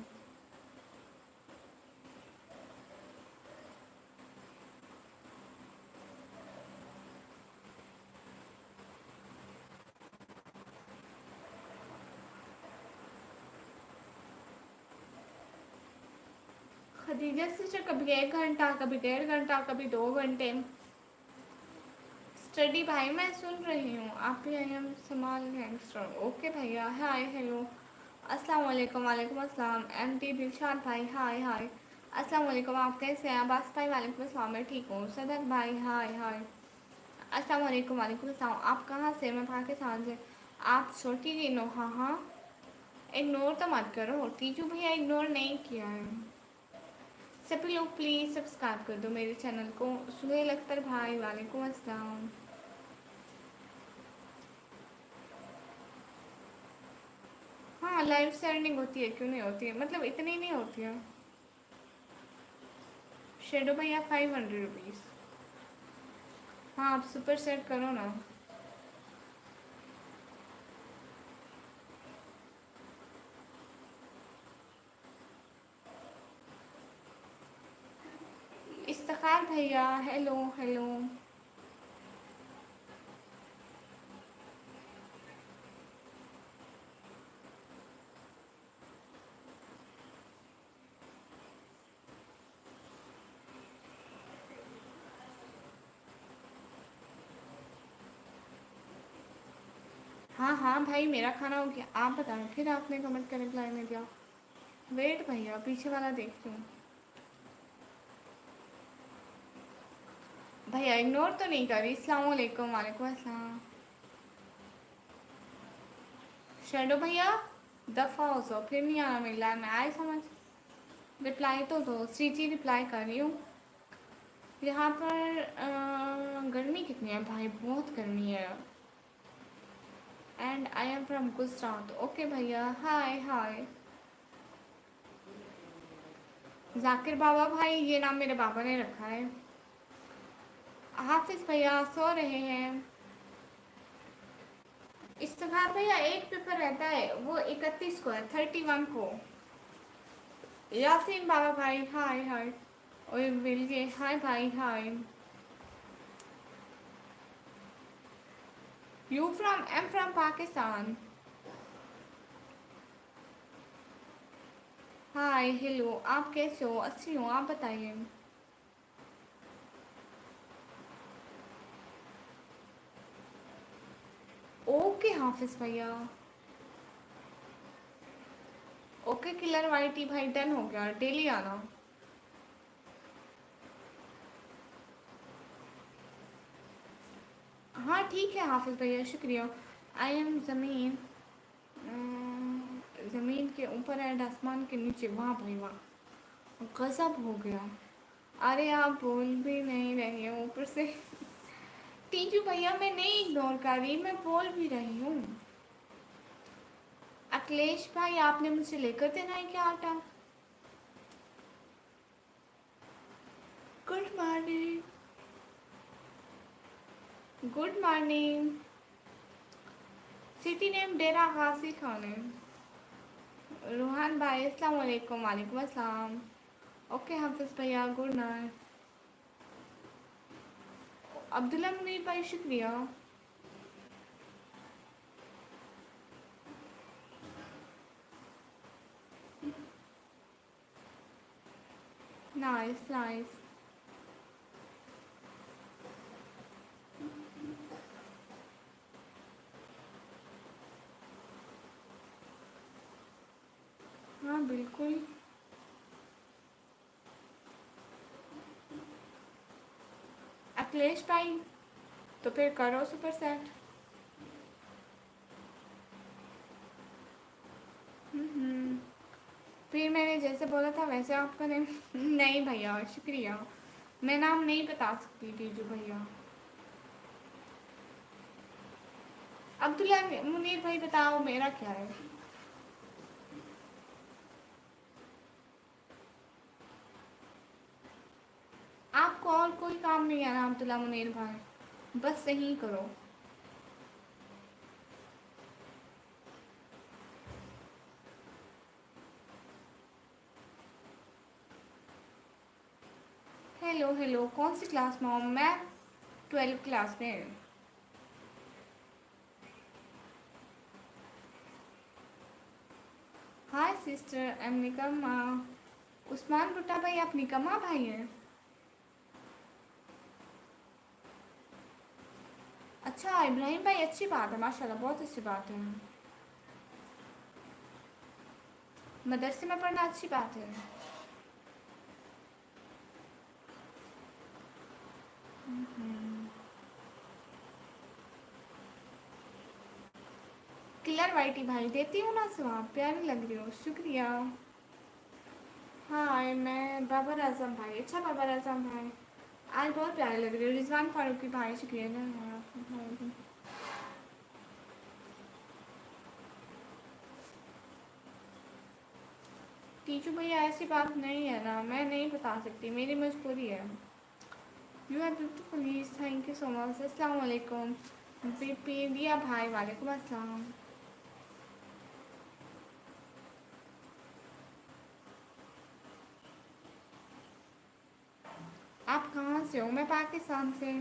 खदीजा सिस्टर, कभी 1 घंटा, कभी 1.5 घंटा, कभी 2 घंटे। स्टडी भाई, मैं सुन रही हूँ। आप भी आई एम समाल गैंगस्टर। ओके भैया, हाय हेलो। अस्सलाम वालेकुम। वालेकुम अस्सलाम। एम टी दिलशाद भाई, हाय हाय। अस्सलाम वालेकुम। आप कैसे हैं? अब्बास भाई, वालेकुम अस्सलाम। मैं ठीक हूँ। सदक भाई, हाय हाय। अस्सलाम वालेकुम। वालेकुम अस्सलाम। आप कहाँ से? मैं पाकिस्तान से। आप छोटी जी नो? हाँ हाँ। इग्नोर तो मत करो, टीचू भैया इग्नोर नहीं किया है। सभी लोग प्लीज़ सब्सक्राइब कर दो मेरे चैनल को। सुहेल अख्तर भाई, वालेकुम अस्सलाम। हाँ, लाइव सेंडिंग होती है, क्यों नहीं होती है? मतलब इतनी नहीं होती है। शेडो भैया 500 रुपीज़। हाँ, आप सुपर सेट करो ना। इफ्तिखार भैया, हेलो हेलो। हाँ हाँ भाई, मेरा खाना हो गया। आप बताएं, फिर आपने कमेंट का रिप्लाई नहीं दिया। वेट भैया, पीछे वाला देखती हूँ। भैया इग्नोर तो नहीं करी। अस्सलाम वालेकुम। वालेकुम अस्सलाम। शेडो भैया दफ़ा हो सो, फिर नहीं आना मेरी लाइन में। आए समझ? रिप्लाई तो दो। श्रीजी रिप्लाई कर रही हूँ। यहाँ पर गर्मी कितनी है भाई? बहुत गर्मी है। And I am from Gujarat. Okay भैया, हाय हाय। जाकिर बाबा भाई, ये नाम मेरे बाबा ने रखा है। हाफिज भैया सो रहे हैं। इफ्तिखार भैया एक पेपर रहता है, वो 31 को है, 31 को। यासीन बाबा भाई हाय हाय। ओए मिल गए, हाय भाई hi. You from, am from Pakistan. Hi hello, आप कैसे हो? अच्छी हो, आप बताइए। ओके हाफिज भैया। ओके किलर वाइटी भाई, डन हो गया, डेली आना। हाँ ठीक है हाफिज भैया, शुक्रिया। आई एम ज़मीन, ज़मीन के ऊपर एंड आसमान के नीचे, वाह भाई वाह, गजब हो गया। अरे आप बोल भी नहीं रही हो ऊपर से। टीचू भैया मैं नहीं इग्नोर कर रही, मैं बोल भी रही हूँ। अखिलेश भाई आपने मुझसे लेकर देना है क्या आटा? Good morning. Good morning. City name Dera Ghazi Khan है। रूहान भाई अस्सलाम वालेकुम। वालेकुम अस्सलाम। ओके हाफिज भैया, गुड नाइट। अब्दुल्ला मुनीर भाई शुक्रिया। Nice nice. हाँ बिल्कुल। अखिलेश भाई तो फिर करो सुपर सेट। फिर मैंने जैसे बोला था वैसे आप करें। नहीं भैया शुक्रिया, मैं नाम नहीं बता सकती टीजू भैया। अब्दुल्ला मुनीर भाई बताओ मेरा क्या है? आपको और कोई काम नहीं है ना अब्दुल्ला मुनीर भाई, बस सही करो। हेलो हेलो, कौन सी क्लास में हूँ मैं? 12 क्लास में। हाय सिस्टर, एम निकम्मा। उस्मान भुट्टा भाई आप निकम्मा भाई हैं? अच्छा इब्राहिम भाई, अच्छी बात है, माशाल्लाह बहुत अच्छी बात है। मदरसे में पढ़ना अच्छी बात है। किलर वाइटी भाई देती हूँ ना स्वाब, प्यारी लग रही हो, शुक्रिया। हाय मैं बाबर आजम भाई। अच्छा बाबर आजम भाई आज बहुत प्यारे लग रहे हो। रिजवान फारूकी भाई शुक्रिया ना भाई। टीचू भैया ऐसी बात नहीं है ना, मैं नहीं बता सकती, मेरी मजबूरी है। You are beautiful, thank you so much. अस्सलाम वालेकुम। दिया भाई, वालेकुम अस्सलाम। आप कहाँ से हो? मैं पाकिस्तान से।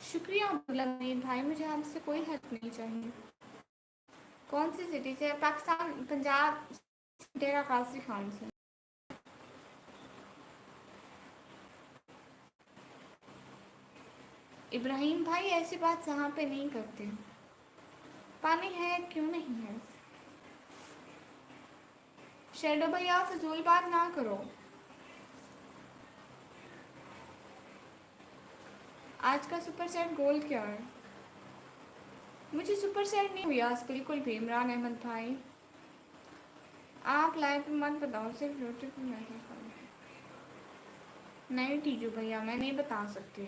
शुक्रिया अब्दुल्ला मीर भाई, मुझे आपसे कोई हेल्प नहीं चाहिए। कौन सी सिटी से? पाकिस्तान, पंजाब, डेरा गाजी खान से। इब्राहिम भाई ऐसी बात यहाँ पे नहीं करते। पानी है, क्यों नहीं है? शेडो भैया फजूल बात ना करो। आज का सुपर सेट गोल क्या है? मुझे सुपर सेट नहीं हुई आज बिल्कुल भी। इमरान अहमद भाई आप लाइव पे मत बताओ, सिर्फ यूट्यूब पे मैसेज करो। नहीं टीजू भैया मैं नहीं बता सकती।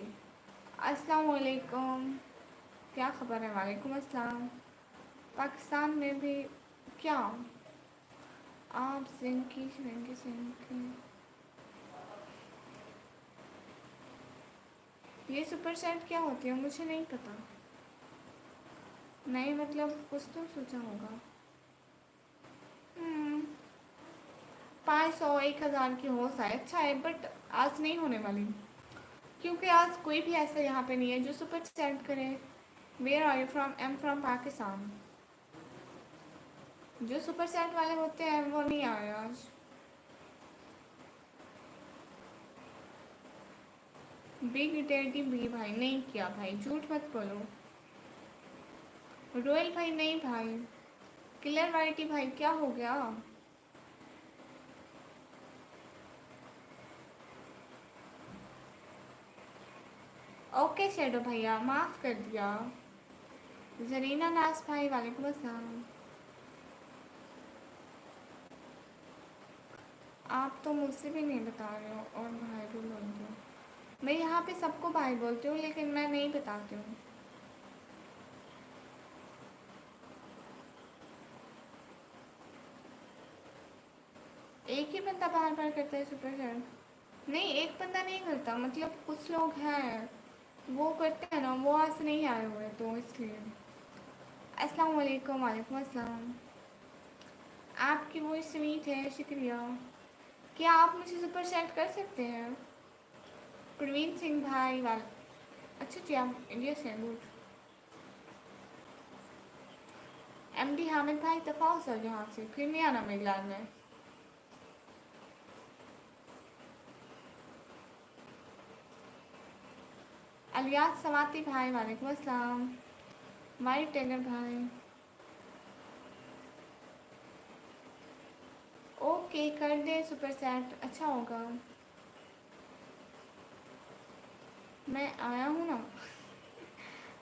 अस्सलाम वालेकुम। क्या खबर है? वालेकुम अस्सलाम। पाकिस्तान में भी क्या आप सिंह की सिंह की ये सुपर सेट क्या होती है? मुझे नहीं पता। नहीं मतलब कुछ तो सोचा होगा। 500 1000 की हो शायद। अच्छा है बट आज नहीं होने वाली, क्योंकि आज कोई भी ऐसा यहाँ पे नहीं है जो सुपर सेट करे। Where are you from? I am from Pakistan. जो सुपर सेट वाले होते हैं वो नहीं आए आज। बिग डैडी भी भाई नहीं किया भाई, झूठ मत बोलो। रोयल भाई नहीं भाई। किलर वाइटी भाई क्या हो गया? ओके शेडो भैया माफ़ कर दिया। जरीना नाज भाई वालेकुम अस्सलाम। आप तो मुझसे भी नहीं बता रहे हो और भाई भी बोलते हो। मैं यहाँ पे सबको भाई बोलती हूँ लेकिन मैं नहीं बताती हूँ। एक ही बंदा बार बार करता है सुपर सेट। नहीं एक बंदा नहीं करता, मतलब कुछ लोग हैं वो करते हैं ना, वो आज नहीं आए हुए तो इसलिए। अस्सलाम वालेकुम। वालेकुम अस्सलाम। आपकी वॉइस स्वीट है, शुक्रिया। क्या आप मुझे सुपर सेट कर सकते हैं? प्रवीण सिंह भाई वाल अच्छा जी आप इंडिया से हैं, गुड। एमडी हामिद भाई दफा हो सर यहाँ से, फिर नहीं आना मिलान में। अलियास सवाती भाई वालेकुम अस्सलाम। मारी टेलर भाई ओके कर दे सुपर सेट, अच्छा होगा। मैं आया हूँ ना।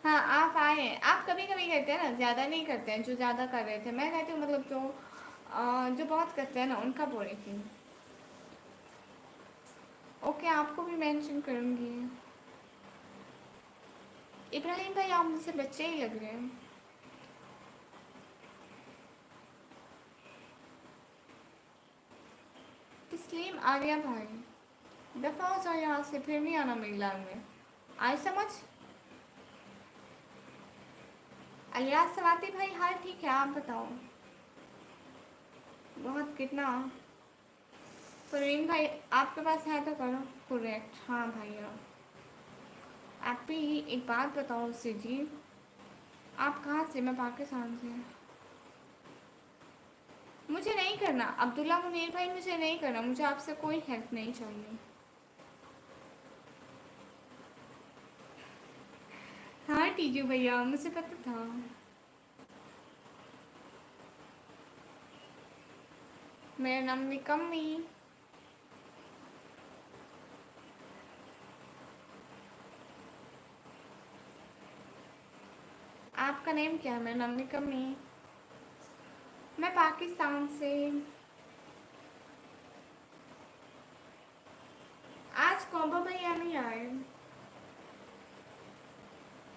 हाँ आप आए हैं, आप कभी कभी करते हैं ना, ज़्यादा नहीं करते हैं। जो ज़्यादा कर रहे थे मैं कहती हूँ, मतलब जो जो बहुत करते हैं ना उनका बोल रही थी। ओके आपको भी मेंशन करूँगी। इब्राहिम भाई आप मुझसे बच्चे ही लग रहे हैं। तस्लीम आर्या भाई दफा हो जाओ यहाँ से, फिर नहीं आना मेरी लाइन में। आई समझ। अलियास सवाती भाई हाल ठीक है, आप बताओ। बहुत कितना? परवीन भाई आपके पास है तो करो। करेक्ट हाँ भैया। आप भी एक बात बताओ उससे जी। आप कहाँ से? मैं पाकिस्तान से। मुझे नहीं करना अब्दुल्ला मुनीर भाई, मुझे नहीं करना, मुझे आपसे कोई हेल्प नहीं चाहिए। हाँ टीजू भैया मुझे पता था। मेरा नाम निकम्मी। आपका नेम क्या है? मेरा नाम निकम्मी। मैं पाकिस्तान से। आज कौबा भैया नहीं आए।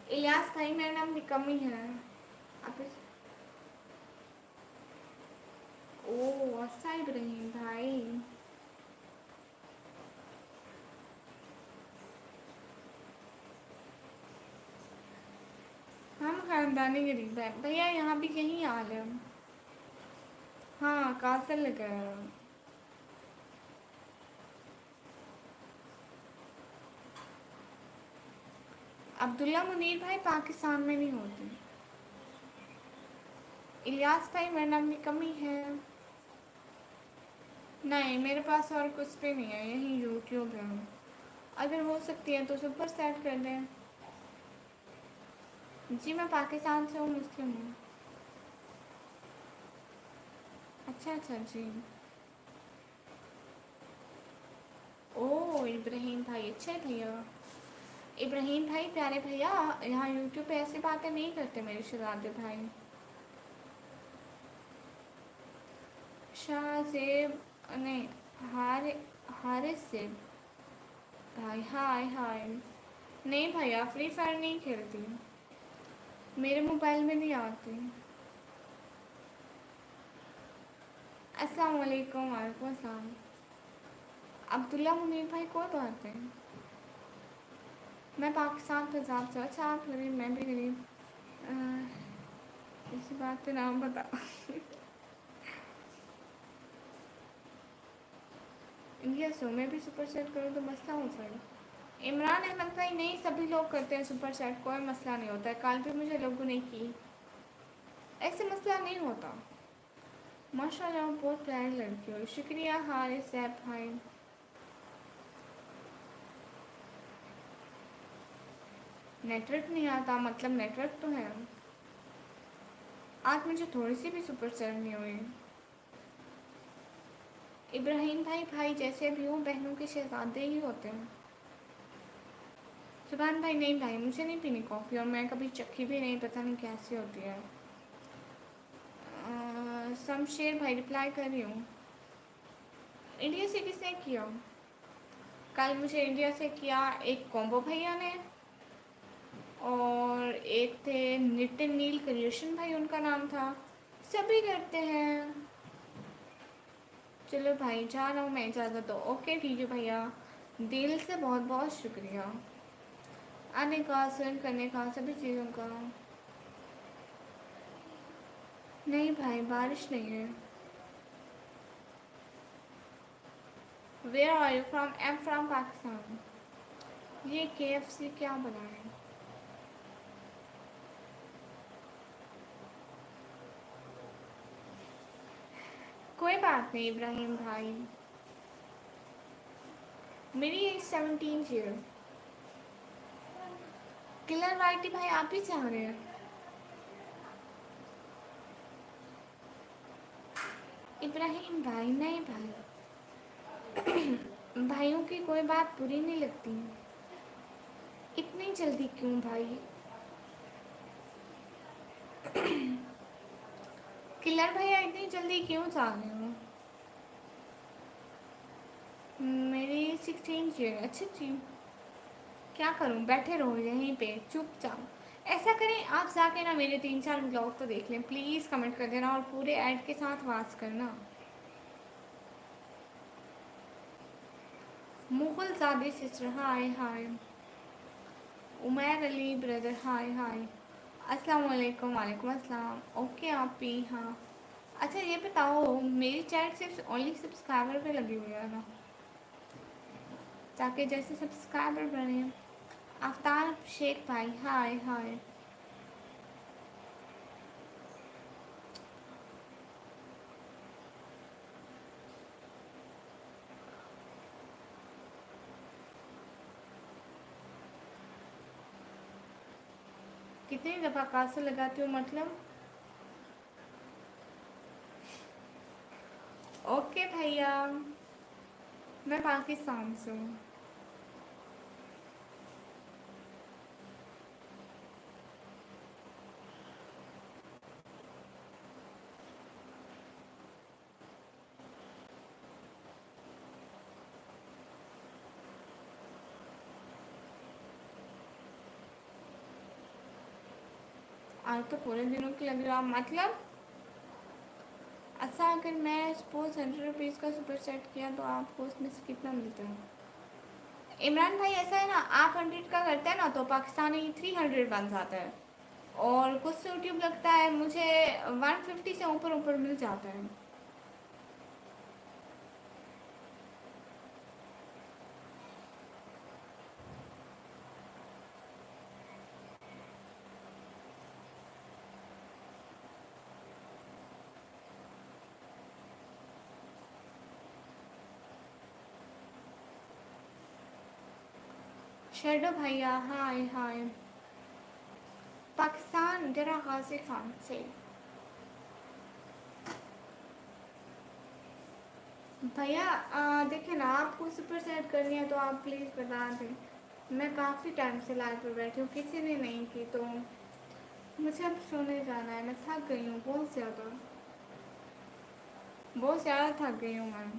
इलियास भाई मेरा नाम निकम्मी है। आप ओ अच्छा इब्राहिम भाई। हम खानदानी गरीब है भैया, यहाँ भी यही हाल है। हाँ कासल लगा है। अब्दुल्ला मुनीर भाई पाकिस्तान में नहीं होते। इलियास भाई मेरा नाम निकम्मी है। नहीं मेरे पास और कुछ भी नहीं है, यही यूट्यूब है। अगर हो सकती है तो सुपर सेट कर दें। जी मैं पाकिस्तान से हूँ, मुस्लिम हूँ। अच्छा अच्छा जी। ओह इब्राहिम भाई अच्छे है भैया। इब्राहिम भाई प्यारे भैया, यहाँ यूट्यूब पे ऐसी बातें नहीं करते मेरे शहजादे भाई। शाहजेब नहीं हारिस से भाई हाय हाय। नहीं भैया, फ्री फायर नहीं खेलती, मेरे मोबाइल में नहीं आती। अस्सलाम वालेकुम। वालेकुम अस्सलाम। अब्दुल्ला मुनीर भाई को बात है। मैं पाकिस्तान पंजाब से। अच्छा, आप गरीब, मैं भी गरीब। इसी बात पे नाम बता। इंडिया सो मैं भी सुपर सेट करूँ तो मसला हो जाएगा। इमरान अहमद भाई, नहीं सभी लोग करते हैं सुपर सेट, कोई मसला नहीं होता है। कल भी मुझे लोगों ने की, ऐसे मसला नहीं होता। माशाल्लाह बहुत प्यारी लड़की हो। शुक्रिया हारिस सैफ भाई। नेटवर्क नहीं आता मतलब नेटवर्क तो है। आज मुझे थोड़ी सी भी सुपर सेट नहीं हुई। इब्राहिम भाई, भाई जैसे भी हो बहनों के शहजादे ही होते हैं। सुभान भाई, नहीं भाई मुझे नहीं पीनी कॉफ़ी, और मैं कभी चखी भी नहीं, पता नहीं कैसी होती है। शमशेर भाई, रिप्लाई कर रही हूँ। इंडिया से किसने किया? कल मुझे इंडिया से किया एक कॉम्बो भैया ने, और एक थे नितिन नील क्रिएशन भाई उनका नाम था। सभी करते हैं। चलो भाई जा रहा हूँ मैं, इजाज़त दो। ओके ठीक है भैया, दिल से बहुत बहुत शुक्रिया आने का, स्वयं करने का, सभी चीज़ों का। नहीं भाई बारिश नहीं है। Where are you from? I am from Pakistan. ये KFC क्या बना है? कोई बात नहीं इब्राहिम भाई, मेरी एज 17 ईयर। किलर वाइटी भाई आप ही चाह रहे हैं? इब्राहिम भाई नहीं भाई, भाइयों की कोई बात बुरी नहीं लगती। इतनी जल्दी क्यों भाई? किलर भैया इतनी जल्दी क्यों चाह रहे हो? मेरी 16 ईयर। अच्छा जी, क्या करूं, बैठे रहो यहीं पे चुपचाप। ऐसा करें आप जाके ना मेरे 3-4 ब्लॉग तो देख लें प्लीज़, कमेंट कर देना और पूरे ऐड के साथ वास करना। मुगल ज़ादी सिस्टर, हाय हाय। उमैर अली ब्रदर, हाय हाय। अस्सलाम वालेकुम। वालेकुम अस्सलाम। ओके आप भी, हाँ। अच्छा ये बताओ, मेरी चैट सिर्फ ओनली सब्सक्राइबर पे लगी हुई है ना, ताकि जैसे सब्सक्राइबर बने। आफ्तार शेख भाई, हाय हाय। कितनी दफ़ा कासे लगाती हो मतलब? ओके भैया, मैं पाकिस्तान से हूँ। आज तो पूरे दिनों की लग रहा मतलब। अच्छा अगर मैं सपोज 100 रुपीज़ का सुपर सेट किया तो आपको उसमें से कितना मिलता है? इमरान भाई ऐसा है ना, आप 100 का करते हैं ना तो पाकिस्तानी 300 बन जाता है, और कुछ यूट्यूब लगता है मुझे 150 से ऊपर ऊपर मिल जाता है। शेडो भैया, हाय हाय। पाकिस्तान, डेरा गाजी खान से। भैया देखिए ना, आपको सुपर सेट करनी है तो आप प्लीज़ बता दें। मैं काफ़ी टाइम से लाइव पर बैठी हूँ, किसी ने नहीं की, तो मुझे अब सोने जाना है। मैं थक गई हूँ बहुत ज़्यादा, बहुत ज़्यादा थक गई हूँ मैं।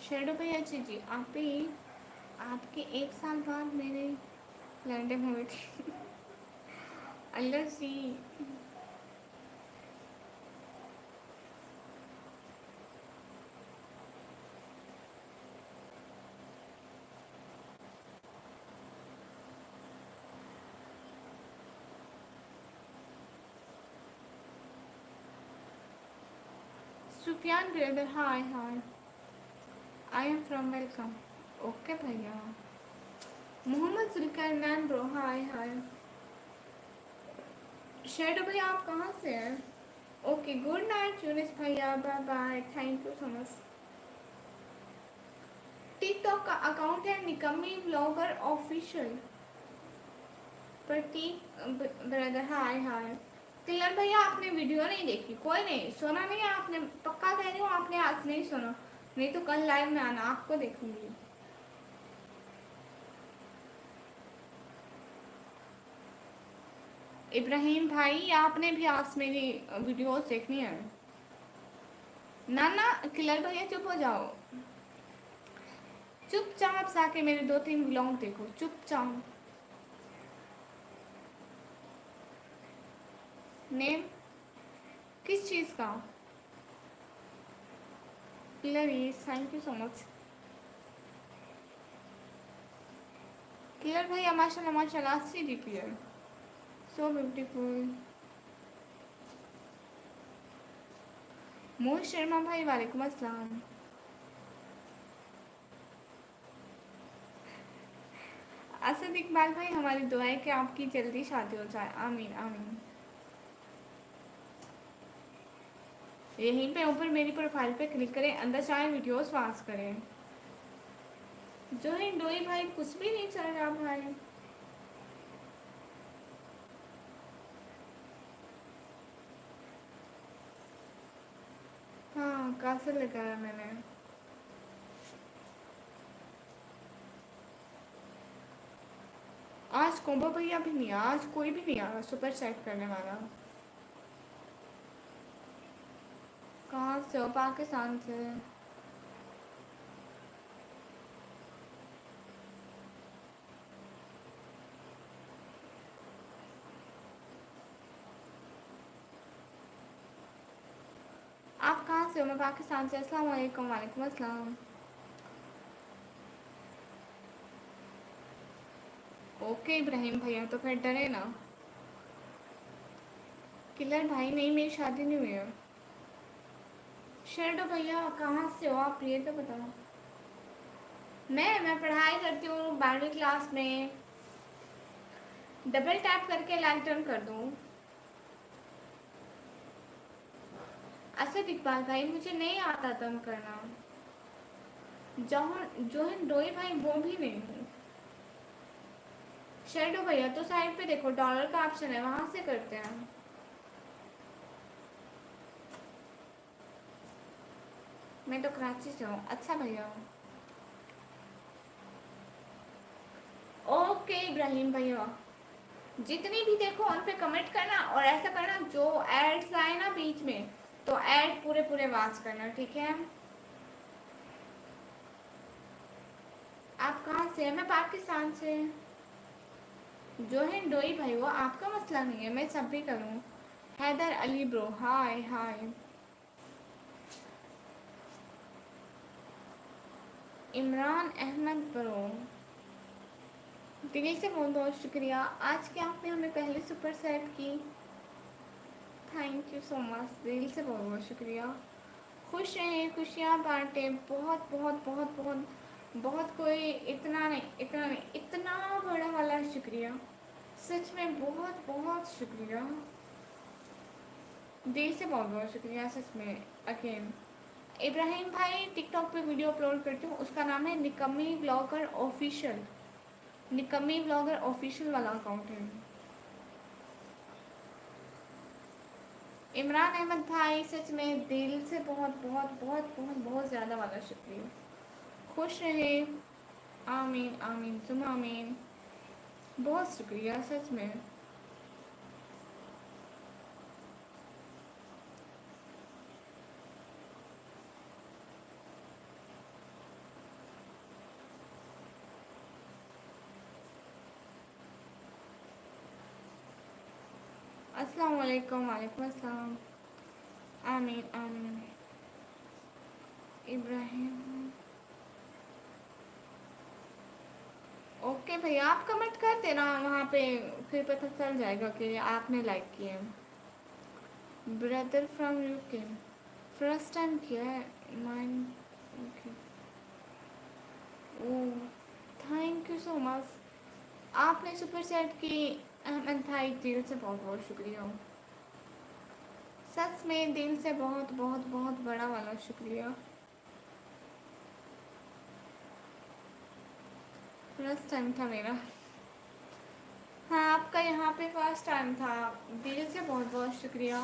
शेडो भैया जी आप भी आपके 1 साल बाद मेरे लंदन हुए थे। अल्लाह सी Sufiyan brother hi hi I am from welcome okay भैया Mohammad Zulqarnain bro hi hi shadow भैया आप कहाँ से हैं ओके गुड नाइट यूनिस भैया bye bye thank you so much TikTok का अकाउंट है निकम्मी blogger official Prateek brother hi hi तिलर भैया आपने वीडियो नहीं देखी कोई नहीं सुना नहीं है आपने पक्का कह रही हूँ आपने आज नहीं सुना नहीं तो कल लाइव में आना आपको देखूंगी इब्राहिम भाई आपने भी आज मेरी वीडियोस देखनी है ना ना किलर भैया चुप हो जाओ चुपचाप जाके मेरे 2-3 व्लॉग देखो चुपचाप नेम किस चीज़ का killer thank you so much killer भैया माशाल्लाह माशाल्लाह अच्छी डीपी है सो ब्यूटीफुल मोहित शर्मा भाई वालेकुम अस्सलाम असद इकबाल भाई हमारी दुआ है कि आपकी जल्दी शादी हो जाए आमीन आमीन यहीं पे ऊपर मेरी प्रोफाइल पे क्लिक करें अंदर चाहे वीडियोस वाच करें जो है डोई भाई कुछ भी नहीं चल रहा भाई हाँ कैसे लगाया मैंने आज कोम्बो भैया भी नहीं आज कोई भी नहीं आया सुपर चेक करने वाला कहाँ से हो पाकिस्तान से आप कहाँ से हो मैं पाकिस्तान से अस्सलाम वालेकुम वालेकुम अस्सलाम ओके इब्राहिम भैया तो फिर डरे ना किलर भाई नहीं मेरी शादी नहीं हुई है शर्टो भैया कहाँ से हो आप ये तो बताओ मैं पढ़ाई करती हूँ 12वीं क्लास में डबल टैप करके लाइक डन कर दूँ असद इकबाल भाई मुझे नहीं आता तुम करना जो है डोई भाई वो भी नहीं हूँ शेडो भैया तो साइड पे देखो डॉलर का ऑप्शन है वहां से करते हैं मैं तो कराची से हूँ अच्छा भैया ओके इब्राहिम भैया जितनी भी देखो उन पे कमेंट करना और ऐसा करना जो एड्स आए ना बीच में तो ऐड पूरे पूरे वाच करना ठीक है आप कहाँ से हैं मैं पाकिस्तान से जो है डोई भाई वो आपका मसला नहीं है मैं सब भी करूँ हैदर अली ब्रो हाय हाय इमरान अहमद ब्रो दिल से बहुत बहुत शुक्रिया आज के आपने हमें पहले सुपर सेट की थैंक यू सो मच दिल से बहुत बहुत शुक्रिया खुश रहें खुशियाँ बांटें बहुत बहुत बहुत बहुत बहुत कोई इतना नहीं इतना बड़ा वाला शुक्रिया सच में बहुत बहुत शुक्रिया दिल से बहुत बहुत शुक्रिया सच में अगेन इब्राहिम भाई टिकटॉक पे वीडियो अपलोड करती हूँ उसका नाम है निकम्मी ब्लॉगर ऑफिशियल निकम्मी ब्लॉगर ऑफिशियल वाला अकाउंट है इमरान अहमद भाई सच में दिल से बहुत बहुत बहुत बहुत बहुत ज़्यादा वाला शुक्रिया खुश रहे आमीन आमीन तुम आमीन बहुत शुक्रिया सच में अस्सलाम वालेकुम। वालेकुम अस्सलाम। आमीन आमीन। इब्राहिम। ओके भैया, आप कमेंट कर देना वहाँ पे, फिर पता चल जाएगा कि आपने लाइक किए। Brother from UK, first time किया है। Mine. Okay. Oh, thank you so much. आपने सुपर चैट की। अहमद भाई, दिल से बहुत बहुत शुक्रिया। सच में दिल से बहुत बहुत बहुत बड़ा वाला शुक्रिया। फर्स्ट टाइम था मेरा। हाँ, आपका यहाँ पे फर्स्ट टाइम था। दिल से बहुत बहुत शुक्रिया।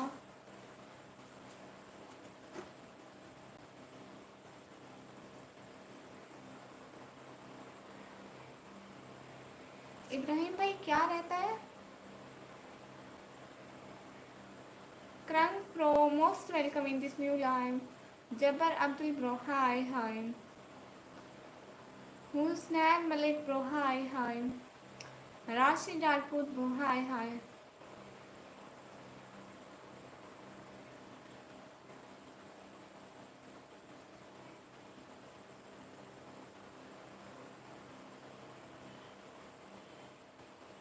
इब्राहिम भाई क्या रहता है? क्रंग pro, most welcome in this new live. Jabar Abdul bro, hi hi. Husnain Malik bro, hi hi. Rashid Rajput bro, hi hi.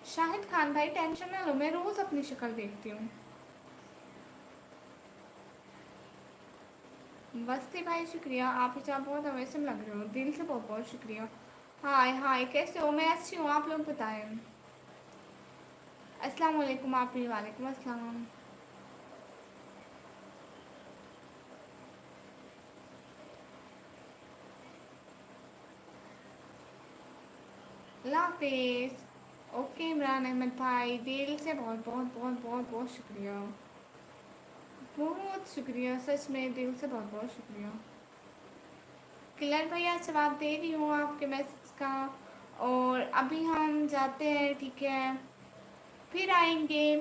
Shahid Khan भाई, टेंशन ना लो, मैं रोज अपनी शक्ल देखती हूँ। बस्ती भाई शुक्रिया, आप हिजाब बहुत अमेजिंग लग रहे हो, दिल से बहुत बहुत शुक्रिया। हाय हाय, कैसे हो? मैं अच्छी हूँ, आप लोग बताएं। अस्सलाम वालेकुम। आप भी वालेकुम अस्सलाम। अल्लाह हाफिज़। ओके इमरान अहमद भाई, दिल से बहुत बहुत बहुत बहुत बहुत शुक्रिया। बहुत शुक्रिया, सच में दिल से बहुत बहुत शुक्रिया। किलर भैया, जवाब दे रही हूँ आपके मैसेज का। और अभी हम जाते हैं, ठीक है? फिर आएंगे।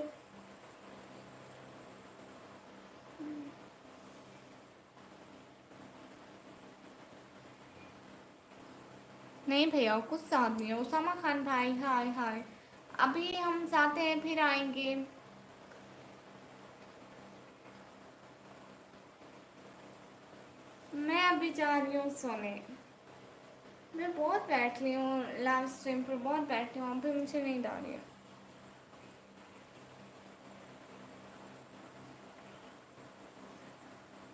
नहीं भैया, कुछ साथ नहीं है। उसामा खान भाई, हाय हाय। अभी हम जाते हैं, फिर आएंगे। मैं अभी जा रही हूँ सोने। मैं बहुत बैठ रही हूँ, लास्ट टाइम पर बहुत बैठी हूँ, अभी मुझे नींद आ रही है।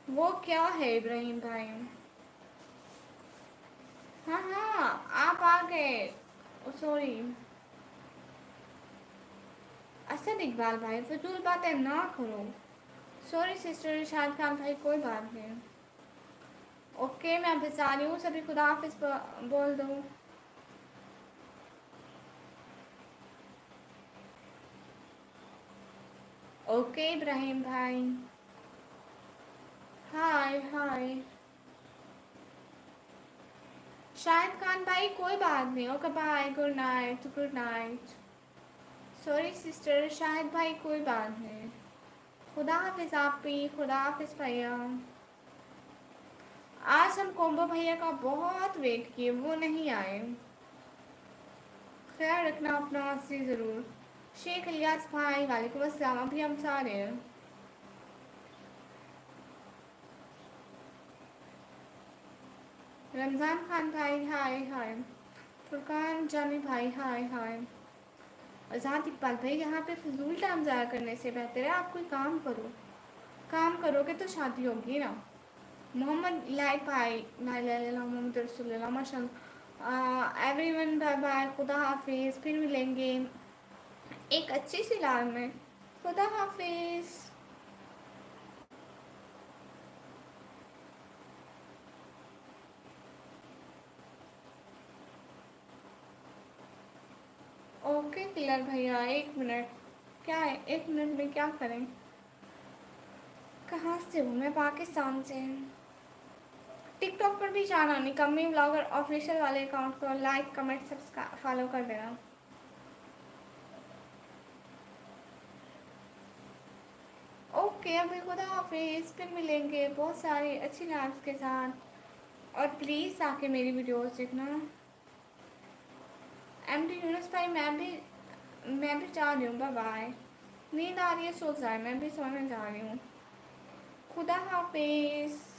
वो क्या है इब्राहिम भाई? हाँ हाँ, आप आ गए। सॉरी। असद इकबाल भाई, फजूल बातें ना करो। सॉरी सिस्टर इरशाद खान भाई, कोई बात नहीं। ओके, मैं अभी जा रही हूँ, सभी खुदा हाफिज बोल दो। ओके इब्राहिम भाई। Hi hi. शाहिद खान भाई, कोई बात नहीं। Okay bye, good night good night. Sorry sister Shahid भाई, कोई बात नहीं। खुदा हाफिज आप भी, खुदा हाफिज भैया। आज हम कोम्बो भैया का बहुत वेट किए, वो नहीं आए। ख्याल रखना अपना से ज़रूर। शेख इलियास भाई, वालेकुम अस्सलाम। अभी हम जा रहे हैं। रमज़ान खान भाई, हाय हाय। फुरकान जानी भाई, हाय हाय। आज़ाद इकबाल भाई, यहाँ पे फजूल टाइम ज़ाया करने से बेहतर है आप कोई काम करो। काम करोगे तो शादी होगी ना। मोहम्मद लाइक भाई, ला इलाहा इल्लल्लाह मोहम्मद रसूलुल्लाह, माशाल्लाह। एवरीवन बाय बाय, खुदा हाफिज़, फिर मिलेंगे एक अच्छी सी लाइव में। खुदा हाफिज़। ओके किलर भैया, एक मिनट। क्या है, एक मिनट में क्या करें? कहाँ से हूँ मैं? पाकिस्तान से। टिकटॉक पर भी जाना नहीं, कम्मी ब्लॉगर ऑफिशियल वाले अकाउंट को लाइक कमेंट सब्सक्राइब फॉलो कर देना। ओके, अभी खुदा हाफिज़, फिर मिलेंगे बहुत सारी अच्छी लाइव्स के साथ। और प्लीज़ आके मेरी वीडियोस देखना। एमडी यूनुस भाई, मैं भी जा रही हूँ, बाय बाय। नींद आ रही है, सो जाए, मैं भी सोने जा रही हूँ। खुदा हाफिज।